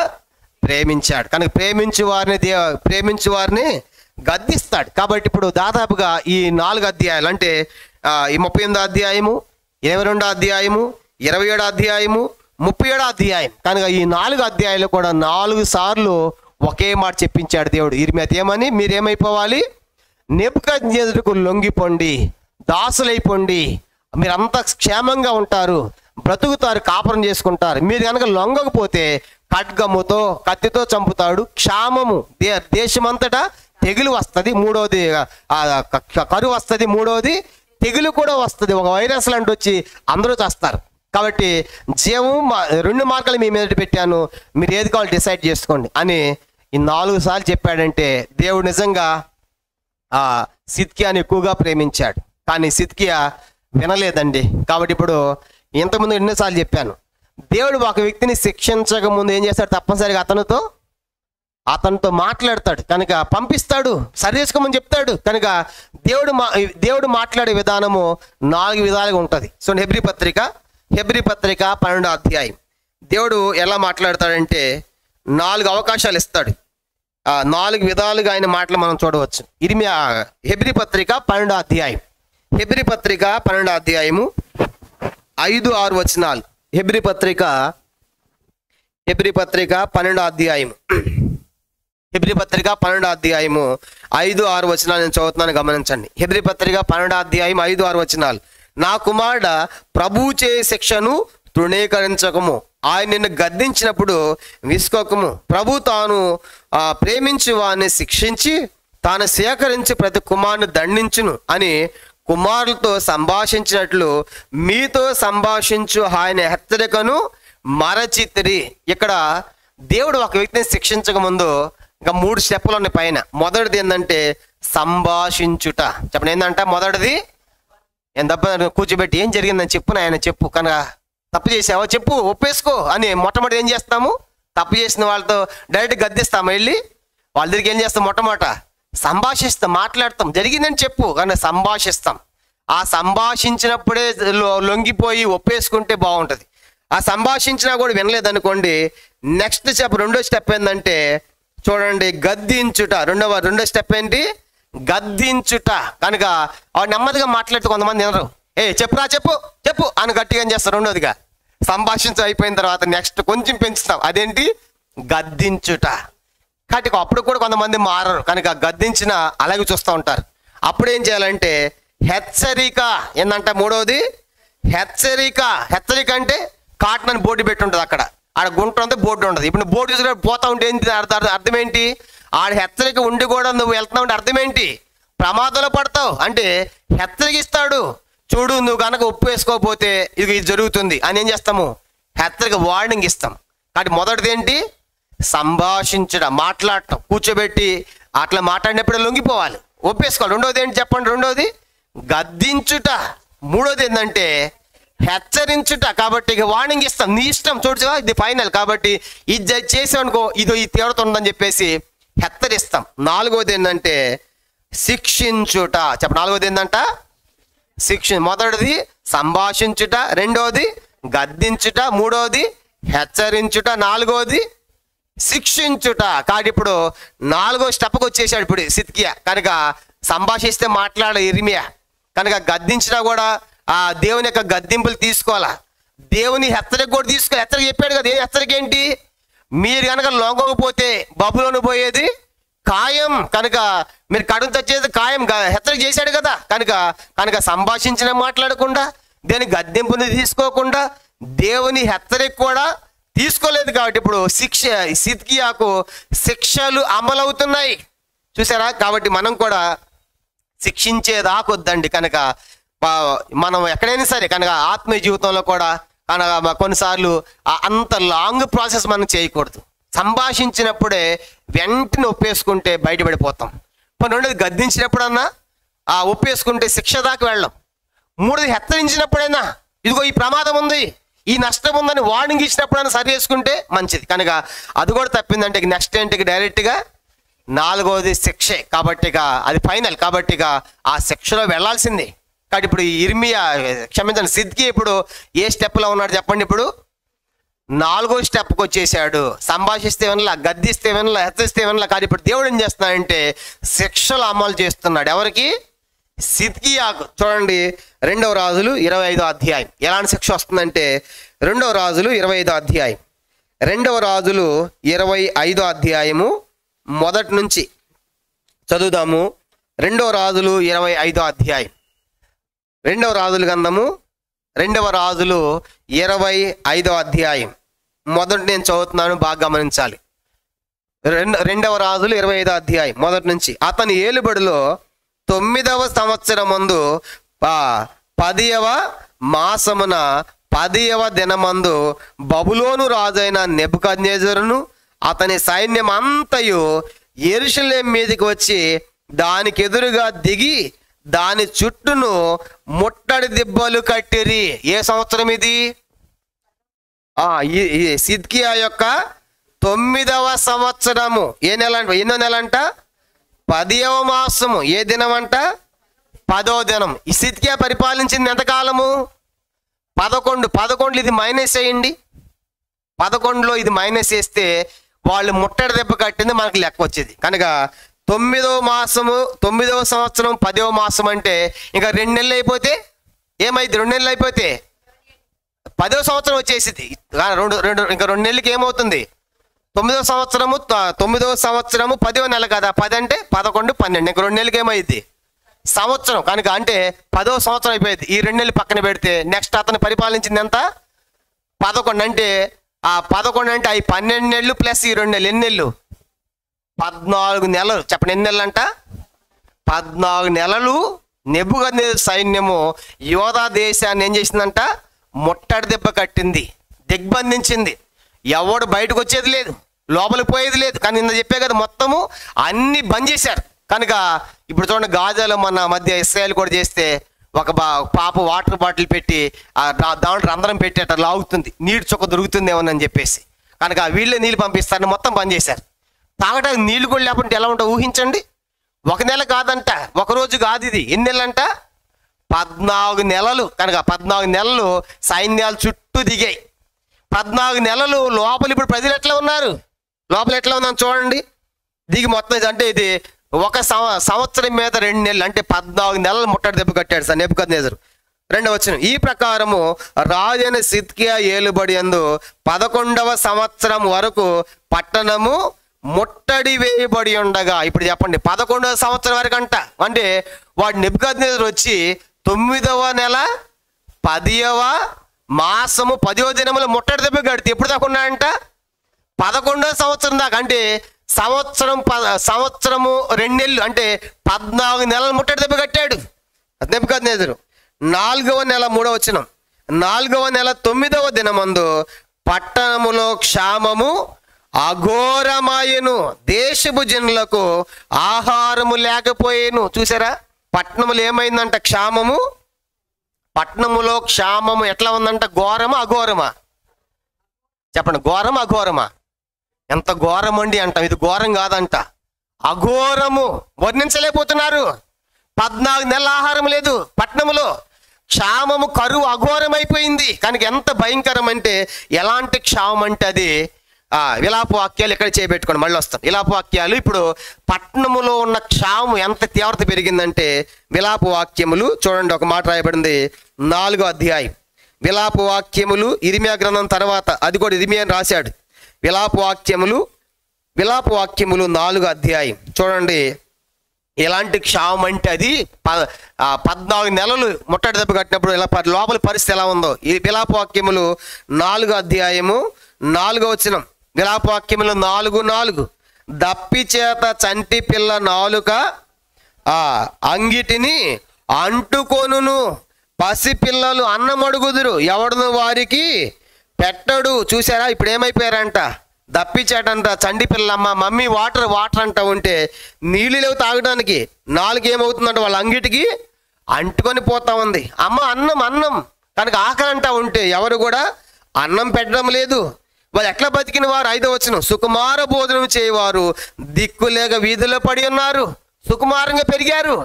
ప్రేమించాడు కనుక ప్రేమించు వారిని గద్దిస్తాడు. కాబట్టి ఇప్పుడు దాదాపుగా ఈ 4 అధ్యాయాలు అంటే ఈ 38వ అధ్యాయము, 22వ అధ్యాయము, 27వ అధ్యాయము, 37వ అధ్యాయం కనుక ఈ 4 అధ్యాయాలు కూడా 4 సార్లు ఒకే మాట చెప్పించాడు దేవుడు. ఇర్మియా ఏమని? మీరేమైపోవాలి? నెబుకద్నెజరుకు లొంగిపోండి, దాసులైపోండి, మీరంతా క్షేమంగా ఉంటారు, బ్రతుకుతారు, కాపురం చేసుకుంటారు. మీరు కనుక లొంగకపోతే ఖడ్గముతో కత్తితో చంపుతాడు, క్షామము దేశమంతటా తెగులు వస్తుంది, మూడవది కరువు వస్తుంది, మూడవది తెగులు కూడా వస్తుంది. ఒక వైరస్ లాంటి వచ్చి అందరూ చేస్తారు. కాబట్టి జీవం 2 మార్గాలు మీ మీద పెట్టాను, మీరు ఏది కావాలి డిసైడ్ చేసుకోండి అని ఈ 4 సార్లు చెప్పాడంటే దేవుడు నిజంగా సిద్కియాని ఎక్కువగా ప్రేమించాడు. కానీ సిద్కియా వినలేదండి. కాబట్టి ఇప్పుడు ఇంతకుముందు ఎన్నోసార్లు చెప్పాను, దేవుడు ఒక వ్యక్తిని శిక్షించక ముందు ఏం చేస్తాడు? తప్పనిసరిగా అతనితో మాట్లాడతాడు కనుక పంపిస్తాడు, సరి చేసుకోమని చెప్తాడు. కనుక దేవుడు మాట్లాడే విధానము 4 విధాలుగా ఉంటుంది. సో హెబ్రీ పత్రిక 12వ అధ్యాయం దేవుడు ఎలా మాట్లాడతాడంటే 4 అవకాశాలు ఇస్తాడు. 4 విధాలుగా ఆయన మాటలు మనం చూడవచ్చు. హెబ్రీ పత్రిక 12వ అధ్యాయం, హెబ్రీ పత్రిక 12వ అధ్యాయము 5-6 వచనాలు. హెబ్రీ పత్రిక 12వ అధ్యాయము, హెబ్రీ పత్రిక 12వ అధ్యాయము 5-6 వచనాలు నేను చదువుతున్నాను, గమనించండి. హెబ్రీ పత్రిక 12వ అధ్యాయం 5-6 వచనాలు. నా కుమారుడ, ప్రభువు చే శిక్షను తృణీకరించకము, ఆయన నిన్ను గద్దించినప్పుడు విసుకోకము. ప్రభు తాను ప్రేమించి వారిని శిక్షించి తాను సేకరించి ప్రతి కుమారుని దండించును అని కుమారులతో సంభాషించినట్లు మీతో సంభాషించు ఆయన హెచ్చరికను మరచితిరి. ఇక్కడ దేవుడు ఒక వ్యక్తిని శిక్షించక ముందు ఇంకా 3 స్టెప్పులు ఉన్నాయి పైన. మొదటిది ఏంటంటే సంభాషించుట. చెప్పండి, ఏంటంటే మొదటిది ఏం తప్ప కూర్చోబెట్టి ఏం జరిగిందని చెప్పు, ఆయన చెప్పు, కనుక తప్పు చేసావో చెప్పు, ఒప్పేసుకో అని మొట్టమొదటి ఏం చేస్తాము? తప్పు చేసిన వాళ్ళతో డైరెక్ట్ గద్దిస్తాము, వెళ్ళి వాళ్ళ దగ్గరికి ఏం చేస్తాం? మొట్టమొదట సంభాషిస్తాం, మాట్లాడతాం, జరిగిందని చెప్పు, కానీ సంభాషిస్తాం. ఆ సంభాషించినప్పుడే లొంగిపోయి ఒప్పేసుకుంటే బాగుంటుంది. ఆ సంభాషించినా కూడా వినలేదనుకోండి, నెక్స్ట్ స్టెప్, 2వ స్టెప్ ఏంటంటే చూడండి, గద్దించుట. రెండో స్టెప్ ఏంటి? గద్దించుట. కనుక వాడు నెమ్మదిగా మాట్లాడితే కొంతమంది వినరు. చెప్పురా, చెప్పు అని గట్టిగా ఏం చేస్తారు? రెండోదిగా సంభాషించ అయిపోయిన తర్వాత నెక్స్ట్ కొంచెం పెంచుతాం, అదేంటి? గద్దించుట. కాబట్టి అప్పుడు కూడా కొంతమంది మారరు కనుక గద్దించిన అలాగే చూస్తూ ఉంటారు. అప్పుడు ఏం చేయాలంటే హెచ్చరిక. ఏంటంటే మూడవది హెచ్చరిక. హెచ్చరిక అంటే కాటన్ అని బోర్డు పెట్టి ఉంటుంది, అక్కడ ఆడ గుంట ఉంది, బోర్డు ఉంటుంది. ఇప్పుడు బోర్డు చూసి పోతా ఉంటే ఏంటి అర్థం ఏంటి? ఆడ హెచ్చరిక ఉండి కూడా నువ్వు వెళ్తున్నావు అంటే అర్థం ఏంటి? ప్రమాదంలో పడతావు అంటే హెచ్చరికిస్తాడు. చూడు, నువ్వు కనుక ఉప్పు వేసుకోకపోతే ఇది జరుగుతుంది అని ఏం చేస్తాము? హెచ్చరిక, వార్నింగ్ ఇస్తాం. కాబట్టి మొదటిది ఏంటి? సంభాషించడం, మాట్లాడటం, కూర్చోబెట్టి అట్లా మాట్లాడినప్పుడు లొంగిపోవాలి, ఒప్పేసుకోవాలి. రెండోది ఏంటి చెప్పండి? రెండోది గద్దించుట. మూడోది ఏంటంటే హెచ్చరించుట. కాబట్టి ఇక వార్నింగ్ ఇస్తాం, నీ ఇష్టం, చూడు ఇది ఫైనల్, కాబట్టి ఇది చేసావనుకో ఇది తీవ్రత ఉందని చెప్పేసి హెచ్చరిస్తాం. నాలుగోది ఏంటంటే శిక్షించుట. చెప్ప నాలుగోది ఏంటంట? మొదటిది సంభాషించుట, రెండోది గద్దించుట, మూడోది హెచ్చరించుట, నాలుగోది శిక్షించుట. కాబట్టి ఇప్పుడు 4వ స్టెప్కి వచ్చేసాడు ఇప్పుడు సిద్కియా. కనుక సంభాషిస్తే మాట్లాడ ఇర్మియా, కనుక గద్దించినా కూడా ఆ దేవుని యొక్క గద్దింపులు తీసుకోవాలా, దేవుని హెచ్చరిక కూడా తీసుకోవాలి. హెచ్చరిక చెప్పాడు కదా, హెచ్చరిక ఏంటి? మీరు కనుక లొంగకపోతే బబులోను పోయేది ఖాయం, కనుక మీరు కడుపు తెచ్చేది ఖాయం. హెచ్చరిక చేశాడు కదా, కనుక సంభాషించిన మాట్లాడకుండా, దేని గద్దింపుని తీసుకోకుండా, దేవుని హెచ్చరిక కూడా తీసుకోలేదు. కాబట్టి ఇప్పుడు సిద్కియాకు శిక్షలు అమలవుతున్నాయి, చూసారా? కాబట్టి మనం కూడా శిక్షించేదాకొద్దండి. కనుక మనం ఎక్కడైనా సరే కనుక ఆత్మీయ జీవితంలో కూడా కనుక కొన్నిసార్లు అంత లాంగ్ ప్రాసెస్ మనం చేయకూడదు. సంభాషించినప్పుడే వెంటనే ఒప్పేసుకుంటే బయటపడిపోతాం. రెండోది గద్దించినప్పుడన్నా ఒప్పేసుకుంటే శిక్ష దాకా వెళ్ళం. మూడోది హెచ్చరించినప్పుడైనా ఇదిగో ఈ ప్రమాదం ఉంది, ఈ నష్టం ఉందని వార్నింగ్ ఇచ్చినప్పుడైనా సరి చేసుకుంటే మంచిది. కనుక అది కూడా తప్పిందంటే నెక్స్ట్ ఏంటికి డైరెక్ట్గా 4వది శిక్షే. కాబట్టి ఇక అది ఫైనల్. కాబట్టి ఇక ఆ శిక్షలో వెళ్లాల్సిందే. కాబట్టి ఇప్పుడు ఇర్మియా క్షమించండి సిద్కి ఇప్పుడు ఏ స్టెప్లో ఉన్నాడు చెప్పండి. ఇప్పుడు 4వ స్టెప్కి వచ్చేసాడు. సంభాషిస్తే వినలా, గద్దిస్తే వినలా, హెచ్చరిస్తే వినలా. కానీ ఇప్పుడు దేవుడు ఏం చేస్తున్నాడంటే శిక్షలు అమలు చేస్తున్నాడు. ఎవరికి? సిద్కియాకు. చూడండి 2వ రాజులు 25వ అధ్యాయం ఎలాంటి శిక్ష వస్తుందంటే 2వ రాజులు 25వ అధ్యాయం 2వ రాజులు 25వ అధ్యాయము మొదటి నుంచి చదువుదాము. 2వ రాజులు 25వ అధ్యాయం 2వ రాజులు గ్రంథము 2వ రాజులు 25వ అధ్యాయం మొదటి నేను చదువుతున్నాను, బాగా గమనించాలి. 2వ రాజులు 25వ అధ్యాయం మొదటి నుంచి. అతని ఏలుబడిలో 9వ సంవత్సరమందు 10వ మాసమున 10వ దినమందు బబులోను రాజైన నెబుకద్నెజరును అతని సైన్యం అంతయు యెరూషలేము మీదకి వచ్చి దానికి ఎదురుగా దిగి దాని చుట్టూను ముట్టడి దిబ్బలు కట్టిరి. ఏ సంవత్సరం ఇది? ఈ సిద్కియా యొక్క 9వ సంవత్సరము. ఎన్నో నెల అంట? 10వ మాసము. ఏ దినం అంట? 10వ దినం. ఈ సిద్కియా పరిపాలించింది ఎంతకాలము? 11 ఇది మైనస్ అయ్యండి. 11లో ఇది మైనస్ చేస్తే వాళ్ళు ముట్టడి దెబ్బ కట్టింది మనకు లెక్క వచ్చేది. కనుక 9వ మాసము 9వ సంవత్సరం 10వ మాసం అంటే ఇంకా 2 నెలలు అయిపోతే ఏమైంది? 2 నెలలు అయిపోతే 10వ సంవత్సరం వచ్చేసింది. ఇంకా 2 నెలలకి ఏమవుతుంది? 9వ సంవత్సరము 10వ నెల కదా. 10 అంటే 11, 12 ఇంకా 2 నెలలకి ఏమైంది? సంవత్సరం. కనుక అంటే 10వ సంవత్సరం అయిపోయింది. ఈ 2 నెలలు పక్కన పెడితే నెక్స్ట్ అతను పరిపాలించింది ఎంత? 11. అంటే ఆ 11 అంటే అవి 12 నెలలు ప్లస్ ఈ 2 నెలలు. ఎన్ని నెలలు? 14 నెలలు. చెప్పండి ఎన్ని నెలలు అంట? 14 నెలలు నెబుకద్నెజరు సైన్యము యోధా దేశాన్ని ఏం చేసిందంట? ముట్టడి దెబ్బ కట్టింది, దిగ్బంధించింది. ఎవడు బయటకు వచ్చేది లేదు, లోపలికి పోయేది లేదు. కానీ నిన్న చెప్పే కదా మొత్తము అన్ని బంద్ చేశారు. కనుక ఇప్పుడు చూడండి గాజాలో మన మధ్య ఇస్రాయేల్ కూడా చేస్తే ఒక పాప వాటర్ బాటిల్ పెట్టి దాంట్లో రంధ్రం పెట్టి అట్లా లాగుతుంది, నీటి చుక్క దొరుకుతుందేమోనని చెప్పేసి. కనుక వీళ్ళే నీళ్ళు పంపిస్తారని మొత్తం బంద్ చేశారు. తాగడానికి నీళ్లు కూడా లేకుంటే ఎలా ఉంటా ఊహించండి. 1 నెల కాదంట, 1 రోజు కాదు. ఇది ఎన్ని నెలలు అంట? 14 నెలలు. కనుక 14 నెలలు సైన్యాలు చుట్టూ దిగాయి. 14 నెలలు లోపల ఇప్పుడు ప్రజలు ఎట్లా ఉన్నారు? లోపల ఎట్లా ఉందని చూడండి. దిగి మొత్తం అంటే ఇది ఒక సంవత్సరం మీద 2 నెలలు అంటే 14 నెలలు ముట్టడి దెబ్బ కట్టాడు సార్ నెబుకద్నెజరు. 2వ వచనం. ఈ ప్రకారము రాజైన సిద్కియా ఏలుబడి యందు 11వ సంవత్సరం వరకు పట్టణము ముట్టడి వేయబడి ఉండగా. ఇప్పుడు చెప్పండి 11వ సంవత్సరం వరకు అంట. అంటే వాడు నెబుకద్నెజరు వచ్చి 9వ నెల 10వ మాసము 10వ దినములు ముట్టడి దెబ్బ కడితే ఎప్పుడు దాకా ఉన్నాడంట? 11వ సంవత్సరం దాకా. అంటే సంవత్సరము 2 నెలలు అంటే 14 నెలలు ముట్టడి దెబ్బ కట్టాడు నెబుకద్నెజరు. 4వ నెల 3వ వచనం. 4వ నెల 9వ దినమందు పట్టణములో క్షామము అఘోరమాయెను, దేశపు జనులకు ఆహారము లేకపోయేను. చూసారా పట్టణములు ఏమైందంట? క్షామము. పట్టణములో క్షామము ఎట్లా ఉందంట? ఘోరమా అఘోరమా? చెప్పండి, ఘోరమా అఘోరమా? ఎంత ఘోరం అండి అంటాం. ఇది ఘోరం కాదంట, అఘోరము. వర్ణించలేకపోతున్నారు. 14 నెలల ఆహారం లేదు పట్టణములో. క్షామము, కరువు, అఘోరం అయిపోయింది. కనుక ఎంత భయంకరం అంటే ఎలాంటి క్షామం అంటే అది విలాప వాక్యాలు ఇక్కడ చేయబెట్టుకోండి, మళ్ళీ వస్తాం. విలాప వాక్యాలు ఇప్పుడు పట్టణములో ఉన్న క్షామం ఎంత తీవ్రత పెరిగిందంటే విలాప వాక్యములు చూడండి. ఒక మాట రాయబడింది 4వ అధ్యాయం. విలాప వాక్యములు ఇర్మియా గ్రంథం తర్వాత, అది కూడా ఇర్మియా రాశాడు. విలాప వాక్యములు 4వ అధ్యాయం చూడండి. ఎలాంటి క్షామం అంటే అది 14 నెలలు ముట్టడి దెబ్బ కట్టినప్పుడు ఇలా లోపల పరిస్థితి ఎలా ఉందో. ఈ విలాప వాక్యములు 4వ అధ్యాయము 4వ వచనం. విలాప వాక్యములు 4:4. దప్పి చేత చంటి పిల్ల నాలుక అంగిటిని అంటుకొనును, పసిపిల్లలు అన్నమడుగుదురు, ఎవడును వారికి పెట్టడు. చూసారా ఇప్పుడు ఏమైపోయారంట? దప్పిచేటంట చంటి పిల్లమ్మ మమ్మీ వాటర్ అంటా ఉంటే నీళ్ళు లేవు తాగడానికి. నాలుగు ఏమవుతుందంట? వాళ్ళ అంగిటికి అంటుకొని పోతా ఉంది. అమ్మ అన్నం. కనుక ఆకలి అంటా ఉంటే ఎవరు కూడా అన్నం పెట్టడం లేదు. వాళ్ళు ఎట్లా బతికిన వారు? 5వ వచనం, సుకుమార భోజనం చేయవారు దిక్కులేక వీధిలో పడి ఉన్నారు. సుకుమారంగా పెరిగారు.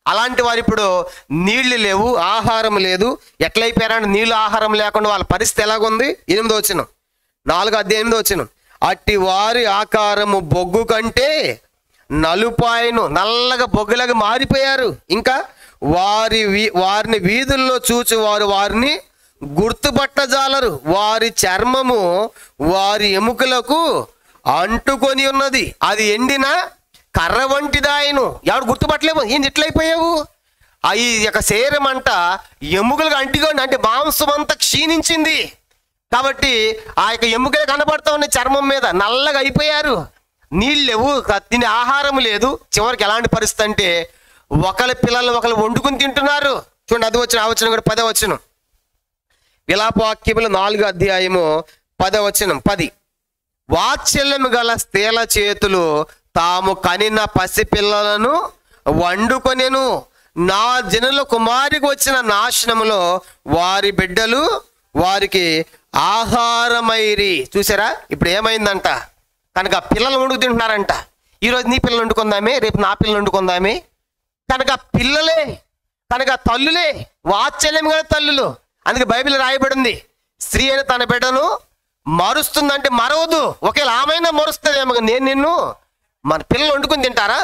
అలాంటి వారు ఇప్పుడు నీళ్లు లేవు, ఆహారం లేదు. ఎట్లయిపోయారంటే నీళ్ళు ఆహారం లేకుండా వాళ్ళ పరిస్థితి ఎలాగుంది? 8వ వచనం, 4:8 వచనం, అట్టి వారి ఆకారము బొగ్గు కంటే నలుపాయను, నల్లగా బొగ్గులాగా మారిపోయారు. ఇంకా వారిని వీధుల్లో చూచి వారు వారిని గుర్తుపట్టజాలరు. వారి చర్మము వారి ఎముకలకు అంటుకొని ఉన్నది, అది ఎండిన కర్ర వంటిదాయను. ఎవడు గుర్తుపట్టలేము, ఏంది ఎట్లయిపోయావు? ఈ యొక్క శరీరం అంట ఎముకలకు అంటుకొని, అంటే మాంసం అంతా క్షీణించింది కాబట్టి ఆ యొక్క ఎముకలు కనబడతా ఉన్నాయి చర్మం మీద, నల్లగా అయిపోయారు. నీళ్ళు లేవు, తినే ఆహారం లేదు. చివరికి ఎలాంటి పరిస్థితి అంటే ఒకళ్ళ పిల్లలు ఒకళ్ళు వండుకుని తింటున్నారు. చూడండి, అది వచ్చిన ఆ వచనం కూడా 10వ వచనం, విలాపవాక్యములు 4:10, 10, వాత్సల్యము గల స్త్రీల చేతులు తాము కనిన పసిపిల్లలను వండుకొనెను. నా జనుల కుమారికి వచ్చిన నాశనములో వారి బిడ్డలు వారికి ఆహారమైరి. చూసారా ఇప్పుడు ఏమైందంట? కనుక పిల్లలు వండుకు తింటున్నారంట. ఈరోజు నీ పిల్లలు వండుకుందామే, రేపు నా పిల్లలు వండుకుందామే. కనుక పిల్లలే, కనుక తల్లులే వాత్సల్యం గల తల్లులు. అందుకే బైబిల్ రాయబడింది, స్త్రీ అని తన బిడ్డను మరుస్తుందంటే మరవదు. ఒకవేళ ఆమెనా మరుస్తుందేమో, నేను నిన్ను. మన పిల్లలు వండుకుని తింటారా?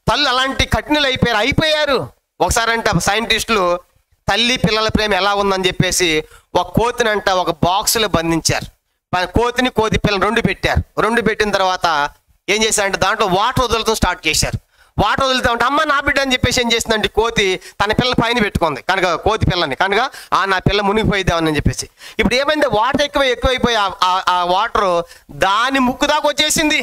తల్లు అలాంటి కఠినలు అయిపోయారు. ఒకసారి అంట సైంటిస్టులు తల్లి పిల్లల ప్రేమ ఎలా ఉందని చెప్పేసి ఒక కోతిని అంట ఒక బాక్సులో బంధించారు. కోతిని కోతి పిల్లలు 2 పెట్టారు. 2 పెట్టిన తర్వాత ఏం చేశారంటే దాంట్లో వాటర్ వదులుతాం స్టార్ట్ చేశారు. వాటర్ వదులుతా ఉంటే అమ్మ నా బిడ్డ అని చెప్పేసి ఏం చేసిందంటే కోతి తన పిల్ల పైన పెట్టుకుంది. కనుక కోతి పిల్లని కనుక నా పిల్ల మునిగిపోయిద్దామని చెప్పేసి. ఇప్పుడు ఏమైంది? వాటర్ ఎక్కువైపోయి ఆ వాటర్ దాని ముక్కు దాకా వచ్చేసింది.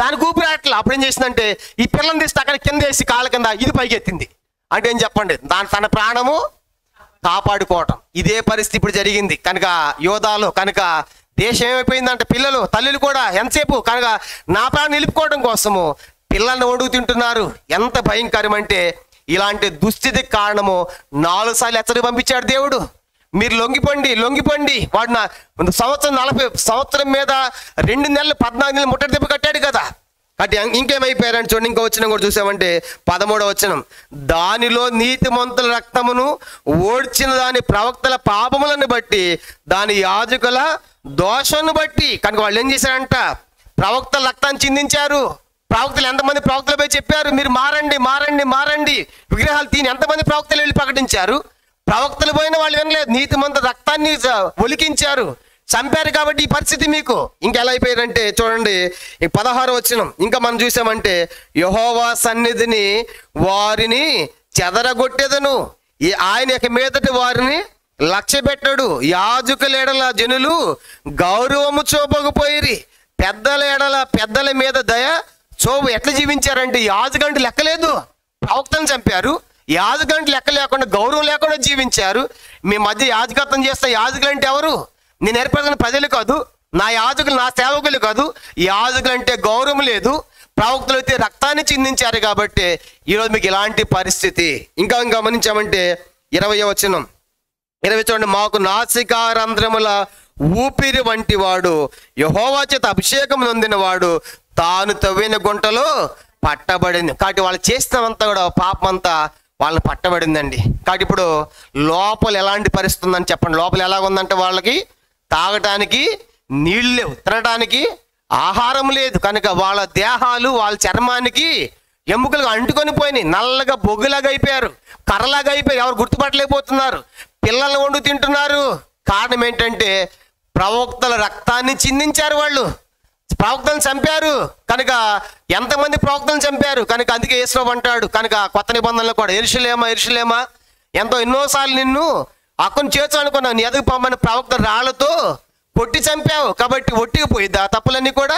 దానికి ఊపిరాట్లా. అప్పుడు ఏం చేసిందంటే ఈ పిల్లని తీస్తే అక్కడ కింద వేసి కాళ్ళ కింద ఇది పైకి ఎత్తింది. అంటే ఏం చెప్పండి, తన ప్రాణము కాపాడుకోవటం. ఇదే పరిస్థితి ఇప్పుడు జరిగింది. కనుక యోధాలు, కనుక దేశం ఏమైపోయిందంటే పిల్లలు తల్లులు కూడా ఎంతసేపు కనుక నా ప్రాణం నిలుపుకోవడం కోసము పిల్లల్ని వండుకు తింటున్నారు. ఎంత భయంకరం అంటే ఇలాంటి దుస్థితికి కారణము 4 సార్లు హెచ్చరిక పంపించాడు దేవుడు. మీరు లొంగిపోండి. వాడు నా సంవత్సరం 40 సంవత్సరం మీద 2 నెలలు 14 నెలలు ముట్టడి దెబ్బ కట్టాడు కదా. అంటే ఇంకేమైపోయారని చూడండి, ఇంకో వచనం కూడా చూసామంటే 13వ వచనం, దానిలో నీతిమంతుల రక్తమును ఓడ్చిన దాని ప్రవక్తల పాపములను బట్టి దాని యాజకుల దోషాన్ని బట్టి. కనుక వాళ్ళు ఏం చేశారంట? ప్రవక్తల రక్తాన్ని చిందించారు. ప్రవక్తలు ఎంతమంది ప్రవక్తలు పోయి చెప్పారు, మీరు మారండి విగ్రహాలు తీని. ఎంతమంది ప్రవక్తలు వెళ్ళి ప్రకటించారు? ప్రవక్తలు పోయిన వాళ్ళు వినలేదు. నీతిమంతుల రక్తాన్ని ఒలికించారు, చంపారు. కాబట్టి ఈ పరిస్థితి మీకు ఇంకెలా అయిపోయారంటే చూడండి 16వ వచనం. ఇంకా మనం చూసామంటే యెహోవా సన్నిధిని వారిని చెదరగొట్టెదను, ఆయన ఇక మీదట వారిని లక్ష్య పెట్టడు. యాజకుల ఎడల జనులు గౌరవము చూపకపోయిరి, పెద్దల మీద దయ చూపు. ఎట్లా జీవించారంటే యాజకంటే లెక్కలేదు, ప్రవక్తను చంపారు. యాజకంటే లెక్క లేకుండా గౌరవం లేకుండా జీవించారు. మీ మధ్య యాజకత్వం చేస్తే యాజకులు అంటే ఎవరు? నేను ఏర్పడిన ప్రజలు కాదు, నా యాజకులు నా సేవకులు కాదు. యాజకులు అంటే గౌరవం లేదు, ప్రవక్తలు అయితే రక్తాన్ని చిందించారు. కాబట్టి ఈరోజు మీకు ఇలాంటి పరిస్థితి. ఇంకా గమనించామంటే 20వ వచనం, 20 చూడండి, మాకు నాసికారంధ్రముల ఊపిరి వంటి వాడు, యెహోవా చేత అభిషేకం నొందిన వాడు, తాను తవ్విన గుంటలో పట్టబడింది. కాబట్టి వాళ్ళు చేసినంతా కూడా పాపం అంతా వాళ్ళని పట్టబడిందండి. కాబట్టి ఇప్పుడు లోపల ఎలాంటి పరిస్థితి ఉందని చెప్పండి. లోపల ఎలా ఉందంటే వాళ్ళకి తాగటానికి నీళ్ళు లేవు, తినడానికి ఆహారం లేదు. కనుక వాళ్ళ దేహాలు వాళ్ళ చర్మానికి ఎముకలు అంటుకొని పోయినాయి, నల్లగా బొగ్గులాగా అయిపోయారు, కర్రలాగా అయిపోయి ఎవరు గుర్తుపట్టలేకపోతున్నారు. పిల్లల్ని వండు తింటున్నారు. కారణం ఏంటంటే ప్రవక్తల రక్తాన్ని చిందించారు, వాళ్ళు ప్రవక్తలను చంపారు. కనుక ఎంతమంది ప్రవక్తలను చంపారు. కనుక అందుకే యేసుప్రభువు అంటాడు, కనుక కొత్త నిబంధనలు కూడా యెరూషలేమా ఎన్నోసార్లు నిన్ను అక్కని చేర్చు అనుకున్నావు, నీ ఎదుగు పంపని ప్రవక్త రాళ్లతో కొట్టి చంపావు. కాబట్టి ఒట్టికి పోయిద్ది ఆ తప్పులన్నీ కూడా.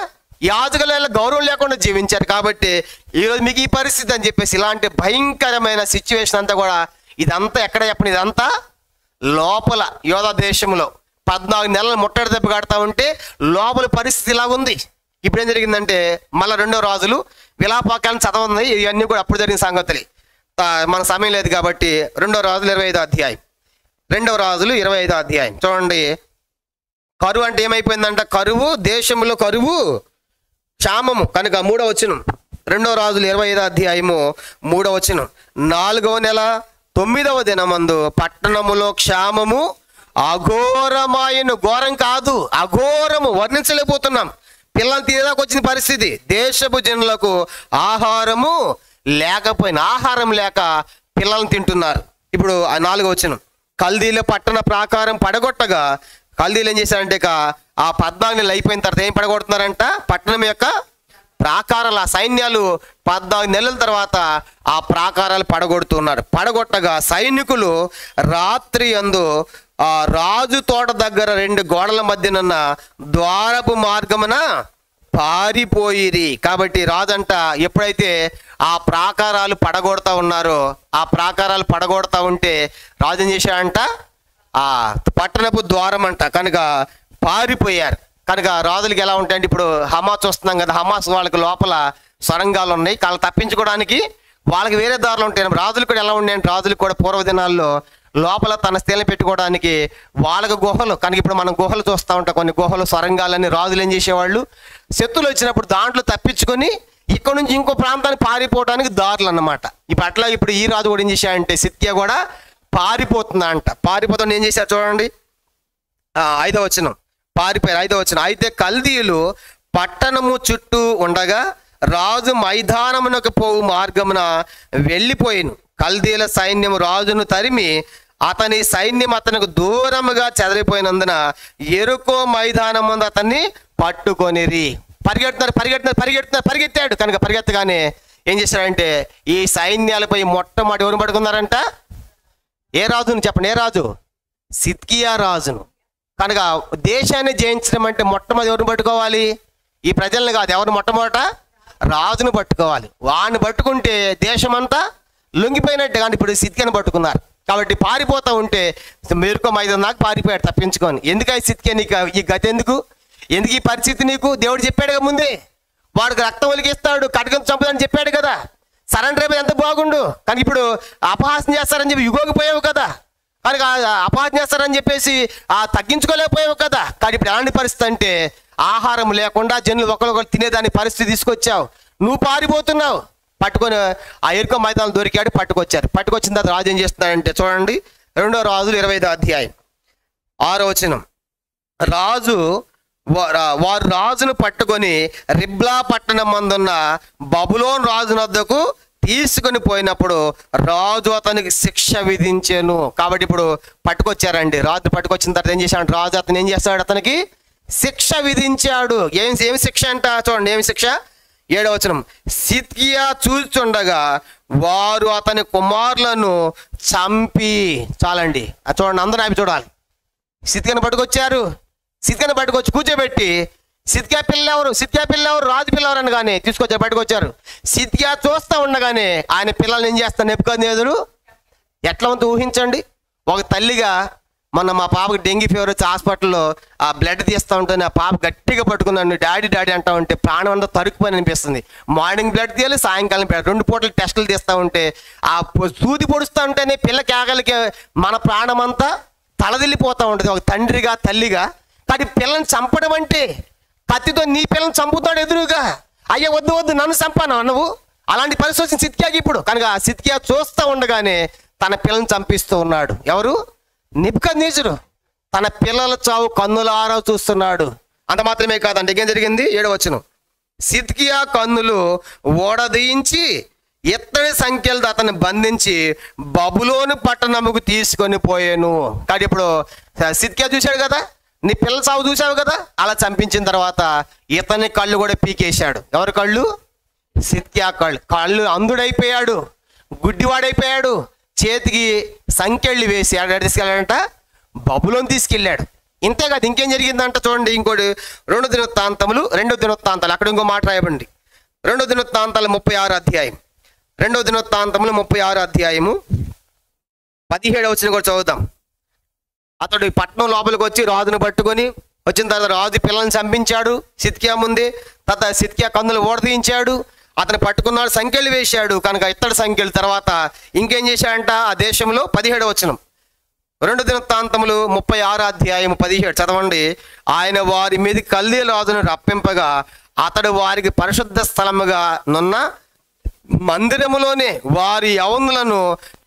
యాజకుల గౌరవం లేకుండా జీవించారు. కాబట్టి ఈరోజు మీకు ఈ పరిస్థితి అని చెప్పేసి ఇలాంటి భయంకరమైన సిచ్యువేషన్ అంతా కూడా ఇదంతా ఎక్కడ చెప్పండి, ఇదంతా లోపల యోధా దేశంలో 14 నెలలు ముట్టడి దెబ్బ కడతా ఉంటే లోపల పరిస్థితి ఇలా ఉంది. ఇప్పుడు ఏం జరిగిందంటే మళ్ళీ 2వ రాజులు విలాపాకాలను చదవండి, ఇవన్నీ కూడా అప్పుడు జరిగిన సంగతులు. మన సమయం లేదు కాబట్టి 2వ రాజులు 25వ అధ్యాయం, 2వ రాజులు 25వ అధ్యాయం చూడండి. కరువు అంటే ఏమైపోయిందంట? కరువు, దేశంలో కరువు, క్షామము. కనుక 3వ వచనం, 2 రాజులు 25వ అధ్యాయము 3వ వచనం, 4వ నెల 9వ దినమందు పట్టణములో క్షామము అఘోరమాయను. ఘోరం కాదు, అఘోరము, వర్ణించలేకపోతున్నాం. పిల్లలు తీరేదాకా వచ్చిన పరిస్థితి. దేశపు జనులకు ఆహారము లేకపోయినా, ఆహారం లేక పిల్లల్ని తింటున్నారు. ఇప్పుడు 4వ వచనం, కల్దీల పట్టణ ప్రాకారం పడగొట్టగా, కల్దీలు ఏం చేశారంటే ఆ 14 నెలలు అయిపోయిన తర్వాత ఏం పడగొడుతున్నారంట? పట్టణం యొక్క ప్రాకారాలు, ఆ సైన్యాలు 14 నెలల తర్వాత ఆ ప్రాకారాలు పడగొడుతున్నారు. పడగొట్టగా సైనికులు రాత్రి యందు ఆ రాజు తోట దగ్గర 2 గోడల మధ్యనున్న ద్వారపు మార్గమున పారిపోయిరి. కాబట్టి రాజంట ఎప్పుడైతే ఆ ప్రాకారాలు పడగొడతా ఉన్నారో, ఆ ప్రాకారాలు పడగొడతా ఉంటే రాజు ఏం చేశాడంట? ఆ పట్టణపు ద్వారం అంట కనుక పారిపోయారు. కనుక రాజులకి ఎలా ఉంటాయంటే, ఇప్పుడు హమాస్ వస్తున్నాం కదా, హమాస్ వాళ్ళకి లోపల సొరంగాలు ఉన్నాయి, వాళ్ళు తప్పించుకోవడానికి వాళ్ళకి వేరే దారులు ఉంటాయి. రాజులు కూడా ఎలా ఉన్నాయంటే, రాజులకు కూడా పూర్వ దినాల్లో లోపల తన స్థితిని పెట్టుకోవడానికి వాళ్ళకు గుహలు. కనుక ఇప్పుడు మనం గుహలు చూస్తూ ఉంటాం, కొన్ని గుహలు, సొరంగాలని రాజులు ఏం చేసేవాళ్ళు? శత్రువులు వచ్చినప్పుడు దాంట్లో తప్పించుకొని ఇక్కడ నుంచి ఇంకో ప్రాంతానికి పారిపోవడానికి దారులు అన్నమాట. ఇప్పుడు అట్లా ఇప్పుడు ఈ రాజు కూడా ఏం చేశాడంటే, సిద్కియా కూడా పారిపోతుందా అంట. పారిపోతుంది ఏం చేశారు చూడండి, 5వ వచనం, పారిపోయారు. 5వ వచనం, అయితే కల్దీయులు పట్టణము చుట్టూ ఉండగా రాజు మైదానమునకు పోవు మార్గమున వెళ్ళిపోయిను. కల్దీల సైన్యము రాజును తరిమి అతని సైన్యం అతనికి దూరముగా చెదరిపోయినందున ఎరుకో మైదానం ముందు అతన్ని పట్టుకొనిరి. పరిగెత్తాడు. కనుక పరిగెత్తగానే ఏం చేశారంటే, ఈ సైన్యాలపై మొట్టమొదటి ఎవరు పట్టుకున్నారంట? ఏ రాజును చెప్పండి? ఏ రాజు? సిద్కియా రాజును. కనుక దేశాన్ని జయించడం అంటే మొట్టమొదటి ఎవరిని పట్టుకోవాలి? ఈ ప్రజల్ని కాదు, ఎవరు? మొట్టమొదట రాజును పట్టుకోవాలి. వాడిని పట్టుకుంటే దేశమంతా లొంగిపోయినట్టు. కానీ ఇప్పుడు సిద్కియాని పట్టుకున్నారు. కాబట్టి పారిపోతూ ఉంటే మెరుకో మైదానం దాకా పారిపోయాడు తప్పించుకొని. ఎందుకై సిద్కియా నీకు ఈ గతి? ఎందుకు ఈ పరిస్థితి నీకు? దేవుడు చెప్పాడుగా ముందే, వాడికి రక్తం ఒలిగిస్తాడు, కటకం చంపుదని చెప్పాడు కదా. సరెండర్ అయిపోయి ఎంత బాగుండు. కానీ ఇప్పుడు అపహాసం చేస్తారని చెప్పి యుగోగిపోయావు కదా. కనుక అపహాసం చేస్తారని చెప్పేసి తగ్గించుకోలేకపోయావు కదా. కానీ ఇప్పుడు ఎలాంటి పరిస్థితి అంటే, ఆహారం లేకుండా జనులు ఒకరికొకరు తినేదాని పరిస్థితి తీసుకొచ్చావు. నువ్వు పారిపోతున్నావు. పట్టుకొని ఆ ఎరుకో మైదానం దొరికాడు, పట్టుకొచ్చారు. పట్టుకొచ్చిన తర్వాత రాజు ఏం చేస్తున్నాడంటే చూడండి, 2 రాజులు 25వ అధ్యాయం 6వ వచనం, వారు రాజును పట్టుకొని రిబ్లా పట్టణం మందున్న బబులోను రాజు వద్దకు తీసుకొని పోయినప్పుడు రాజు అతనికి శిక్ష విధించాను. కాబట్టి ఇప్పుడు పట్టుకొచ్చారండి. రాజు పట్టుకొచ్చిన తర్వాత ఏం చేశాడు? రాజు అతను ఏం చేస్తాడు? అతనికి శిక్ష విధించాడు. ఏమి శిక్ష అంట చూడండి, ఏమి శిక్ష? 7వ వచనం, సిద్కియా చూచుండగా వారు అతని కుమారులను చంపి. చాలండి, చూడండి, అందరూ ఆపి చూడాలి. సిద్కియాని పట్టుకొచ్చారు. సిద్కియాని పట్టుకొచ్చి కూర్చోబెట్టి, సిద్కియా పిల్లెవరు రాజు పిల్లెవరు అనగానే తీసుకొచ్చారు, పట్టుకొచ్చారు. సిద్కియా చూస్తూ ఉండగానే ఆయన పిల్లల్ని ఏం చేస్తాను? నెప్పుకొనేదురు. ఎట్లా ఉందో ఊహించండి. ఒక తల్లిగా మొన్న మా పాపకి డెంగీ ఫీవర్ వచ్చి హాస్పిటల్లో ఆ బ్లడ్ తీస్తూ ఉంటే ఆ పాప గట్టిగా పట్టుకున్నాను, డాడీ అంటా ఉంటే ప్రాణం అంతా తరుక్కుపోయి అనిపిస్తుంది. మార్నింగ్ బ్లడ్ తీయాలి, సాయంకాలం 2 పూటలు టెస్టులు తీస్తూ ఉంటే ఆ సూది పొడుస్తూ ఉంటేనే పిల్ల కేకలకి మన ప్రాణం అంతా తలదిల్లిపోతూ ఉంటుంది ఒక తండ్రిగా, తల్లిగా. కానీ పిల్లని చంపడం అంటే, కత్తితో నీ పిల్లని చంపుతాడు ఎదురుగా. అయ్యా వద్దు నన్ను చంపాను నువ్వు. అలాంటి పరిస్థితి వచ్చింది సిద్కియాకి ఇప్పుడు. కనుక సిద్కియా చూస్తూ ఉండగానే తన పిల్లని చంపిస్తూ ఉన్నాడు. ఎవరు? నెబుకద్నెజరు. తన పిల్లల చావు కన్నులారా చూస్తున్నాడు. అంత మాత్రమే కాదండి, ఏం జరిగింది? 7వ వచనం, సిద్కియా కన్నులు ఓడదీయించి ఇత్తడి సంఖ్యలతో అతన్ని బంధించి బబులోను పట్టణముకు తీసుకొని పోయాను. కానీ ఇప్పుడు సిద్కియా చూశాడు కదా, నీ పిల్లల చావు చూశావు కదా, అలా చంపించిన తర్వాత ఇతని కళ్ళు కూడా పీకేశాడు. ఎవరి కళ్ళు? సిద్కియా కళ్ళు అంధుడైపోయాడు, గుడ్డివాడైపోయాడు. చేతికి సంకెళ్ళు వేసి తీసుకెళ్ళాడంట, బబులోను తీసుకెళ్ళాడు. ఇంతే కాదు, ఇంకేం జరిగిందంట చూడండి. ఇంకోటి 2 దినవృత్తాంతములు 2వ దినవృత్తాంతాలు, అక్కడ ఇంకో మాట రాయబండి. 2 దినవృత్తాంతాలు 36వ అధ్యాయం, 2 దినవృత్తాంతములు 36వ అధ్యాయము 17వ వచనం కూడా చదువుదాం. అతడు పట్టణం లోపలికి వచ్చి రాజును పట్టుకొని వచ్చిన తర్వాత రాజు పిల్లల్ని చంపించాడు సిద్కియా ముందే. తర్వాత సిద్కియా కన్నులు ఓడదీయించాడు, అతను పట్టుకున్నాడు, సంఖ్యలు వేశాడు. కనుక ఇత్తడి సంఖ్యలు తర్వాత ఇంకేం చేశాడంట ఆ దేశంలో? 17వ వచనం, 2 దినవృత్తాంతములు 36:17 చదవండి. ఆయన వారి మీద కల్దీయ రాజును రప్పింపగా అతడు వారికి పరిశుద్ధ స్థలముగా నున్న మందిరములోనే వారి యవనులను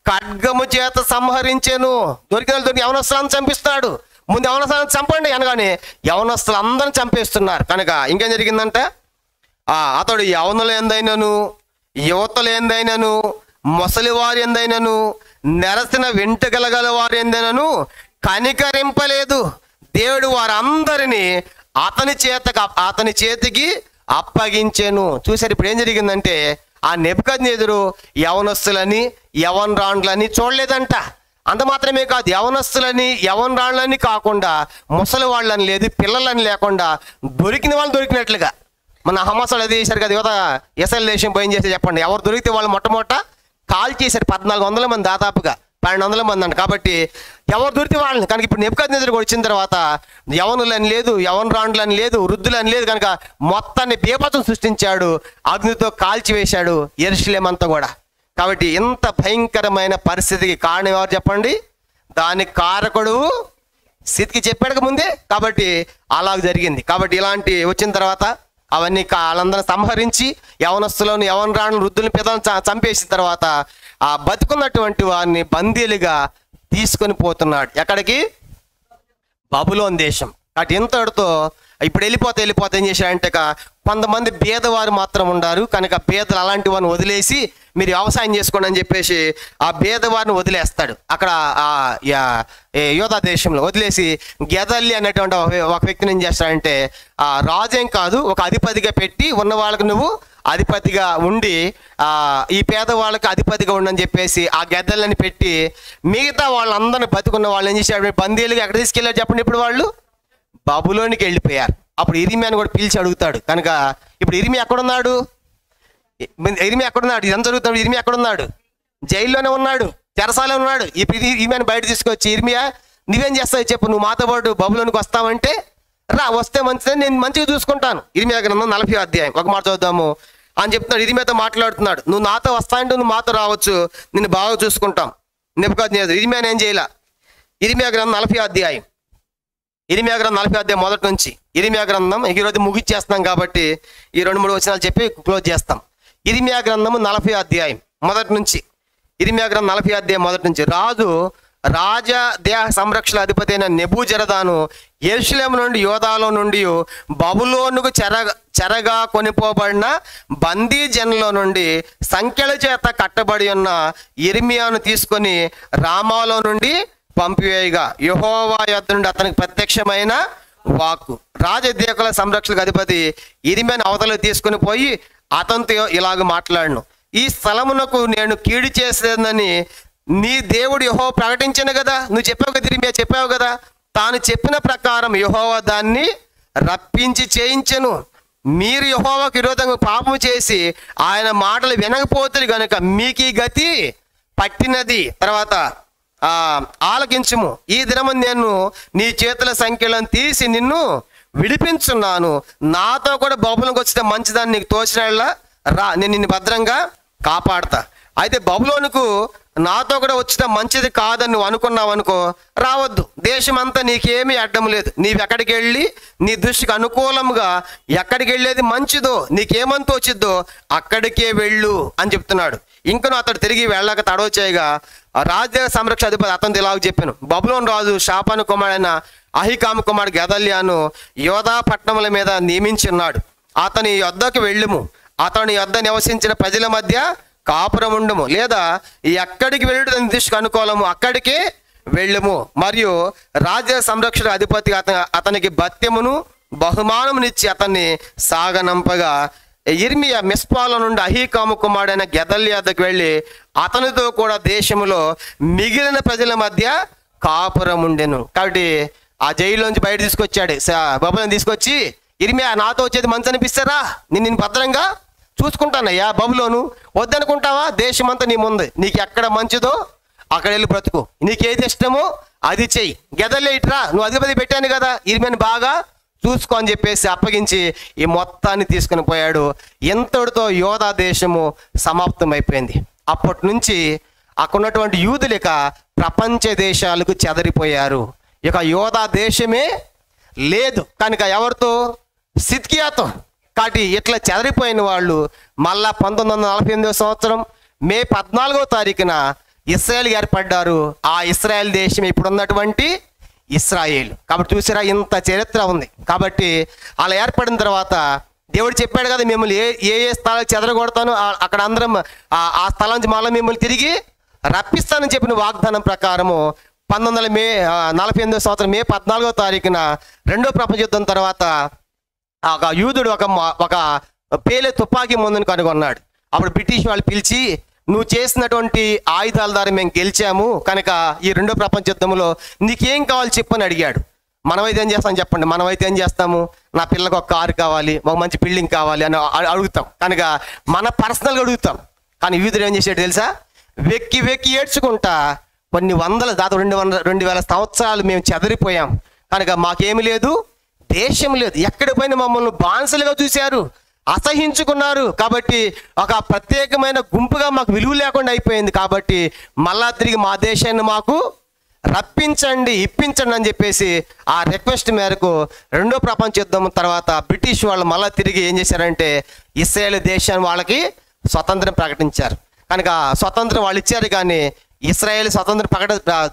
ఖడ్గము చేత సంహరించెను. దొరికి యవనస్తులను చంపిస్తాడు. ముందు యవనస్తులను చంపండి అనగానే యవనస్తులు అందరిని చంపేస్తున్నారు. కనుక ఇంకేం జరిగిందంటే అతడు యవనులు ఎందైనను, యువతలు ఎందైనను, ముసలివారు ఎందైనను, నెరసిన వెంట్రుకల వారు ఎందైనను కనికరింపలేదు. దేవుడు వారందరినీ అతని చేతికి అప్పగించెను. చూసారు ఇప్పుడు ఏం జరిగిందంటే ఆ నెబుకద్నెజరు యవనస్తులని యవనరాండ్లని చూడలేదంట. అంత మాత్రమే కాదు, యవనస్తులని యవనరాండ్లని కాకుండా ముసలి వాళ్ళని లేదు, పిల్లలని లేకుండా దొరికిన వాళ్ళు దొరికినట్లుగా మన హమాస్ వాళ్ళు అది చేశారు కదా, యువత ఇస్రాయేల్ దేశం పోయి చేసి చెప్పండి. ఎవరు దొరికితే వాళ్ళు మొట్టమొదట కాల్ చేశారు. 1400 మంది, దాదాపుగా 1200 మంది అంట. కాబట్టి ఎవరు దొరికితే వాళ్ళని. కనుక ఇప్పుడు నెబుకద్నెజరు వచ్చిన తర్వాత యవనులని లేదు, యవనరాండ్లని లేదు, వృద్ధులని లేదు. కనుక మొత్తాన్ని బీభత్సం సృష్టించాడు, అగ్నితో కాల్చివేశాడు యెరూషలేము అంతా కూడా. కాబట్టి ఇంత భయంకరమైన పరిస్థితికి కారణం ఎవరు చెప్పండి? దానికి కారకుడు స్థితికి చెప్పాడు ముందే. కాబట్టి అలాగ జరిగింది. కాబట్టి ఇలాంటి వచ్చిన తర్వాత అవన్నీ వాళ్ళందరూ సంహరించి యవనస్తులను యవనరాండ్లను వృద్ధులను పిల్లలను చంపేసిన తర్వాత ఆ బతుకున్నటువంటి వారిని బందీలుగా తీసుకొని పోతున్నాడు. ఎక్కడికి? బబులోను దేశం. అటు ఇంతటితో ఇప్పుడు వెళ్ళిపోతే ఏం చేశాడంటే కొంతమంది పేదవారు మాత్రం ఉన్నారు. కనుక పేదలు అలాంటి వారిని వదిలేసి మీరు వ్యవసాయం చేసుకోండి అని చెప్పేసి ఆ పేదవారిని వదిలేస్తాడు. అక్కడ యోధా దేశంలో వదిలేసి గెదల్లి అనేటువంటి ఒక వ్యక్తిని ఏం చేస్తాడంటే రాజేం కాదు, ఒక అధిపతిగా పెట్టి ఉన్న వాళ్ళకి నువ్వు అధిపతిగా ఉండి ఈ పేదవాళ్ళకి అధిపతిగా ఉండని చెప్పేసి ఆ గెదల్ని పెట్టి మిగతా వాళ్ళందరినీ బతుకున్న వాళ్ళు ఏం చేశాడు? బందీలుగా ఎక్కడ తీసుకెళ్ళారు చెప్పండి? ఇప్పుడు వాళ్ళు బబులోనికి వెళ్ళిపోయారు. అప్పుడు ఇర్మియాని కూడా పిలిచి అడుగుతాడు. కనుక ఇప్పుడు ఇర్మియా ఎక్కడున్నాడు? ఇదంతా జరుగుతున్నాడు. ఇర్మియా ఎక్కడున్నాడు? జైల్లోనే ఉన్నాడు, చెరసాలో ఉన్నాడు. ఇప్పుడు ఇర్మియాని బయట తీసుకొచ్చి, ఇర్మియా నువ్వేం చేస్తావు చెప్పు, నువ్వు మాతో పాటు బబులోనికి వస్తావంటే రా, వస్తే మంచిదని నేను మంచిగా చూసుకుంటాను. ఇర్మియా గ్రంథం 40వ అధ్యాయం ఒక మాట చదువుదాము అని చెప్తున్నాడు. ఇర్మియాతో మాట్లాడుతున్నాడు. నువ్వు నాతో వస్తా అంటే నువ్వు మాతో రావచ్చు, నిన్ను బాగా చూసుకుంటాం. నెబుకద్నెజరు ఇర్మియాని ఏం చేయాల? ఇర్మియా గ్రంథం 40వ అధ్యాయం, ఇర్మియా గ్రంథం 40వ అధ్యాయం మొదటి నుంచి. ఇర్మియా గ్రంథం ఈరోజు ముగిచ్చేస్తున్నాం కాబట్టి ఈ 2-3 వచనాలు చెప్పి క్లోజ్ చేస్తాం. ఇర్మియా గ్రంథము 40వ అధ్యాయం మొదటి నుంచి. ఇర్మియా గ్రంథం 40వ అధ్యాయం మొదటి నుంచి. రాజ దేహ సంరక్షణ అధిపతి అయిన నెబూజరదాను యెరూషలేము నుండి యోధాలో నుండి బబులోనుకు చెరగా కొనిపోబడిన బందీ జనంలో నుండి సంఖ్యల చేత కట్టబడి ఉన్న ఇర్మియాను తీసుకొని రామాలో నుండి పంపివేయగా యెహోవా యొద్ద నుండి అతనికి ప్రత్యక్షమైన వాక్కు, రాజదేకుల సంరక్షణ అధిపతి ఇర్మియాను అవతలకు తీసుకుని పోయి అతనితో ఇలాగ మాట్లాడను. ఈ స్థలమునకు నేను కీడు చేసేదని నీ దేవుడు యెహోవా ప్రకటించను కదా. నువ్వు చెప్పావు కదా, ఇర్మియా చెప్పావు కదా. తాను చెప్పిన ప్రకారం యెహోవా దాన్ని రప్పించి చేయించెను. మీరు యెహోవాకు విరోధంగా పాపం చేసి ఆయన మాటలు వినకపోతే గనుక మీకు ఈ గతి పట్టినది. తర్వాత ఆలకించుము, ఈ దినము నేను నీ చేతుల సంఖ్యలను తీసి నిన్ను విడిపించున్నాను. నాతో కూడా బబులోనికి వచ్చితే మంచిదాన్ని నీకు తోచినట్లా రా, నేను నిన్ను భద్రంగా కాపాడతా. అయితే బబులోనుకు నాతో కూడా వచ్చిన మంచిది కాదని నువ్వు అనుకున్నావు అనుకో, రావద్దు. దేశం అంతా నీకేమీ అడ్డం లేదు. నీవెక్కడికి వెళ్ళి నీ దృష్టికి అనుకూలంగా ఎక్కడికి వెళ్ళేది మంచిదో, నీకేమంత వచ్చిద్దో అక్కడికే వెళ్ళు అని చెప్తున్నాడు. ఇంకను అతడు తిరిగి వెళ్ళక తడవ చేయగా రాజ్య సంరక్షణ అధిపతి అతను ఇలాగ చెప్పాను. బబులోను రాజు షాపాను కుమారుడైన అహికాము కుమారుడు గెదల్యాను యోధా పట్టణముల మీద నియమించున్నాడు. అతని యొద్దకు వెళ్ళుము, అతని యొద్ద నివసించిన ప్రజల మధ్య కాపురం ఉండము, లేదా ఎక్కడికి వెళ్ళడం దృష్టికి అనుకూలము అక్కడికే వెళ్ళము. మరియు రాజ్య సంరక్షణ అధిపతి అతనికి భత్యమును బహుమానమునిచ్చి అతన్ని సాగనంపగా ఇర్మియా మిస్పాలో నుండి అహీకాము కుమారుడైన గెదల్యా వద్దకు వెళ్ళి అతనితో కూడా దేశములో మిగిలిన ప్రజల మధ్య కాపురం ఉండెను. కాబట్టి ఆ జైల్లోంచి బయట తీసుకొచ్చాడు, బబులోను తీసుకొచ్చి, ఇర్మియా నాతో వచ్చేది మంచి అనిపిస్తారా, నేను భద్రంగా చూసుకుంటానయ్యా. బబులోను వద్దనుకుంటావా? దేశం అంతా నీ ముందు, నీకు ఎక్కడ మంచిదో అక్కడ వెళ్ళి బ్రతుకు, నీకేది ఇష్టమో అది చెయ్యి. గెదల్యా ఇట్రా, నువ్వు అధిపతి పెట్టాను కదా, ఇర్మియాని బాగా చూసుకో అని చెప్పేసి అప్పగించి ఈ మొత్తాన్ని తీసుకుని పోయాడు. ఎంతటితో యోధా దేశము సమాప్తం అయిపోయింది. అప్పటి నుంచి అక్కడ ఉన్నటువంటి యూదులు ఇక ప్రపంచ దేశాలకు చెదరిపోయారు. ఇక యోధా దేశమే లేదు కనుక ఎవరితో? సిద్కియాతో. కాబట్టి ఇట్లా చెదరిపోయిన వాళ్ళు మళ్ళా 1948 సంవత్సరం మే 14వ తారీఖున ఇశ్రాయేల్ ఏర్పడ్డారు. ఆ ఇశ్రాయేల్ దేశం ఇప్పుడు ఉన్నటువంటి ఇశ్రాయేల్. కాబట్టి చూసారా, ఇంత చరిత్ర ఉంది. కాబట్టి అలా ఏర్పడిన తర్వాత దేవుడు చెప్పాడు కదా, మిమ్మల్ని ఏ స్థలాలు చెదరగొడతానో అక్కడ అందరం ఆ స్థలం నుంచి మళ్ళీ మిమ్మల్ని తిరిగి రప్పిస్తానని చెప్పిన వాగ్దానం ప్రకారము 1948 సంవత్సరం మే 14వ తారీఖున రెండో ప్రపంచ యుద్ధం తర్వాత ఒక యూదుడు ఒక పేలే తుపాకీ మందును కనుగొన్నాడు. అప్పుడు బ్రిటిష్ వాళ్ళు పిలిచి, నువ్వు చేసినటువంటి ఆయుధాల ద్వారా మేము గెలిచాము కనుక ఈ రెండో ప్రపంచ యుద్ధంలో నీకేం కావాలి చెప్పని అడిగాడు. మనమైతే ఏం చేస్తాం చెప్పండి? మనమైతే ఏం చేస్తాము? నా పిల్లలకు ఒక కారు కావాలి, ఒక మంచి బిల్డింగ్ కావాలి అని అడుగుతాం కనుక మన పర్సనల్గా అడుగుతాం. కానీ యూదుడు ఏం చేసాడు తెలుసా? వెక్కి వెక్కి ఏడ్చుకుంటా కొన్ని వందల దాదాపు 2000 సంవత్సరాలు మేము చెదరిపోయాం కనుక మాకేమి లేదు, దేశం లేదు, ఎక్కడి పైన మమ్మల్ని బానిసలుగా చూశారు, అసహించుకున్నారు. కాబట్టి ఒక ప్రత్యేకమైన గుంపుగా మాకు విలువ లేకుండా అయిపోయింది. కాబట్టి మళ్ళా తిరిగి మా దేశాన్ని మాకు రప్పించండి, ఇప్పించండి అని చెప్పేసి ఆ రిక్వెస్ట్ మేరకు రెండో ప్రపంచ యుద్ధం తర్వాత బ్రిటిష్ వాళ్ళు మళ్ళీ తిరిగి ఏం చేశారంటే ఇశ్రాయేల్ దేశాన్ని వాళ్ళకి స్వతంత్రం ప్రకటించారు. కనుక స్వతంత్రం వాళ్ళు ఇచ్చారు, కానీ ఇశ్రాయేల్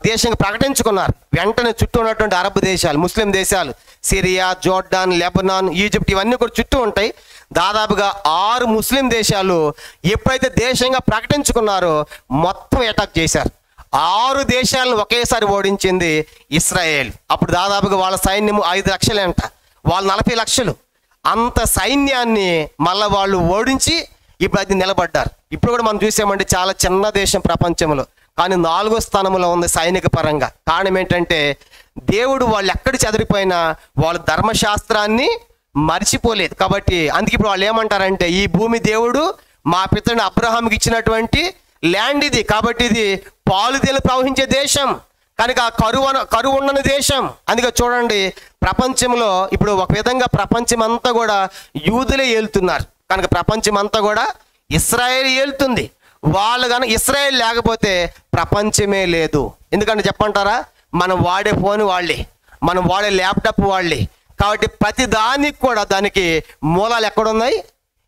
దేశంగా ప్రకటించుకున్నారు. వెంటనే చుట్టూ ఉన్నటువంటి అరబ్ దేశాలు, ముస్లిం దేశాలు, సిరియా, జోర్డాన్, లెబనాన్, ఈజిప్ట్ ఇవన్నీ కూడా చుట్టూ ఉంటాయి. దాదాపుగా 6 ముస్లిం దేశాలు ఎప్పుడైతే దేశంగా ప్రకటించుకున్నారో మొత్తం అటాక్ చేశారు. 6 దేశాలను ఒకేసారి ఓడించింది ఇశ్రాయేల్. అప్పుడు దాదాపుగా వాళ్ళ సైన్యం 5 లక్షలే అంట, వాళ్ళు 40 లక్షలు. అంత సైన్యాన్ని మళ్ళీ వాళ్ళు ఓడించి ఇప్పుడు అది నిలబడ్డారు. ఇప్పుడు కూడా మనం చూసామంటే చాలా చిన్న దేశం ప్రపంచంలో, కానీ 4వ స్థానంలో ఉంది సైనిక పరంగా. కారణం ఏంటంటే దేవుడు వాళ్ళు ఎక్కడ చెదిరిపోయినా వాళ్ళ ధర్మశాస్త్రాన్ని మర్చిపోలేదు. కాబట్టి అందుకే ఇప్పుడు వాళ్ళు ఏమంటారంటే, ఈ భూమి దేవుడు మా పితరుని అబ్రహాంకి ఇచ్చినటువంటి ల్యాండ్ ఇది, కాబట్టి ఇది పాలు తేనెలు ప్రవహించే దేశం కనుక కరువు ఉండని దేశం. అందుకే చూడండి, ప్రపంచంలో ఇప్పుడు ఒక విధంగా ప్రపంచం అంతా కూడా యూదులే ఏలుతున్నారు కనుక ప్రపంచం అంతా కూడా ఇశ్రాయేల్ ఏలుతుంది. వాళ్ళు కానీ ఇశ్రాయేల్ లేకపోతే ప్రపంచమే లేదు. ఎందుకంటే చెప్పంటారా, మనం వాడే ఫోన్ వాళ్ళే, మనం వాడే ల్యాప్టాప్ వాళ్ళే. కాబట్టి ప్రతి దానికి కూడా దానికి మూలాలు ఎక్కడున్నాయి?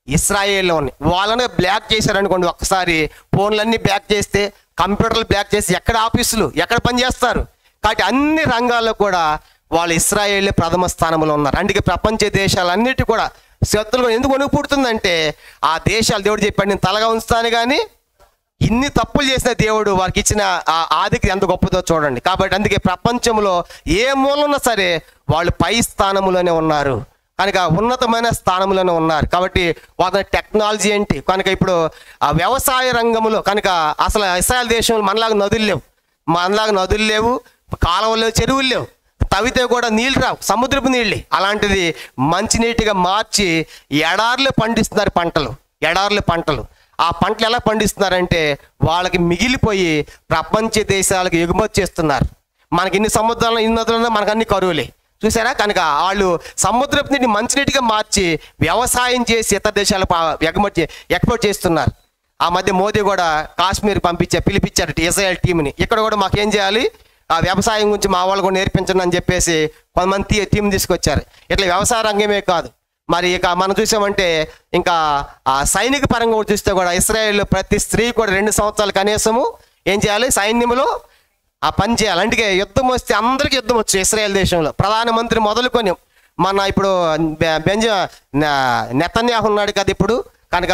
ఇశ్రాయేల్లో ఉన్నాయి. వాళ్ళని బ్లాక్ చేశారనుకోండి, ఒక్కసారి ఫోన్లన్నీ బ్లాక్ చేస్తే, కంప్యూటర్లు బ్లాక్ చేసి ఎక్కడ ఆఫీసులు ఎక్కడ పనిచేస్తారు? కాబట్టి అన్ని రంగాల్లో కూడా వాళ్ళు ఇశ్రాయేలే ప్రథమ స్థానంలో ఉన్నారు. అందుకే ప్రపంచ దేశాలన్నిటి కూడా శత్రువులు ఎందుకు వణుకు పుడుతుందంటే ఆ దేశాలు దేవుడు చెప్పాడు, నేను తలగా ఉంచుతాను. కానీ ఇన్ని తప్పులు చేసిన దేవుడు వారికి ఇచ్చిన ఆ ఆదికి ఎంత గొప్పదో చూడండి. కాబట్టి అందుకే ప్రపంచంలో ఏ మూలన్నా సరే వాళ్ళు పై స్థానంలోనే ఉన్నారు కనుక ఉన్నతమైన స్థానంలోనే ఉన్నారు. కాబట్టి వాళ్ళ టెక్నాలజీ ఏంటి కనుక ఇప్పుడు ఆ వ్యవసాయ రంగంలో కనుక అసలు ఇశ్రాయేల్ దేశంలో మనలాగా నదులు లేవు, కాలువలు లేవు, చెరువులు లేవు, తవ్వితే కూడా నీళ్ళు రావు, సముద్రపు నీళ్ళు. అలాంటిది మంచినీటిగా మార్చి ఎడార్లు పండిస్తున్నారు పంటలు. ఆ పంటలు ఎలా పండిస్తున్నారంటే వాళ్ళకి మిగిలిపోయి ప్రపంచ దేశాలకు ఎగుమతి చేస్తున్నారు. మనకి ఇన్ని సముద్రాలు ఇన్ని నదులు మనకు అన్ని కరువులే చూసారా. కనుక వాళ్ళు సముద్రపు నీటిని మంచినీటిగా మార్చి వ్యవసాయం చేసి ఇతర దేశాలకు ఎక్స్పోర్ట్ చేస్తున్నారు. ఆ మధ్య మోదీ కూడా కాశ్మీర్ పిలిపించారు ఇజ్రాయెల్ టీంని. ఇక్కడ కూడా మాకేం చేయాలి, ఆ వ్యవసాయం గురించి మా వాళ్ళు కూడా నేర్పించండి అని చెప్పేసి కొంతమంది టీం తీసుకొచ్చారు. ఇట్లా వ్యవసాయ రంగమే కాదు, మరి ఇక మనం చూసామంటే ఇంకా ఆ సైనిక పరంగా కూడా చూస్తే కూడా ఇశ్రాయేల్ ప్రతి స్త్రీ కూడా 2 సంవత్సరాలు కనీసము ఏం చేయాలి, సైన్యంలో ఆ పని చేయాలి. అంటే యుద్ధం వస్తే అందరికీ యుద్ధం వచ్చు ఇశ్రాయేల్ దేశంలో. ప్రధానమంత్రి మొదలుకొని మన ఇప్పుడు నెతన్యాహు ఉన్నాడు కదా ఇప్పుడు కనుక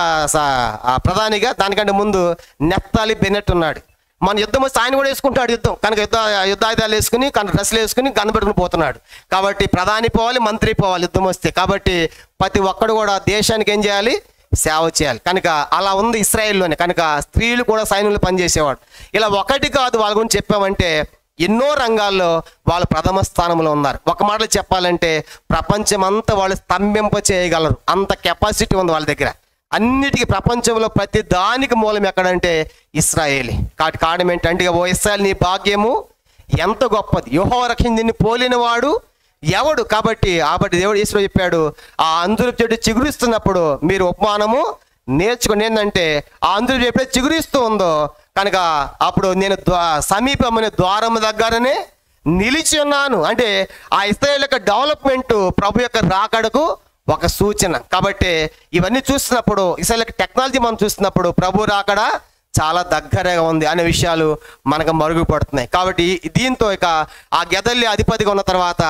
ప్రధానిగా, దానికంటే ముందు నెఫ్తాలి బెన్నెట్ ఉన్నాడు. మన యుద్ధం వస్తే ఆయన కూడా వేసుకుంటాడు యుద్ధం కనుక యుద్ధాయుధాలు వేసుకుని డ్రెస్సులు వేసుకుని కనబెట్టుకుని పోతున్నాడు. కాబట్టి ప్రధాని పోవాలి, మంత్రి పోవాలి యుద్ధం వస్తే. కాబట్టి ప్రతి ఒక్కడు కూడా దేశానికి ఏం చేయాలి, సేవ చేయాలి. కనుక అలా ఉంది ఇశ్రాయేల్లోనే. కనుక స్త్రీలు కూడా సైన్యంలో పనిచేసేవాడు. ఇలా ఒకటి కాదు వాళ్ళ గురించి చెప్పామంటే ఎన్నో రంగాల్లో వాళ్ళు ప్రథమ స్థానంలో ఉన్నారు. ఒక మాటలో చెప్పాలంటే ప్రపంచం అంతా వాళ్ళు స్తంభింప చేయగలరు, అంత కెపాసిటీ ఉంది వాళ్ళ దగ్గర. అన్నిటికీ ప్రపంచంలో ప్రతి దానికి మూలం ఎక్కడంటే ఇశ్రాయేలే. కాబట్టి కారణం ఏంటంటే, ఓ ఇశ్రాయేల్ నీ భాగ్యము ఎంత గొప్పది, యెహోవా రక్షించి నిన్ను పోలిన వాడు ఎవడు? కాబట్టి దేవుడు యేసులో చెప్పాడు, ఆ అంజూరపు చెట్టు చిగురిస్తున్నప్పుడు మీరు ఉపమానము నేర్చుకుని ఏంటంటే, ఆ అంజూరపు ఎప్పుడైతే చిగురిస్తూ ఉందో కనుక అప్పుడు నేను సమీపమైన ద్వారం దగ్గరనే నిలిచి ఉన్నాను. అంటే ఆ ఇశ్రాయేలు యొక్క డెవలప్మెంట్ ప్రభు యొక్క రాకడకు ఒక సూచన. కాబట్టి ఇవన్నీ చూస్తున్నప్పుడు ఇశ్రాయేలు యొక్క టెక్నాలజీ మనం చూస్తున్నప్పుడు ప్రభు రాకడ చాలా దగ్గరగా ఉంది అనే విషయాలు మనకు మరుగుపడుతున్నాయి. కాబట్టి దీంతో ఇక ఆ గెదల్లి అధిపతిగా ఉన్న తర్వాత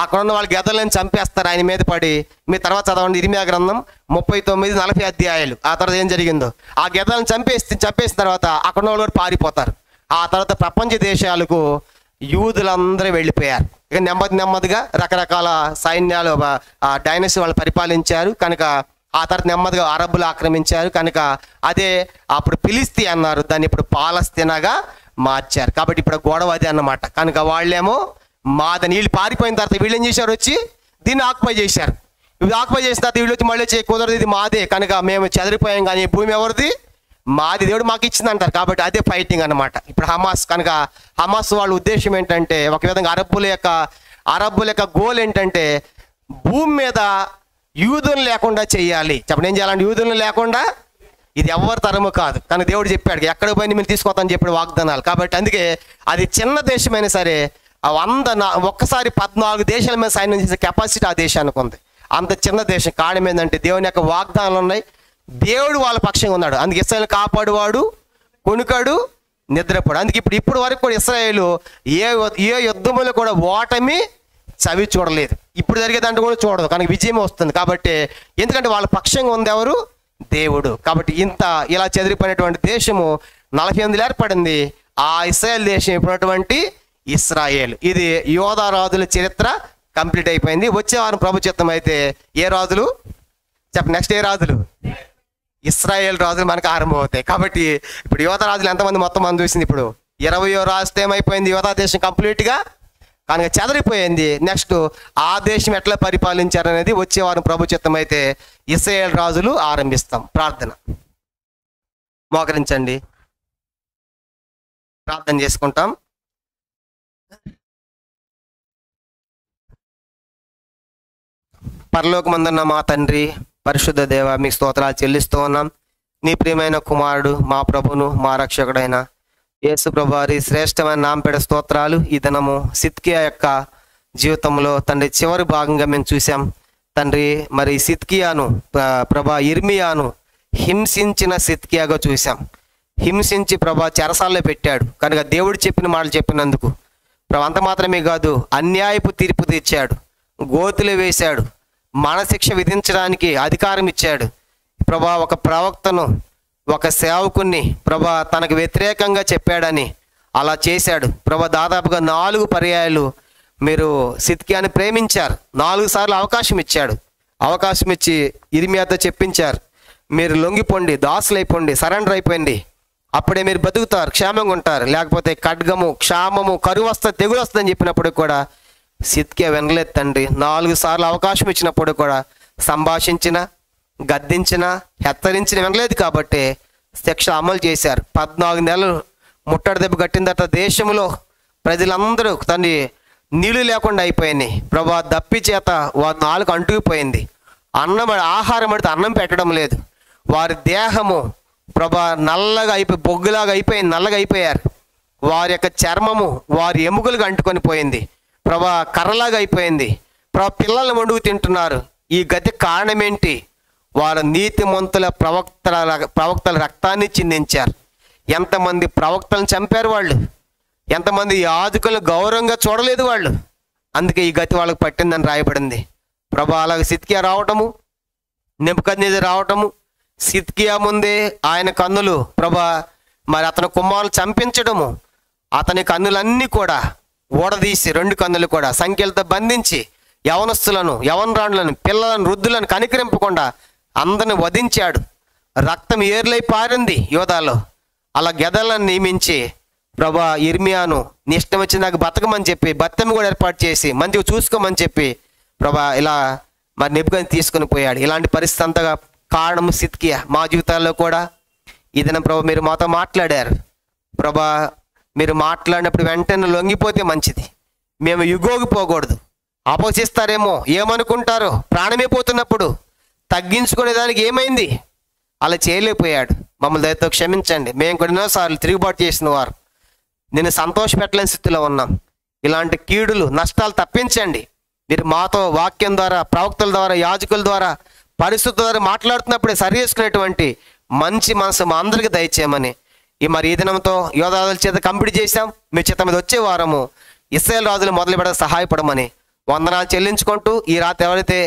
అక్కడ ఉన్న వాళ్ళు గెదలను చంపేస్తారు ఆయన మీద పడి. మీ తర్వాత చదవండి ఇర్మీయా గ్రంథం 39-40 అధ్యాయాలు. ఆ తర్వాత ఏం జరిగిందో, ఆ గెదలను చంపేసిన తర్వాత అక్కడ ఉన్న వాళ్ళు పారిపోతారు. ఆ తర్వాత ప్రపంచ దేశాలకు యూదులందరూ వెళ్ళిపోయారు. ఇక నెమ్మదిగా రకరకాల సైన్యాలు డైనస్టీ వాళ్ళు పరిపాలించారు. కనుక ఆ తర్వాత నెమ్మదిగా అరబ్బులు ఆక్రమించారు. కనుక అదే అప్పుడు ఫిలిస్తీ అన్నారు, దాన్ని ఇప్పుడు పాలస్తీనాగా మార్చారు. కాబట్టి ఇప్పుడు గొడవ అదే అన్నమాట. కనుక వాళ్ళేమో మాదని వీళ్ళు పారిపోయిన తర్వాత వీళ్ళు ఏం చేశారు, వచ్చి దీన్ని ఆక్యుపై చేశారు. ఇవి ఆక్యుపై చేసిన తర్వాత వీళ్ళు వచ్చి మళ్ళీ కుదరదు, ఇది మాదే, కనుక మేము చెదిరిపోయాం, కానీ భూమి ఎవరిది, మాది, దేవుడు మాకు ఇచ్చింది అంటారు. కాబట్టి అదే ఫైటింగ్ అనమాట. ఇప్పుడు హమాస్, కనుక హమాస్ వాళ్ళ ఉద్దేశం ఏంటంటే ఒక విధంగా అరబ్బుల యొక్క గోల్ ఏంటంటే భూమి మీద యూదులను లేకుండా చేయాలి. చెప్పండి, ఏం చేయాలంటే యూదులను లేకుండా, ఇది ఎవరి తరము కాదు. కానీ దేవుడు చెప్పాడు ఎక్కడ పోయి మీరు తీసుకొస్తాను చెప్పాడు వాగ్దానాలు. కాబట్టి అందుకే అది చిన్న దేశమైనా సరే ఒక్కసారి 14 దేశాల మీద సైన్యం చేసే కెపాసిటీ ఆ దేశానికి ఉంది. అంత చిన్న దేశం. కారణం ఏంటంటే దేవుని యొక్క వాగ్దానాలు ఉన్నాయి, దేవుడు వాళ్ళ పక్షంగా ఉన్నాడు. అందుకే ఇశ్రాయేలు కాపాడువాడు, కొనుకాడు, నిద్రపోడు. అందుకే ఇప్పుడు వరకు కూడా ఇశ్రాయేలు ఏ యుద్ధములు కూడా ఓటమి చవి చూడలేదు. ఇప్పుడు జరిగేదంటే కూడా చూడదు, కానీ విజయం వస్తుంది. కాబట్టి ఎందుకంటే వాళ్ళ పక్షంగా ఉంది ఎవరు, దేవుడు. కాబట్టి ఇలా చెదిరిపోయినటువంటి దేశము 48 ఏర్పడింది. ఆ ఇశ్రాయేల్ దేశం ఇప్పుడున్నటువంటి ఇశ్రాయేల్. ఇది యోధా రాజుల చరిత్ర కంప్లీట్ అయిపోయింది. వచ్చే వారం ప్రభు చిత్తం అయితే ఏ రాజులు నెక్స్ట్ ఏ రాజులు, ఇశ్రాయేల్ రాజులు మనకు ఆరంభం అవుతాయి. కాబట్టి ఇప్పుడు యోధా రాజులు ఎంతమంది మొత్తం మనం చూసింది, ఇప్పుడు 20వ రాజు ఏమైపోయింది, యోధా దేశం కంప్లీట్గా కనుక చెదరిపోయింది. నెక్స్ట్ ఆ దేశం ఎట్లా పరిపాలించారనేది వచ్చే వారం ప్రభు చిత్తం అయితే ఇశ్రాయేల్ రాజులు ఆరంభిస్తాం. ప్రార్థన మోకరించండి, ప్రార్థన చేసుకుంటాం. పరలోకమందున్న మా తండ్రి, పరిశుద్ధ దేవ, మీకు స్తోత్రాలు చెల్లిస్తూ ఉన్నాం. నీ ప్రియమైన కుమారుడు, మా ప్రభును, మా రక్షకుడైన యేసు ప్రభు వారి శ్రేష్టమైన నామపేడ స్తోత్రాలు. ఈ దినము సిద్కియా యొక్క జీవితంలో తండ్రి చివరి భాగంగా మేము చూసాం తండ్రి. మరి సిద్కియాను ఇర్మియాను హింసించిన సిద్కియాగా చూసాం. హింసించి చెరసాల్లో పెట్టాడు. కనుక దేవుడు చెప్పిన మాటలు చెప్పినందుకు అంత మాత్రమే కాదు, అన్యాయపు తీర్పు తీర్చాడు, గోతులు వేశాడు, మరణశిక్ష విధించడానికి అధికారం ఇచ్చాడు. ఒక ప్రవక్తను, ఒక సేవకుని తనకు వ్యతిరేకంగా చెప్పాడని అలా చేశాడు. దాదాపుగా 4 పర్యాయాలు మీరు సిద్కియాని ప్రేమించారు. 4 సార్లు అవకాశం ఇచ్చాడు. అవకాశం ఇచ్చి ఇర్మియాతో చెప్పించారు, మీరు లొంగిపోండి, దాసులైపోండి, సరెండర్ అయిపోయింది, అప్పుడే మీరు బతుకుతారు, క్షేమంగా ఉంటారు, లేకపోతే ఖడ్గము, క్షామము, కరువు వస్తుంది, తెగులు వస్తుందని చెప్పినప్పుడు కూడా సిద్కియా వినలేదు తండ్రి. 4 సార్లు అవకాశం ఇచ్చినప్పుడు కూడా సంభాషించిన, గద్దించిన, హెచ్చరించిన వినలేదు. కాబట్టి శిక్ష అమలు చేశారు. 14 నెలలు ముట్టడి దెబ్బ కట్టిన తర్వాత దేశంలో ప్రజలందరూ తండ్రి నీళ్లు లేకుండా అయిపోయింది. దప్పి చేత వారి నాలుగు అంటుకుపోయింది. ఆహారం అడితే అన్నం పెట్టడం లేదు. వారి దేహము నల్లగా బొగ్గులాగా అయిపోయింది, నల్లగా అయిపోయారు. వారి యొక్క చర్మము వారి ఎముకలుగా అంటుకొని పోయింది. కర్రలాగా అయిపోయింది. పిల్లల్ని వండుకు తింటున్నారు. ఈ గతి కారణం ఏంటి? వారు నీతిమంతుల ప్రవక్తల రక్తాన్ని చిందించారు. ఎంతమంది ప్రవక్తలను చంపారు వాళ్ళు, ఎంతమంది యాజకులను గౌరవంగా చూడలేదు వాళ్ళు. అందుకే ఈ గతి వాళ్ళకి పట్టిందని రాయబడింది. అలాగే సిద్కియా రావటము, నెబుకద్నెజరు రావటము, సిద్కియా ముందే ఆయన కన్నులు మరి అతని కుమారులు చంపించడము, అతని కన్నులన్నీ కూడా ఊడదీసి 2 కన్నులు కూడా సంఖ్యలతో బంధించి యవనస్తులను, యవనరాండ్లను, పిల్లలను, వృద్ధులను కనికరింపకుండా అందరిని వధించాడు. రక్తం ఏర్లై పారింది యోధాలో. అలా గెదలను నియమించి ఇర్మియాను నీ ఇష్టం వచ్చి నాకు బతకమని చెప్పి బత్తెమ్మ కూడా ఏర్పాటు చేసి మంచిగా చూసుకోమని చెప్పి ఇలా మరి నెబుకద్నెజరు తీసుకుని పోయాడు. ఇలాంటి పరిస్థితి అంతగా కారణము సిద్కియా. మా జీవితాల్లో కూడా ఈ దినం మీరు మాతో మాట్లాడారు. మీరు మాట్లాడినప్పుడు వెంటనే లొంగిపోతే మంచిది. మేము యుగోగిపోకూడదు. అపోసిస్తారేమో, ఏమనుకుంటారో, ప్రాణమే పోతున్నప్పుడు తగ్గించుకునే దానికి ఏమైంది? అలా చేయలేకపోయాడు. మమ్మల్ని దయతో క్షమించండి. మేము కూడా ఎన్నోసార్లు తిరుగుబాటు చేసిన వారు, నేను సంతోషపెట్టలేని స్థితిలో ఉన్నాం. ఇలాంటి కీడులు నష్టాలు తప్పించండి. మీరు మాతో వాక్యం ద్వారా, ప్రవక్తల ద్వారా, యాజకుల ద్వారా, పరిస్థితుల ద్వారా మాట్లాడుతున్నప్పుడే సరి చేసుకునేటువంటి మంచి మనసు మా అందరికీ దయచేయమని ఈ దినంతో యోధారాజుల చేత కంప్లీట్ చేశాం. మీ చేత మీద వచ్చే వారము ఇశ్రాయేలు రాజులు మొదలు పెట్ట సహాయపడమని వందనాలు చెల్లించుకుంటూ, ఈ రాత్రి ఎవరైతే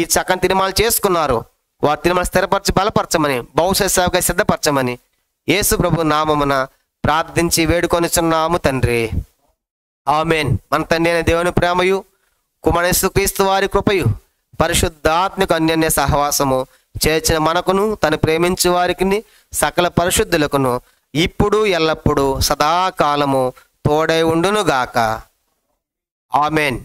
ఈ చక్కని తిరుమల చేసుకున్నారో వారి తిరుమల స్థిరపరచి బలపరచమని, భవిష్యత్ సేవగా సిద్ధపరచమని యేసు ప్రభు నామమున ప్రార్థించి వేడుకొనిచున్నాము తండ్రి. ఆమేన్. మన తండ్రి అయిన దేవుని ప్రేమయు, కుమారుని యేసుక్రీస్తు వారి కృపయు, పరిశుద్ధాత్మక అన్యోన్య సహవాసము చేర్చిన మనకును, తను ప్రేమించు వారికి సకల పరిశుద్ధులకును ఇప్పుడు ఎల్లప్పుడూ సదాకాలము తోడై ఉండునుగాక. ఆమేన్.